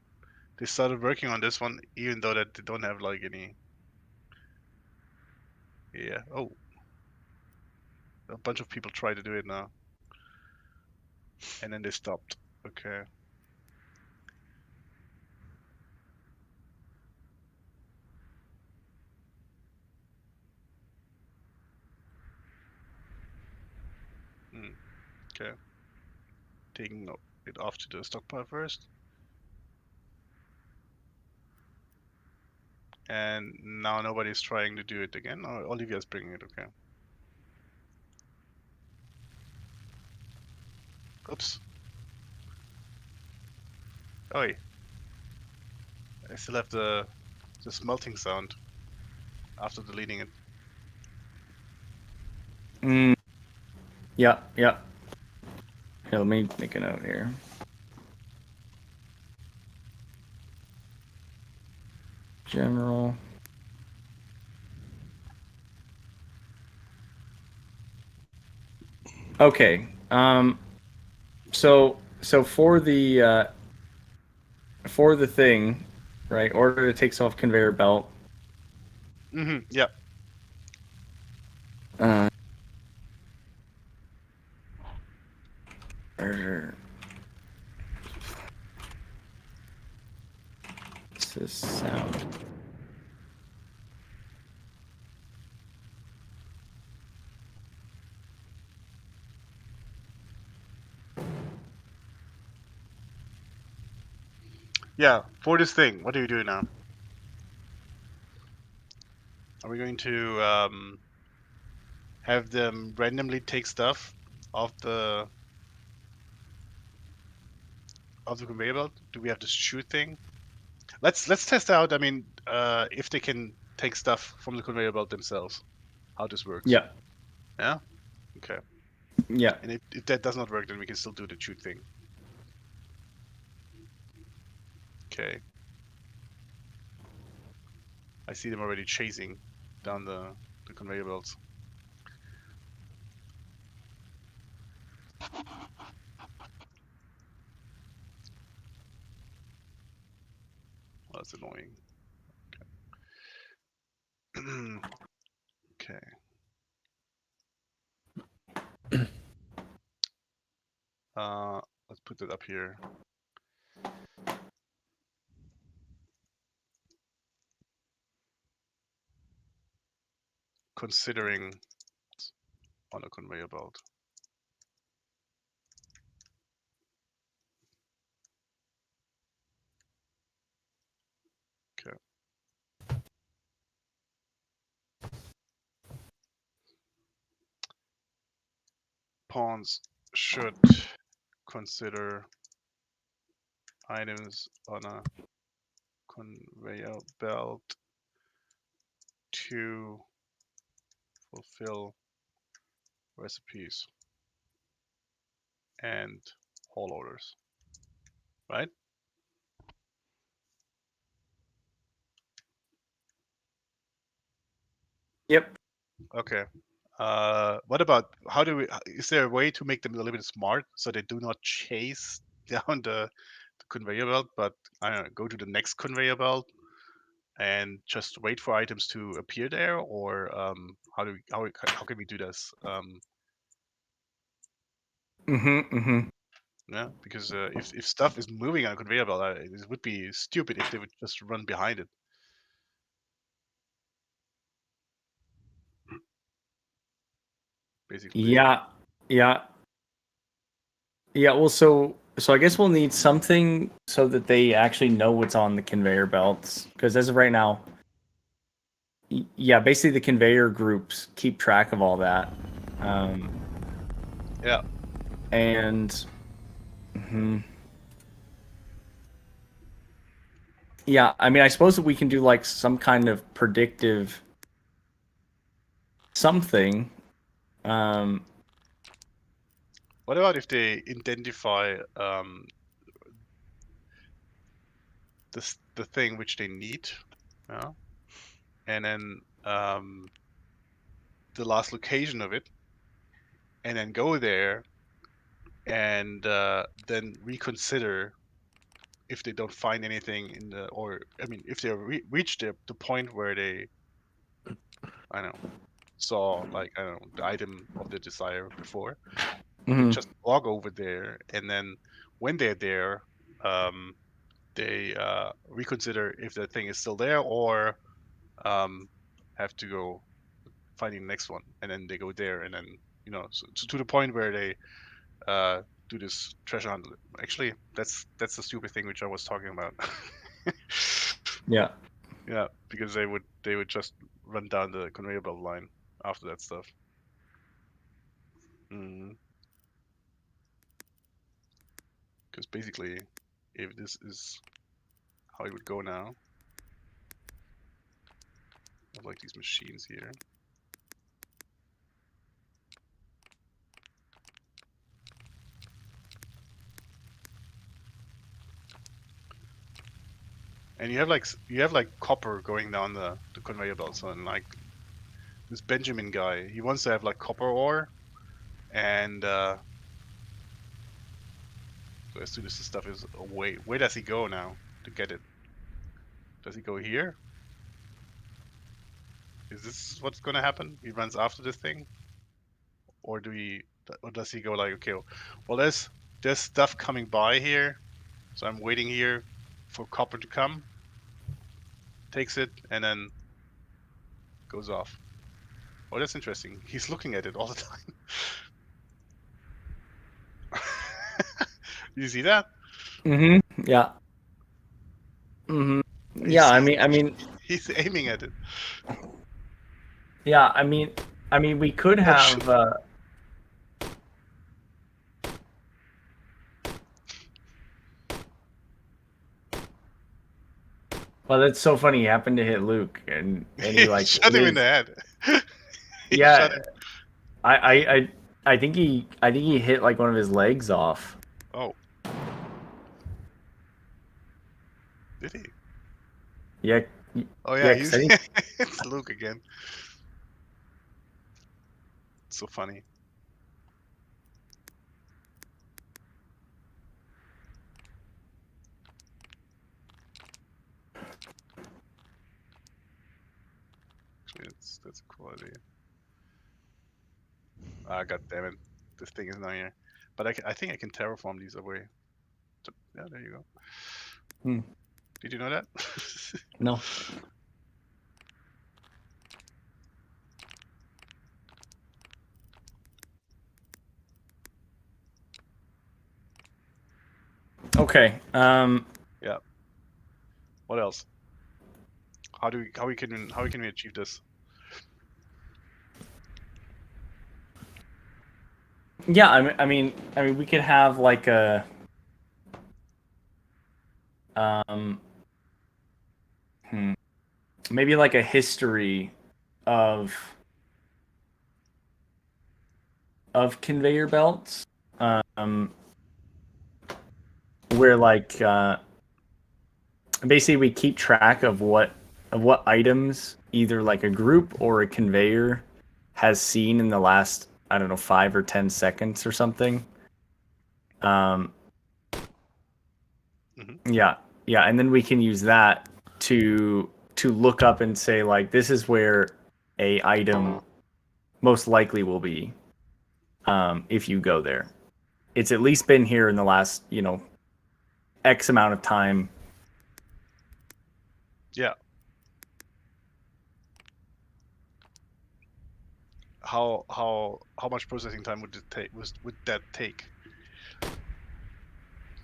they started working on this one even though that they don't have like any. Yeah. Oh. A bunch of people try to do it now. And then they stopped. Okay. Okay. Taking it off to the stockpile first. And now nobody's trying to do it again. Oh, Olivia's bringing it, okay. Oops. Oi. I still have the smelting sound after deleting it. Yeah. Here, let me make a note here. General. Okay. So for the thing, right? Order to take off conveyor belt. Yep. What's this sound? Yeah, for this thing, what do you do now? Are we going to have them randomly take stuff off the conveyor belt? Do we have this shoot thing? Let's test out. I mean, if they can take stuff from the conveyor belt themselves, how this works. Yeah. Yeah. Okay. Yeah. And if that does not work, then we can still do the shoot thing. Okay. I see them already chasing down the the conveyor belts. Well, that's annoying. Okay. Let's put that up here. Considering on a conveyor belt. Okay. Pawns should consider items on a conveyor belt to fulfill recipes and haul orders, right? Yep. Okay. What about is there a way to make them a little bit smart so they do not chase down the conveyor belt, but I don't know, go to the next conveyor belt and just wait for items to appear there, or how can we do this? Yeah, because if stuff is moving on a conveyor belt, it would be stupid if they would just run behind it. Basically. Yeah. Yeah. Yeah. Well, so I guess we'll need something so that they actually know what's on the conveyor belts. Because as of right now, yeah, basically the conveyor groups keep track of all that. Yeah. And yeah, I mean, I suppose that we can do like some kind of predictive something. What about if they identify the thing which they need, yeah, and then the last location of it, and then go there, and then reconsider if they don't find anything in the, or I mean, if they reach the point where they, I don't know, saw like I don't know the item of their desire before, they just walk over there, and then when they're there, they reconsider if the thing is still there, or have to go finding the next one, and then they go there, and then so to the point where they do this treasure hunt. Actually, that's the stupid thing which I was talking about. Yeah. Yeah, because they would just run down the conveyor belt line after that stuff. Because basically, if this is how it would go now, I have like these machines here. And you have like copper going down the conveyor belt. So and like this Benjamin guy, he wants to have like copper ore, and so as soon as the stuff is away, where does he go now to get it? Does he go here? Is this what's gonna happen? He runs after this thing, or does he go like, okay, well there's stuff coming by here, so I'm waiting here for copper to come, takes it, and then goes off. Oh, that's interesting. He's looking at it all the time. You see that? Yeah. Yeah. I mean. He's aiming at it. Yeah. I mean, we could have. Well, that's so funny. He happened to hit Luke, and he like shot him in the head. Yeah. I think he hit like one of his legs off. Oh. Did he? Yeah. Oh yeah, Yeah, 'cause I think, it's Luke again. It's so funny. Actually, that's a cool idea. Ah, god damn it. This thing is not here. But I think I can terraform these away. So, yeah, there you go. Hmm. Did you know that? No. Okay. Yeah. What else? How can we achieve this? Yeah. I mean, we could have like a. Maybe like a history of conveyor belts. Where like basically we keep track of what items either like a group or a conveyor has seen in the last, I don't know, 5 or 10 seconds or something. Yeah, and then we can use that to look up and say like this is where a item most likely will be if you go there. It's at least been here in the last, X amount of time. Yeah. How much processing time would it take? Would that take?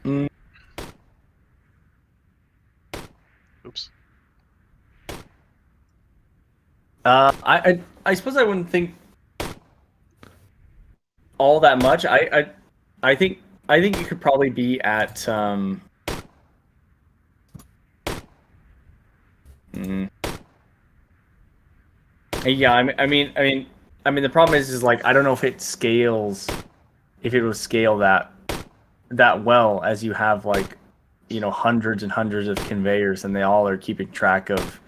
Mm. Oops. I suppose I wouldn't think all that much. I think you could probably be at yeah, I mean the problem is like I don't know if it scales, if it will scale that well as you have like hundreds and hundreds of conveyors and they all are keeping track of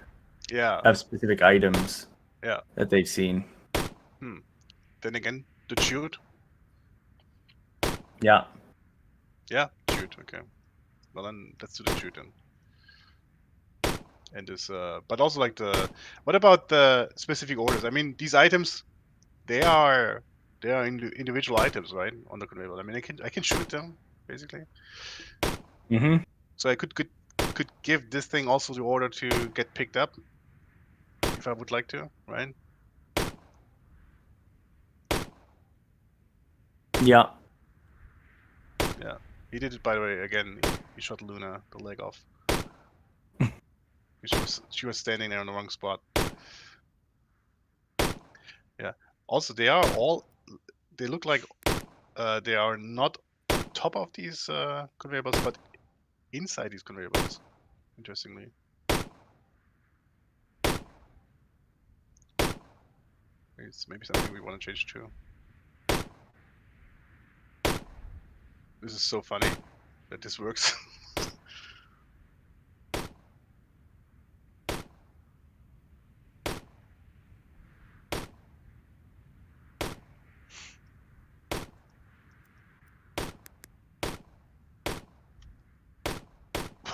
specific items that they've seen. Then again, the chute. Yeah, chute. Okay. Well then, let's do the chute then. And this, but also like what about the specific orders? I mean, these items, they are individual items, right? On the conveyor belt. I mean, I can shoot them basically. Mm-hmm. So I could give this thing also the order to get picked up if I would like to, right? Yeah. Yeah. He did it, by the way. Again, he shot Luna the leg off. She was standing there in the wrong spot. Yeah. Also, they look like they are not on top of these conveyor belts, but inside these conveyor belts. Interestingly. It's maybe something we want to change too. This is so funny that this works.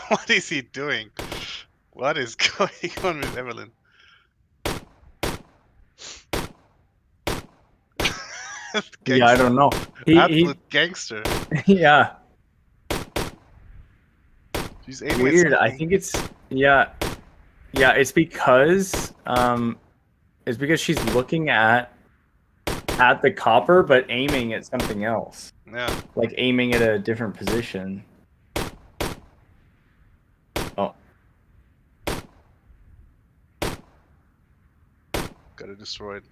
What is he doing? What is going on with Evelyn? Yeah, I don't know. Absolute gangster. Yeah. She's aiming Weird. at I think it's it's because she's looking at the copper but aiming at something else. Yeah. Like aiming at a different position. Oh. Got it destroyed.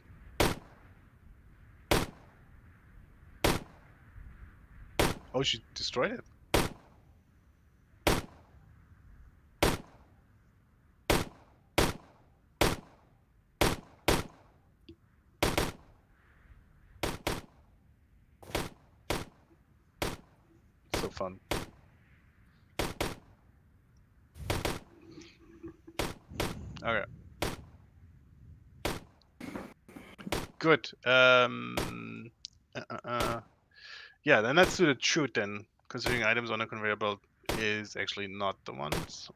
Oh, she destroyed it. So fun. Okay. Good. Yeah, then let's do the shoot then. Considering items on a conveyor belt is actually not the ones.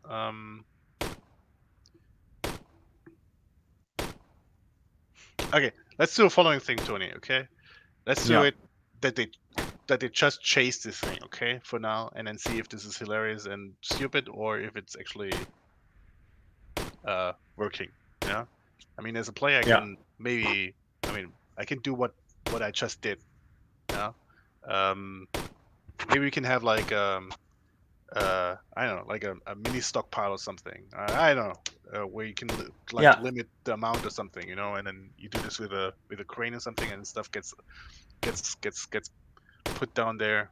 Okay, let's do the following thing, Tony. Okay, let's do Yeah. it that they just chase this thing. Okay, for now, and then see if this is hilarious and stupid or if it's actually working. Yeah, I mean, as a player, I Yeah. can maybe. I mean, I can do what I just did. Yeah. Maybe we can have like I don't know, like a mini stockpile or something. I don't know, where you can Yeah. limit the amount or something, you know, and then you do this with a crane or something, and stuff gets put down there.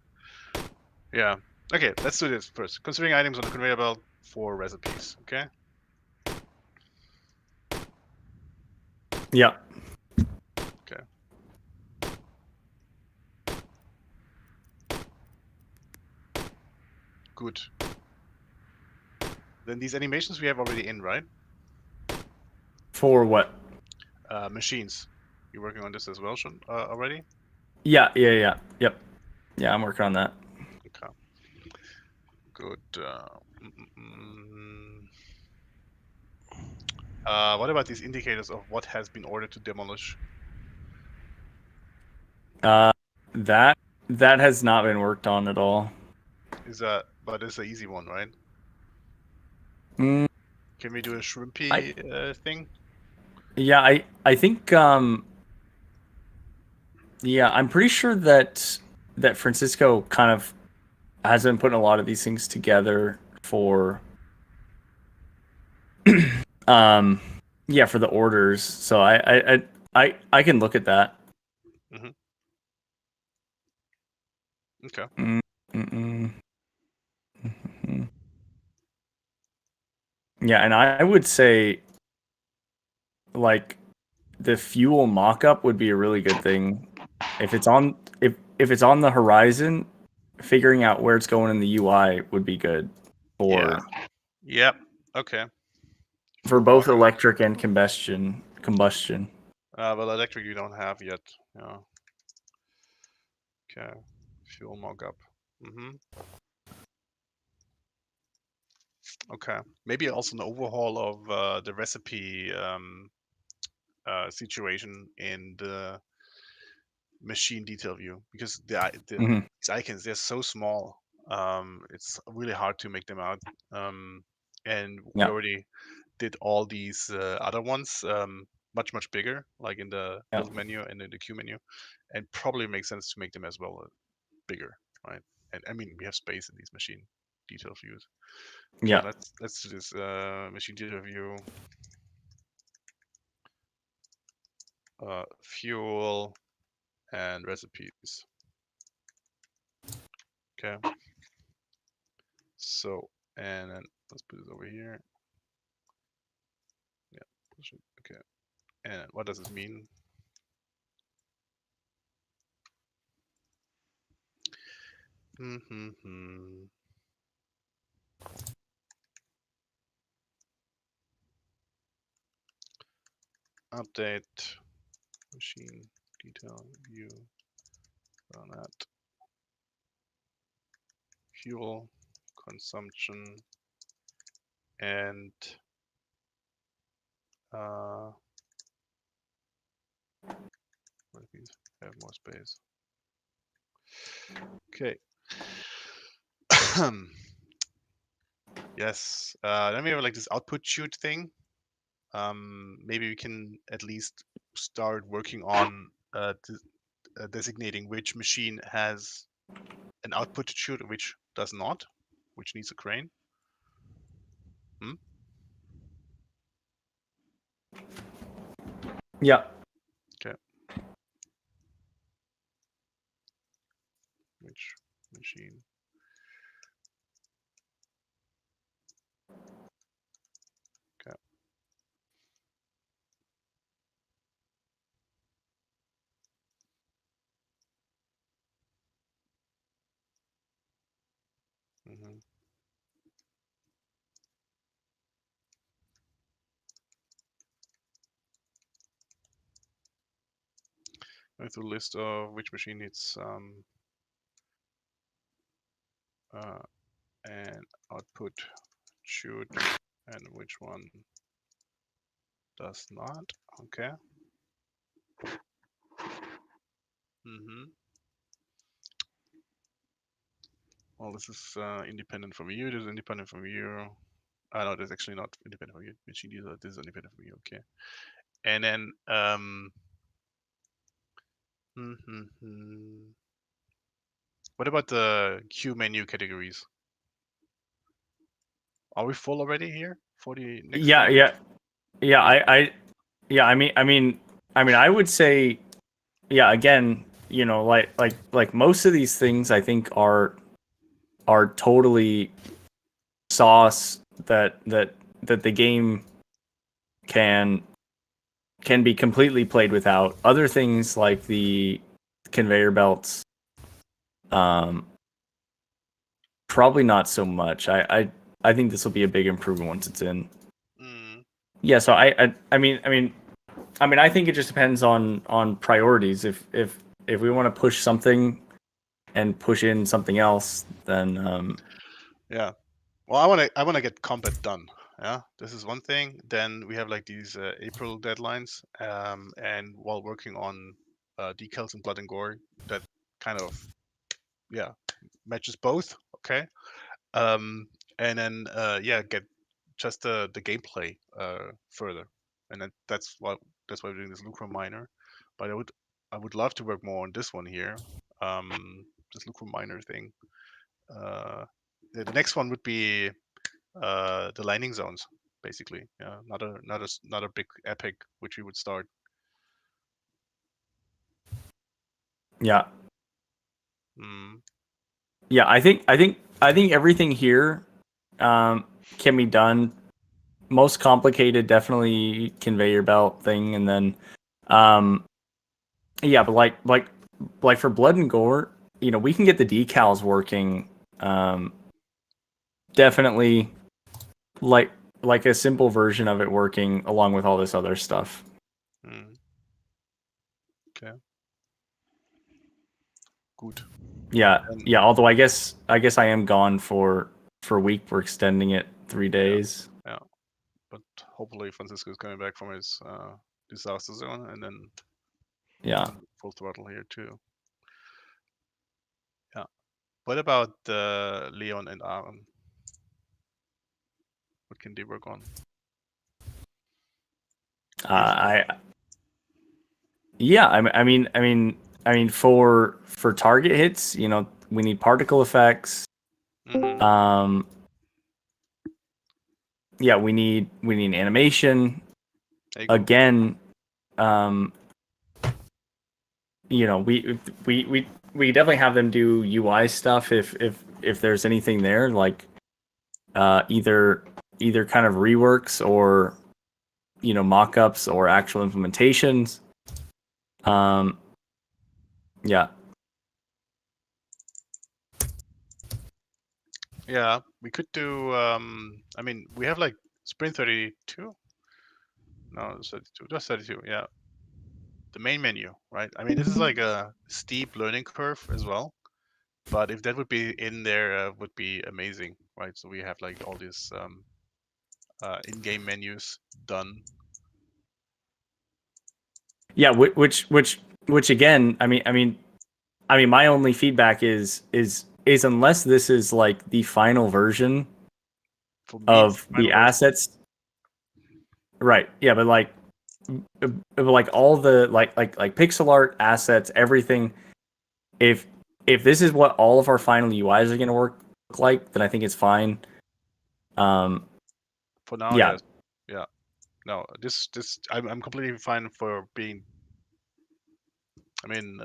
Yeah. Okay, let's do this first. Considering items on the conveyor belt for recipes. Okay. Yeah. Okay. Good. Then these animations we have already in, right? For what? Machines. You're working on this as well, Sean, already? Yeah. Yep. Yeah, I'm working on that. Okay. Good. What about these indicators of what has been ordered to demolish? That has not been worked on at all. But it's an easy one, right? Mm, Can we do a shrimpy thing? yeah, I think yeah, I'm pretty sure that Francisco kind of has been putting a lot of these things together for yeah, for the orders. So I can look at that. Mm-hmm. Okay. Yeah, and I would say like the fuel mock-up would be a really good thing. If it's on if it's on the horizon, figuring out where it's going in the UI would be good for Yep. Okay. for Fuel both mock-up. electric and combustion. Well, electric you don't have yet. Yeah. Okay. Fuel mock-up. Mm-hmm. Okay. Maybe also an overhaul of the recipe situation in the machine detail view, because Mhm. these icons, they're so small. It's really hard to make them out. And we Yeah. already did all these other ones much bigger, like in the Yeah. build menu and in the queue menu, and probably makes sense to make them as well bigger, right? And I mean, we have space in these machine detail views. Okay, Yeah. let's do this machine detail view. Fuel and recipes. Okay. So, and then let's put it over here. Yeah, push it. Okay. And what does this mean? Update machine detail view on that. Fuel consumption and please have more space. Okay. Yes. Then we have like this output shoot thing. Maybe we can at least start working on designating which machine has an output to shoot and which does not, which needs a crane. Yeah. Okay. Which machine? Okay. Mm-hmm. Going through the list of which machine needs and output should and which one does not. Okay. Well, this is independent from you. This is independent from you. No, that's actually not independent from you. Machine user. This is independent from you. Okay. And then what about the queue menu categories? Are we full already here for the next? I would say, yeah. Again, like most of these things, I think are totally sauce that the game can be completely played without. Other things like the conveyor belts, probably not so much. I think this will be a big improvement once it's in. Yeah, so I think it just depends on priorities. If we want to push something and push in something else, then yeah. Well, I wanna get combat done. Yeah, this is one thing. Then we have like these April deadlines, and while working on decals and blood and gore, that kind of matches both. Okay. And then get just the gameplay further, and then that's why we're doing this lucrum minor. But I would love to work more on this one here, this lucrum minor thing. The next one would be the landing zones, basically. Yeah, not a big epic which we would start. yeah. Yeah, I think everything here can be done. Most complicated, definitely conveyor belt thing, and then but like for blood and gore, we can get the decals working. Definitely, like a simple version of it working along with all this other stuff. Okay. Good. Yeah. Although I guess I am gone for a week. We're extending it 3 days. Yeah. But hopefully Francisco is coming back from his disaster zone, and then full throttle here too. Yeah. What about Leon and Aaron? What can they work on? I mean for target hits, we need particle effects. We need animation. Again, we definitely have them do UI stuff if there's anything there, like either kind of reworks or mock-ups or actual implementations. Yeah, we could do. I mean, we have like Sprint 32. No, it's 32. Just 32. Yeah, the main menu, right? I mean, this is like a steep learning curve as well. But if that would be in there, would be amazing, right? So we have like all these in-game menus done. Yeah, which again, I mean, my only feedback is unless this is like the final version of the assets, right? Yeah, but like all the like pixel art assets, everything. If this is what all of our final UIs are going to work like, then I think it's fine. For now, yes. Yeah. No, this I'm completely fine for being. I mean,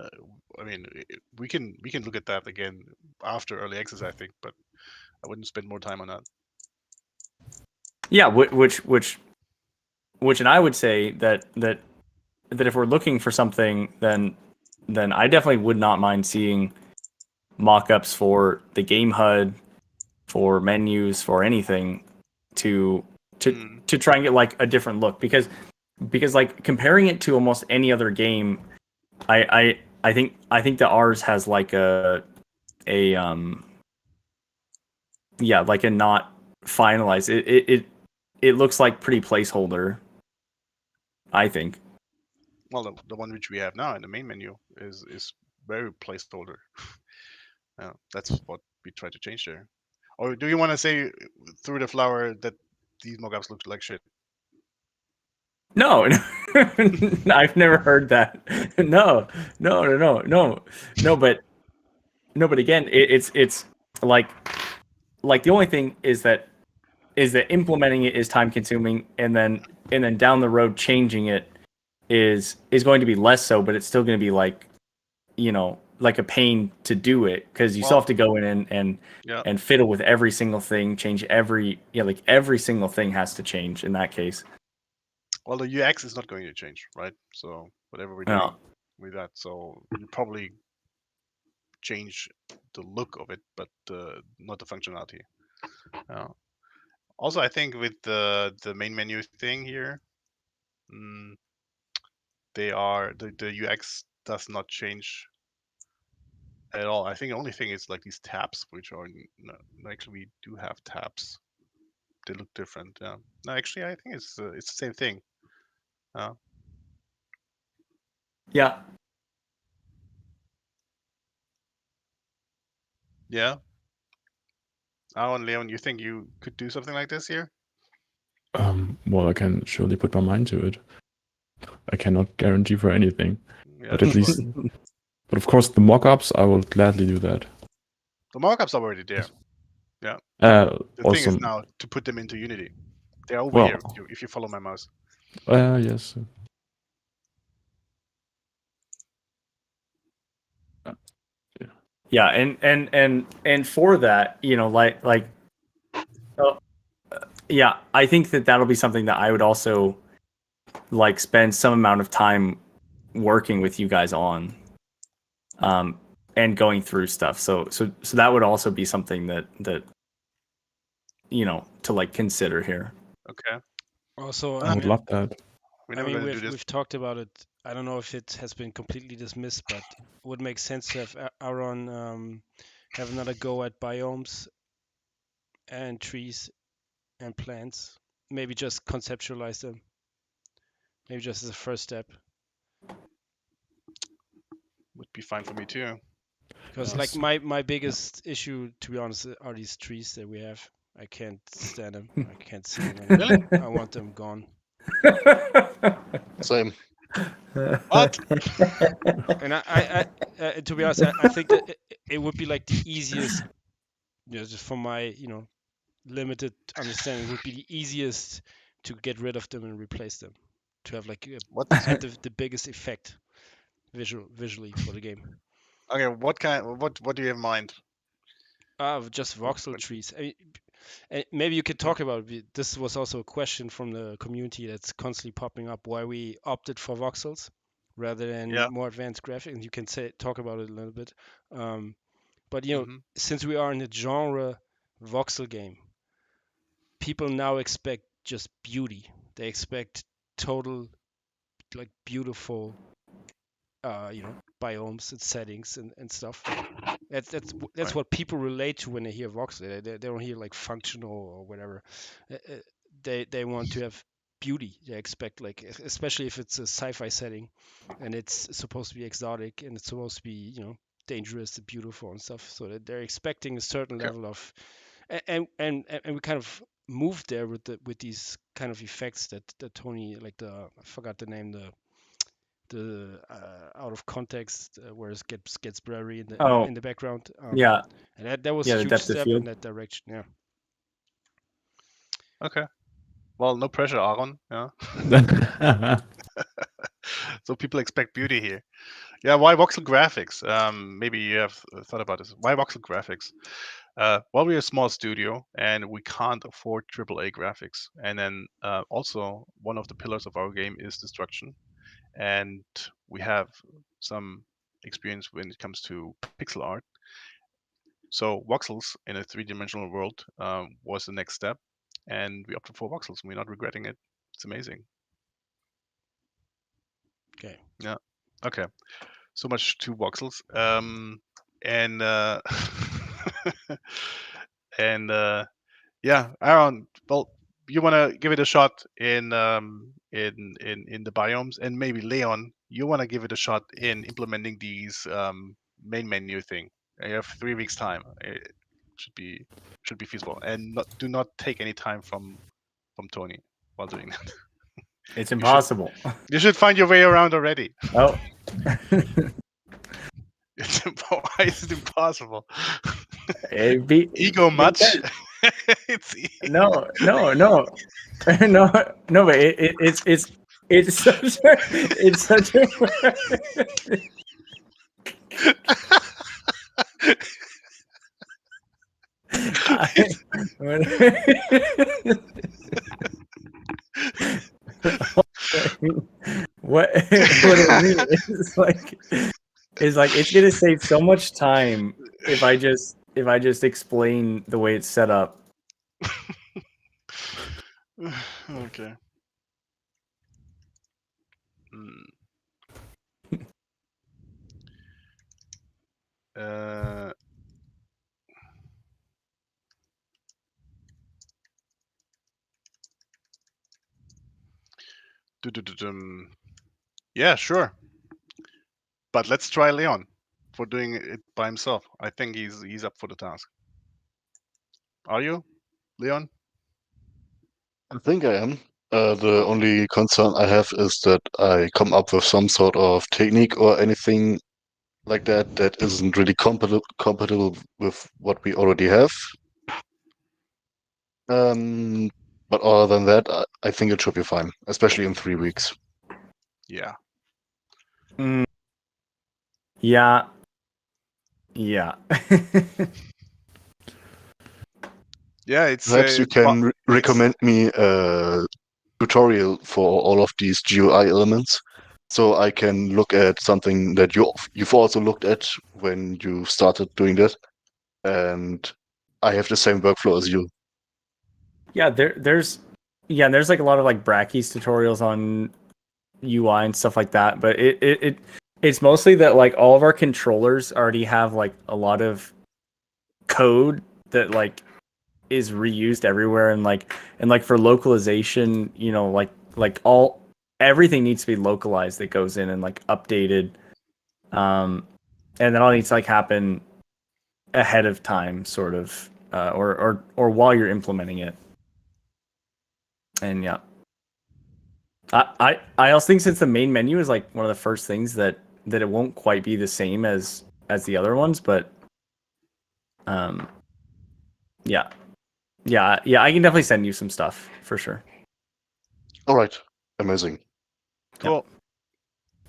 we can look at that again after early access, I think, but I wouldn't spend more time on that. Yeah, which, and I would say that if we're looking for something, then I definitely would not mind seeing mock-ups for the game HUD, for menus, for anything to try and get like a different look, because like comparing it to almost any other game, I think that ours has like a like a not finalized. It looks like pretty placeholder, I think. Well, the one which we have now in the main menu is very placeholder. That's what we try to change there. Or do you want to say through the flower that these mockups look like shit? No, I've never heard that. No, but again, it's like the only thing is that implementing it is time consuming, and then down the road changing it is going to be less so, but it's still going to be like, like a pain to do it, because you still have to go in and fiddle with every single thing, change every single thing has to change in that case. Well, the UX is not going to change, right? So whatever we're doing with that, so you probably change the look of it, but not the functionality. Also, I think with the main menu thing here, the UX does not change at all. I think the only thing is like these tabs, which are actually we do have tabs. They look different. No, actually, I think it's the same thing. Yeah. Yeah. Aaron, Leon, you think you could do something like this here? Well, I can surely put my mind to it. I cannot guarantee for anything, Yeah, but at least. But of course, the mock-ups, I will gladly do that. The mock-ups are already there. Yeah. The thing is now to put them into Unity. They're over here if you follow my mouse. Yes. Yeah, and for that, yeah, I think that that'll be something that I would also like spend some amount of time working with you guys on, and going through stuff. So that would also be something that to like consider here. Okay. Also, I would love that. We've talked about it. I don't know if it has been completely dismissed, but it would make sense to have Aaron have another go at biomes and trees and plants. Maybe just conceptualize them. Maybe just as a first step. Would be fine for me too. Because like my biggest issue, to be honest, are these trees that we have. I can't stand them. I can't see them anymore. Really? I want them gone. Same. What? And I to be honest, I think that it would be like the easiest, just from my, limited understanding, would be the easiest to get rid of them and replace them, to have like had the biggest effect visually for the game. Okay, what do you have in mind? Just voxel trees. Maybe you could talk about it. This was also a question from the community that's constantly popping up, why we opted for voxels rather than more advanced graphics. And you can talk about it a little bit. But since we are in a genre voxel game, people now expect just beauty. They expect total, like, beautiful, biomes and settings and stuff. That's what people relate to when they hear voxel. They don't hear like functional or whatever. They want to have beauty. They expect, like, especially if it's a sci-fi setting and it's supposed to be exotic and it's supposed to be, dangerous and beautiful and stuff. So that they're expecting a certain level of, and we kind of moved there with these kind of effects that Tony, like, I forgot the name, the out of context, where it gets blurry in the background. Yeah. And that was a huge step in that direction. Yeah. Okay. Well, no pressure, Aaron. Yeah. So people expect beauty here. Yeah. Why voxel graphics? Maybe you have thought about this. Why voxel graphics? Well, we're a small studio and we can't afford AAA graphics. And then also one of the pillars of our game is destruction. And we have some experience when it comes to pixel art. So voxels in a three-dimensional world was the next step, and we opted for voxels. We're not regretting it. It's amazing. Okay. Yeah. Okay. So much 2 voxels. And and yeah, Aaron. Well, you wanna give it a shot in the biomes, and maybe Leon, you wanna give it a shot in implementing these main menu thing. You have 3 weeks time. It should be feasible, and do not take any time from Tony while doing that. It's You should impossible. you should find your way around already. Oh, Why is it impossible? it'd be Ego much? because- It's no, no, no, no, no. But it's such a it's such a. What I mean is like it's gonna save so much time if I just explain the way it's set up. Okay. Hmm. Uh, du-du-du-dum. Yeah, sure. But let's try Leon for doing it by himself. I think he's up for the task. Are you, Leon? I think I am. The only concern I have is that I come up with some sort of technique or anything like that that isn't really compatible with what we already have. But other than that, I think it should be fine, especially in 3 weeks. Yeah. Yeah. Yeah. Yeah, it's Perhaps you can recommend me a tutorial for all of these GUI elements, so I can look at something that you've also looked at when you started doing that, and I have the same workflow as you. Yeah, there's like a lot of like Brachy's tutorials on UI and stuff like that, but it's mostly that like all of our controllers already have like a lot of code that like is reused everywhere, and like for localization, like everything needs to be localized that goes in and like updated, and that all needs to like happen ahead of time, sort of, or while you're implementing it. And yeah, I also think since the main menu is like one of the first things that it won't quite be the same as the other ones, but yeah, I can definitely send you some stuff for sure. All right, amazing. cool.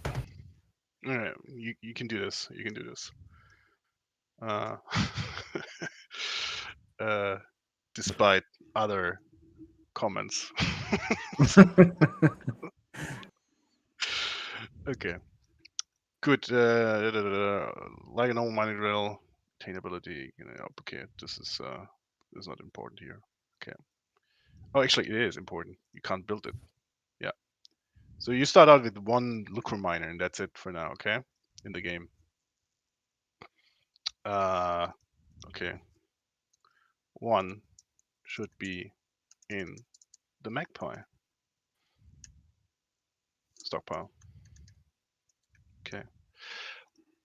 All right, you can do this. You can do this. Despite other comments. Okay. Good. Like a normal mining drill, attainability. Okay, this is not important here. Okay. Oh, actually, it is important. You can't build it. Yeah. So you start out with 1 lucre miner, and that's it for now. Okay, in the game. Okay. 1 should be in the magpie stockpile. Okay.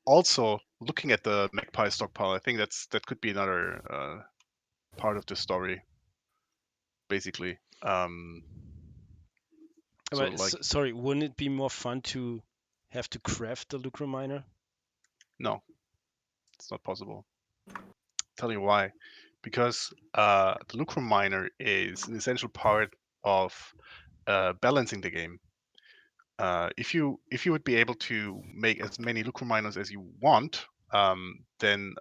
Also, looking at the magpie stockpile, I think that could be another part of the story. Basically, so But like sorry, wouldn't it be more fun to have to craft the lucre miner? no, it's not possible. Tell you why. Because the lucre miner is an essential part of balancing the game. If you would be able to make as many lucre miners as you want, then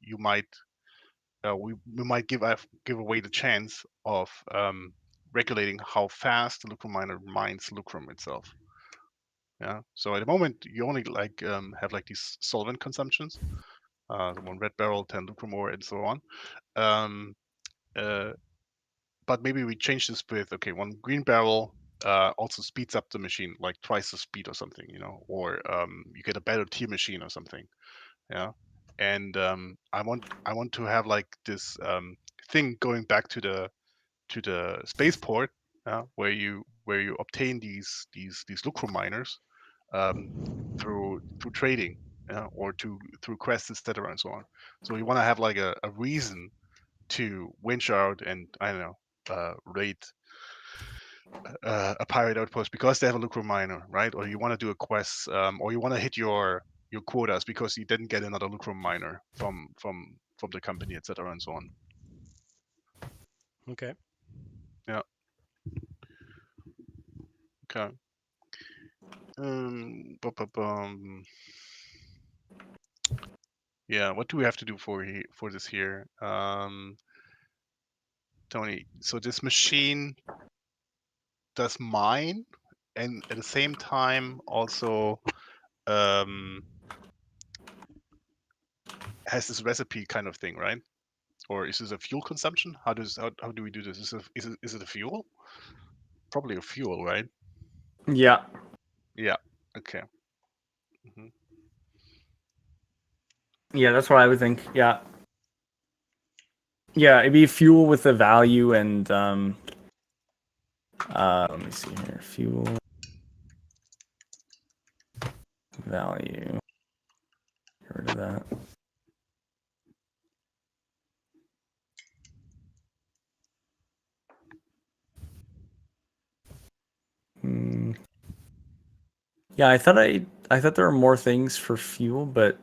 you might we might give away the chance of regulating how fast the lucre miner mines lucrum itself. Yeah. So at the moment, you only like have like these solvent consumptions. The 1 red barrel, 10 lucrum ore, and so on. Um, but maybe we change this with 1 green barrel, also speeds up the machine like twice the speed or something, or you get a better tier machine or something. Yeah. And I want to have like this thing going back to the spaceport, where you obtain these lucro miners through trading, or through quests, etc., and so on. So you want to have like a reason to winch out and, I don't know, raid a pirate outpost because they have a lucro miner, right? Or you want to do a quest, or you want to hit your quotas because you didn't get another lucro miner from the company, etc., and so on. Okay. Yeah. Okay. Yeah. What do we have to do for this here, Tony? So this machine does mine, and at the same time also has this recipe kind of thing, right? Or is this a fuel consumption? How do we do this? Is it a fuel? Probably a fuel, right? Yeah. Yeah. Okay. Yeah, that's what I would think. Yeah. Yeah, it'd be fuel with the value and let me see here. Fuel value. Get rid of that. Yeah, I thought there were more things for fuel, but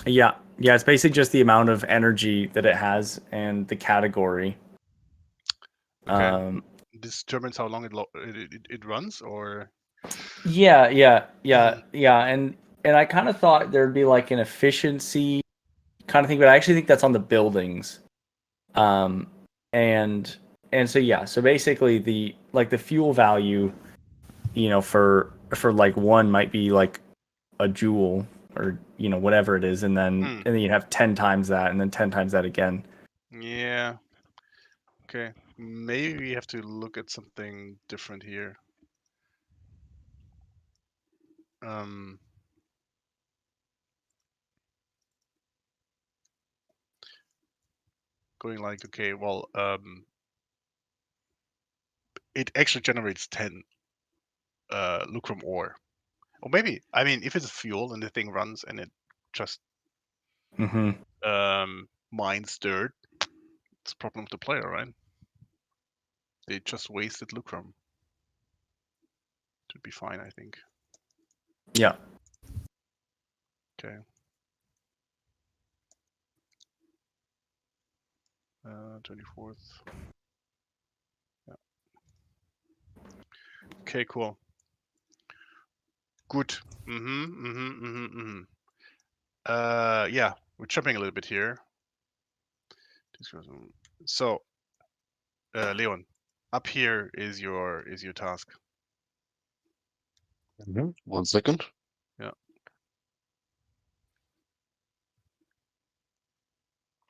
yeah, it's basically just the amount of energy that it has and the category. Okay. This determines how long it runs, or Yeah, and I kind of thought there'd be like an efficiency kind of thing, but I actually think that's on the buildings. And so yeah, so basically the fuel value, for like one might be like a joule or whatever it is, and then you have 10 times that, and then 10 times that again. Yeah. Okay. Maybe we have to look at something different here. Going like, okay, well, it actually generates 10 lucrum ore. Or maybe, I mean, if it's fuel and the thing runs and it just mines dirt, it's a problem of the player, right? They just wasted lucrum. Should be fine, I think. Yeah. Okay. 24th. Yeah. Okay, cool. Good. Yeah, we're jumping a little bit here. So, Leon, up here is your task. 1 second. Yeah.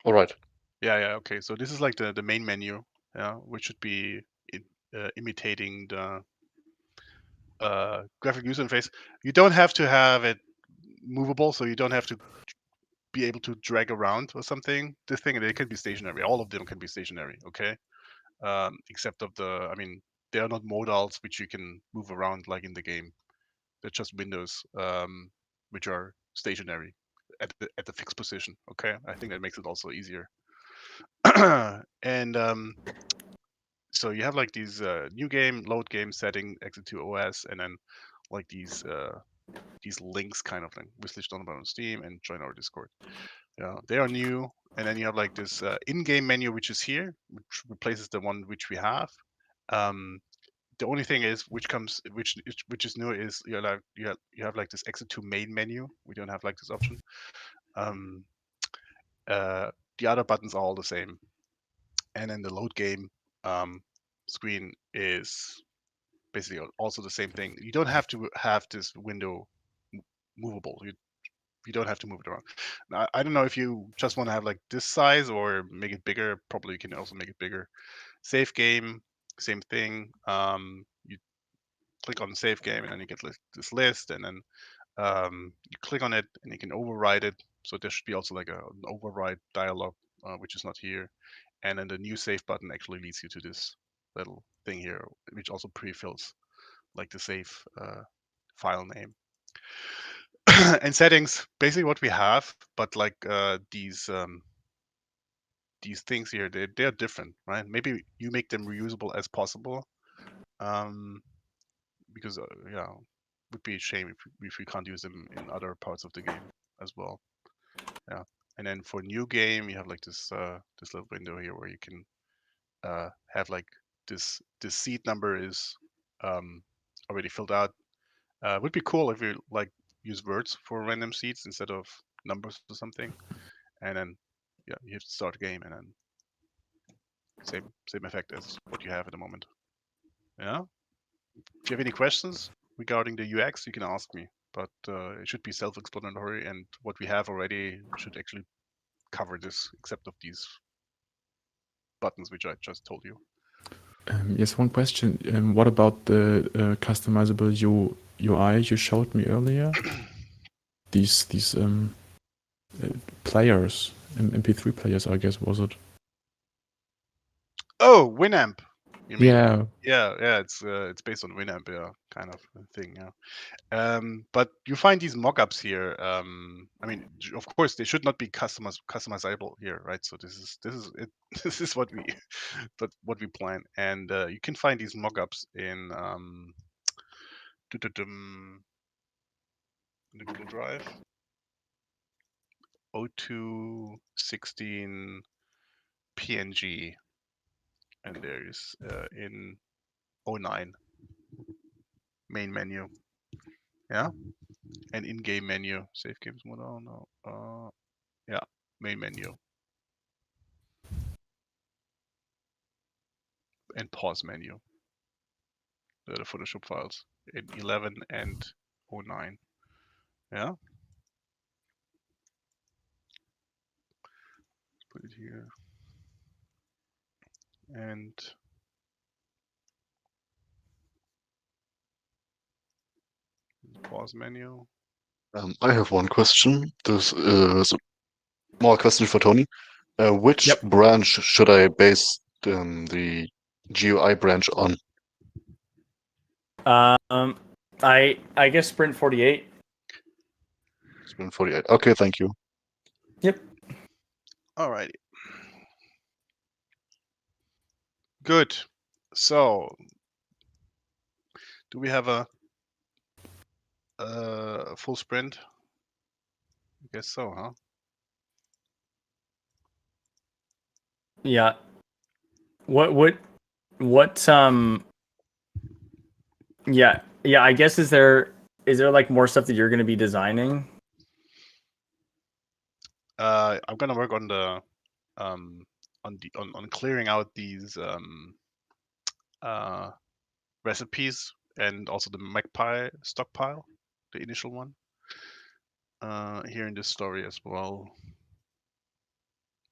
All right. Yeah. Okay. So this is like the main menu, which should be imitating the graphic user interface. You don't have to have it movable, so you don't have to be able to drag around or something. This thing, they can be stationary. All of them can be stationary. Okay. Except of I mean, they are not modals which you can move around like in the game. They're just windows, which are stationary at the fixed position. Okay. I think that makes it also easier. And so you have like these new game, load game, setting, exit to OS, and then like these links kind of thing. Wishlist download on Steam and join our Discord. Yeah, they are new. And then you have like this in-game menu, which is here, which replaces the one which we have. The only thing is which is new is you have like this exit to main menu. We don't have like this option. The other buttons are all the same. And then the load game screen is basically also the same thing. You don't have to have this window movable. You don't have to move it around. Now, I don't know if you just want to have like this size or make it bigger. Probably you can also make it bigger. Save game. same thing. You click on save game, and then you get this list, and then you click on it, and you can override it. So there should be also like an override dialog, which is not here. And then the new save button actually leads you to this little thing here, which also pre-fills like the save file name. And settings, basically what we have, but like these things here, they're different, right? Maybe you make them reusable as possible, because yeah, would be a shame if we can't use them in other parts of the game as well. Yeah, and then for new game, you have like this this little window here where you can have like this seed number is already filled out. Would be cool if you like use words for random seeds instead of numbers or something. And then yeah, you have to start a game, and then same effect as what you have at the moment. Yeah. If you have any questions regarding the UX, you can ask me. But it should be self-explanatory, and what we have already should actually cover this, except of these buttons which I just told you. Yes, one question. What about the customizable UI you showed me earlier? These players, MP3 players, I guess, was it? Oh, Winamp. You mean? Yeah. Yeah. It's based on Winamp, yeah, kind of thing. Yeah. But you find these mockups here. I mean, of course, they should not be customizable here, right? So this is it. This is what we plan, and you can find these mockups in the Google Drive. 0216 PNG, and there's in 09 main menu, yeah, and in-game menu, save games mode. Oh no, yeah, main menu and pause menu. The Photoshop files in 11 and 09. Yeah, put it here and pause menu. I have one question. This is a more question for Tony. Which Yep. branch should I base the GUI branch on? I guess Sprint 48. Sprint 48. Okay, thank you. Yep. Alrighty. Good. So, do we have a full sprint? I guess so, huh? Yeah. What yeah, I guess is there like more stuff that you're going to be designing? I'm gonna work on the on clearing out these recipes and also the magpie stockpile, the initial one, here in this story as well.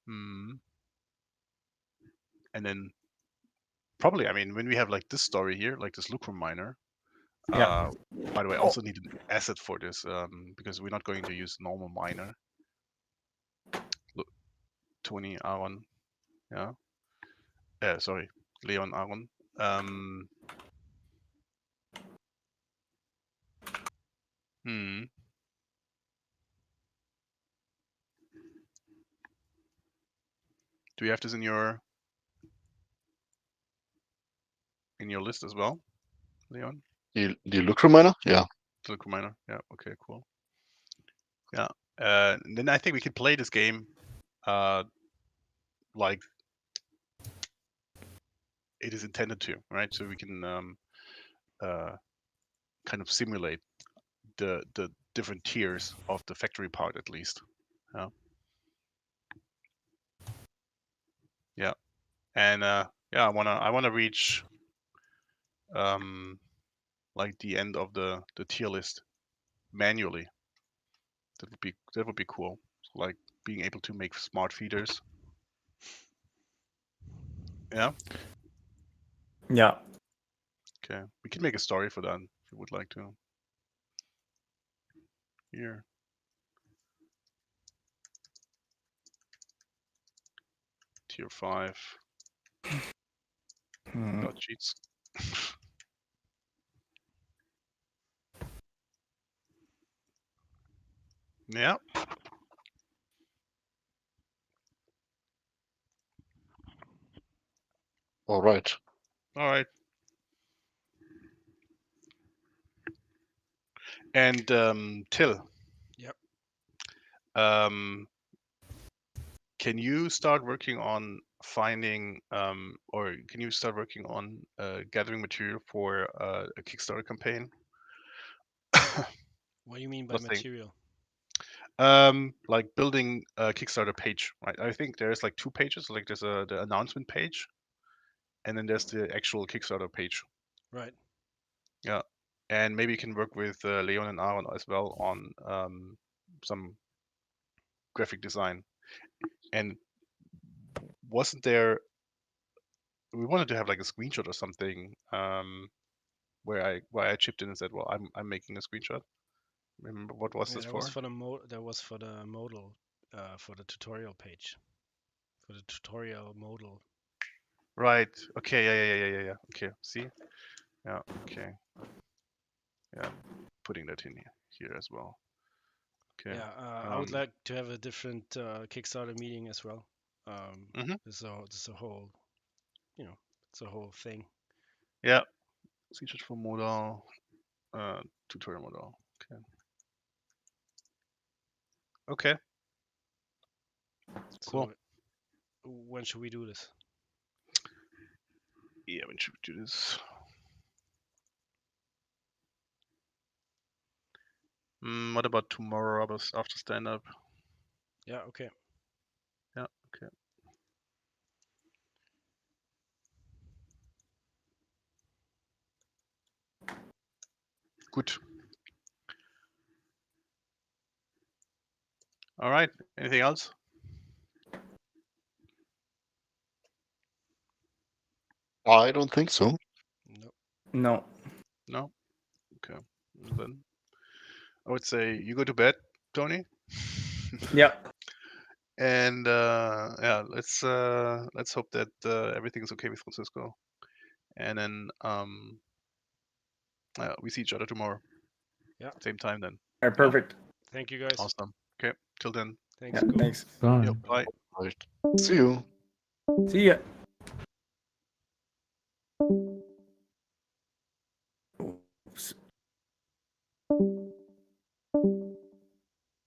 And then probably, I mean, when we have like this story here, like this Lucrum miner, Yeah. by the way, I also need an asset for this, because we're not going to use normal miner. Look, Tony Aaron, yeah. Sorry, Leon Aaron. Do you have this in your list as well, Leon? The Lucrum miner? Yeah. Lucrum miner. Yeah. Okay. Cool. Yeah. And then I think we could play this game, like it is intended to, right? So we can kind of simulate the different tiers of the factory part at least. Yeah. Yeah. And yeah, I wanna reach like the end of the tier list manually. That would be cool. Like being able to make smart feeders. Yeah. Yeah. Okay, we can make a story for that if you would like to. Here. Tier 5. Dot cheats. Yeah. All right. All right. And Till. Yep. Can you start working on finding, or can you start working on gathering material for a Kickstarter campaign? What do you mean by Nothing. material? Like building a Kickstarter page, right? I think there's like 2 pages. Like there's the announcement page, and then there's the actual Kickstarter page. Right. Yeah, and maybe you can work with Leon and Aaron as well on some graphic design. And wasn't there? We wanted to have like a screenshot or something where I chipped in and said, "Well, I'm making a screenshot." Remember what was Yeah, this that for? was for the that was for the modal, for the tutorial page, for the tutorial modal. Right. Okay. Yeah. Okay. See. Yeah. Okay. Yeah. Putting that in here as well. Okay. Yeah, I would like to have a different Kickstarter meeting as well. Mhm. This is a whole, it's a whole thing. Yeah. Screenshot for modal. Tutorial modal. Okay. Okay. Cool. So when should we do this? Yeah. When should we do this? What about tomorrow after stand up? Yeah, okay. Yeah. Okay. Good. All right. Anything else? I don't think so. No. No. No. Okay. Then I would say you go to bed, Tony. Yep. And yeah, let's hope that everything's okay with Francisco. And then we see each other tomorrow. Yeah. Same time then. All right. Perfect. Thank you guys. Awesome. Okay. Till then. Thanks. Yeah. Cool. Thanks. Bye. Yep, bye. Right. See you. See ya. Oops.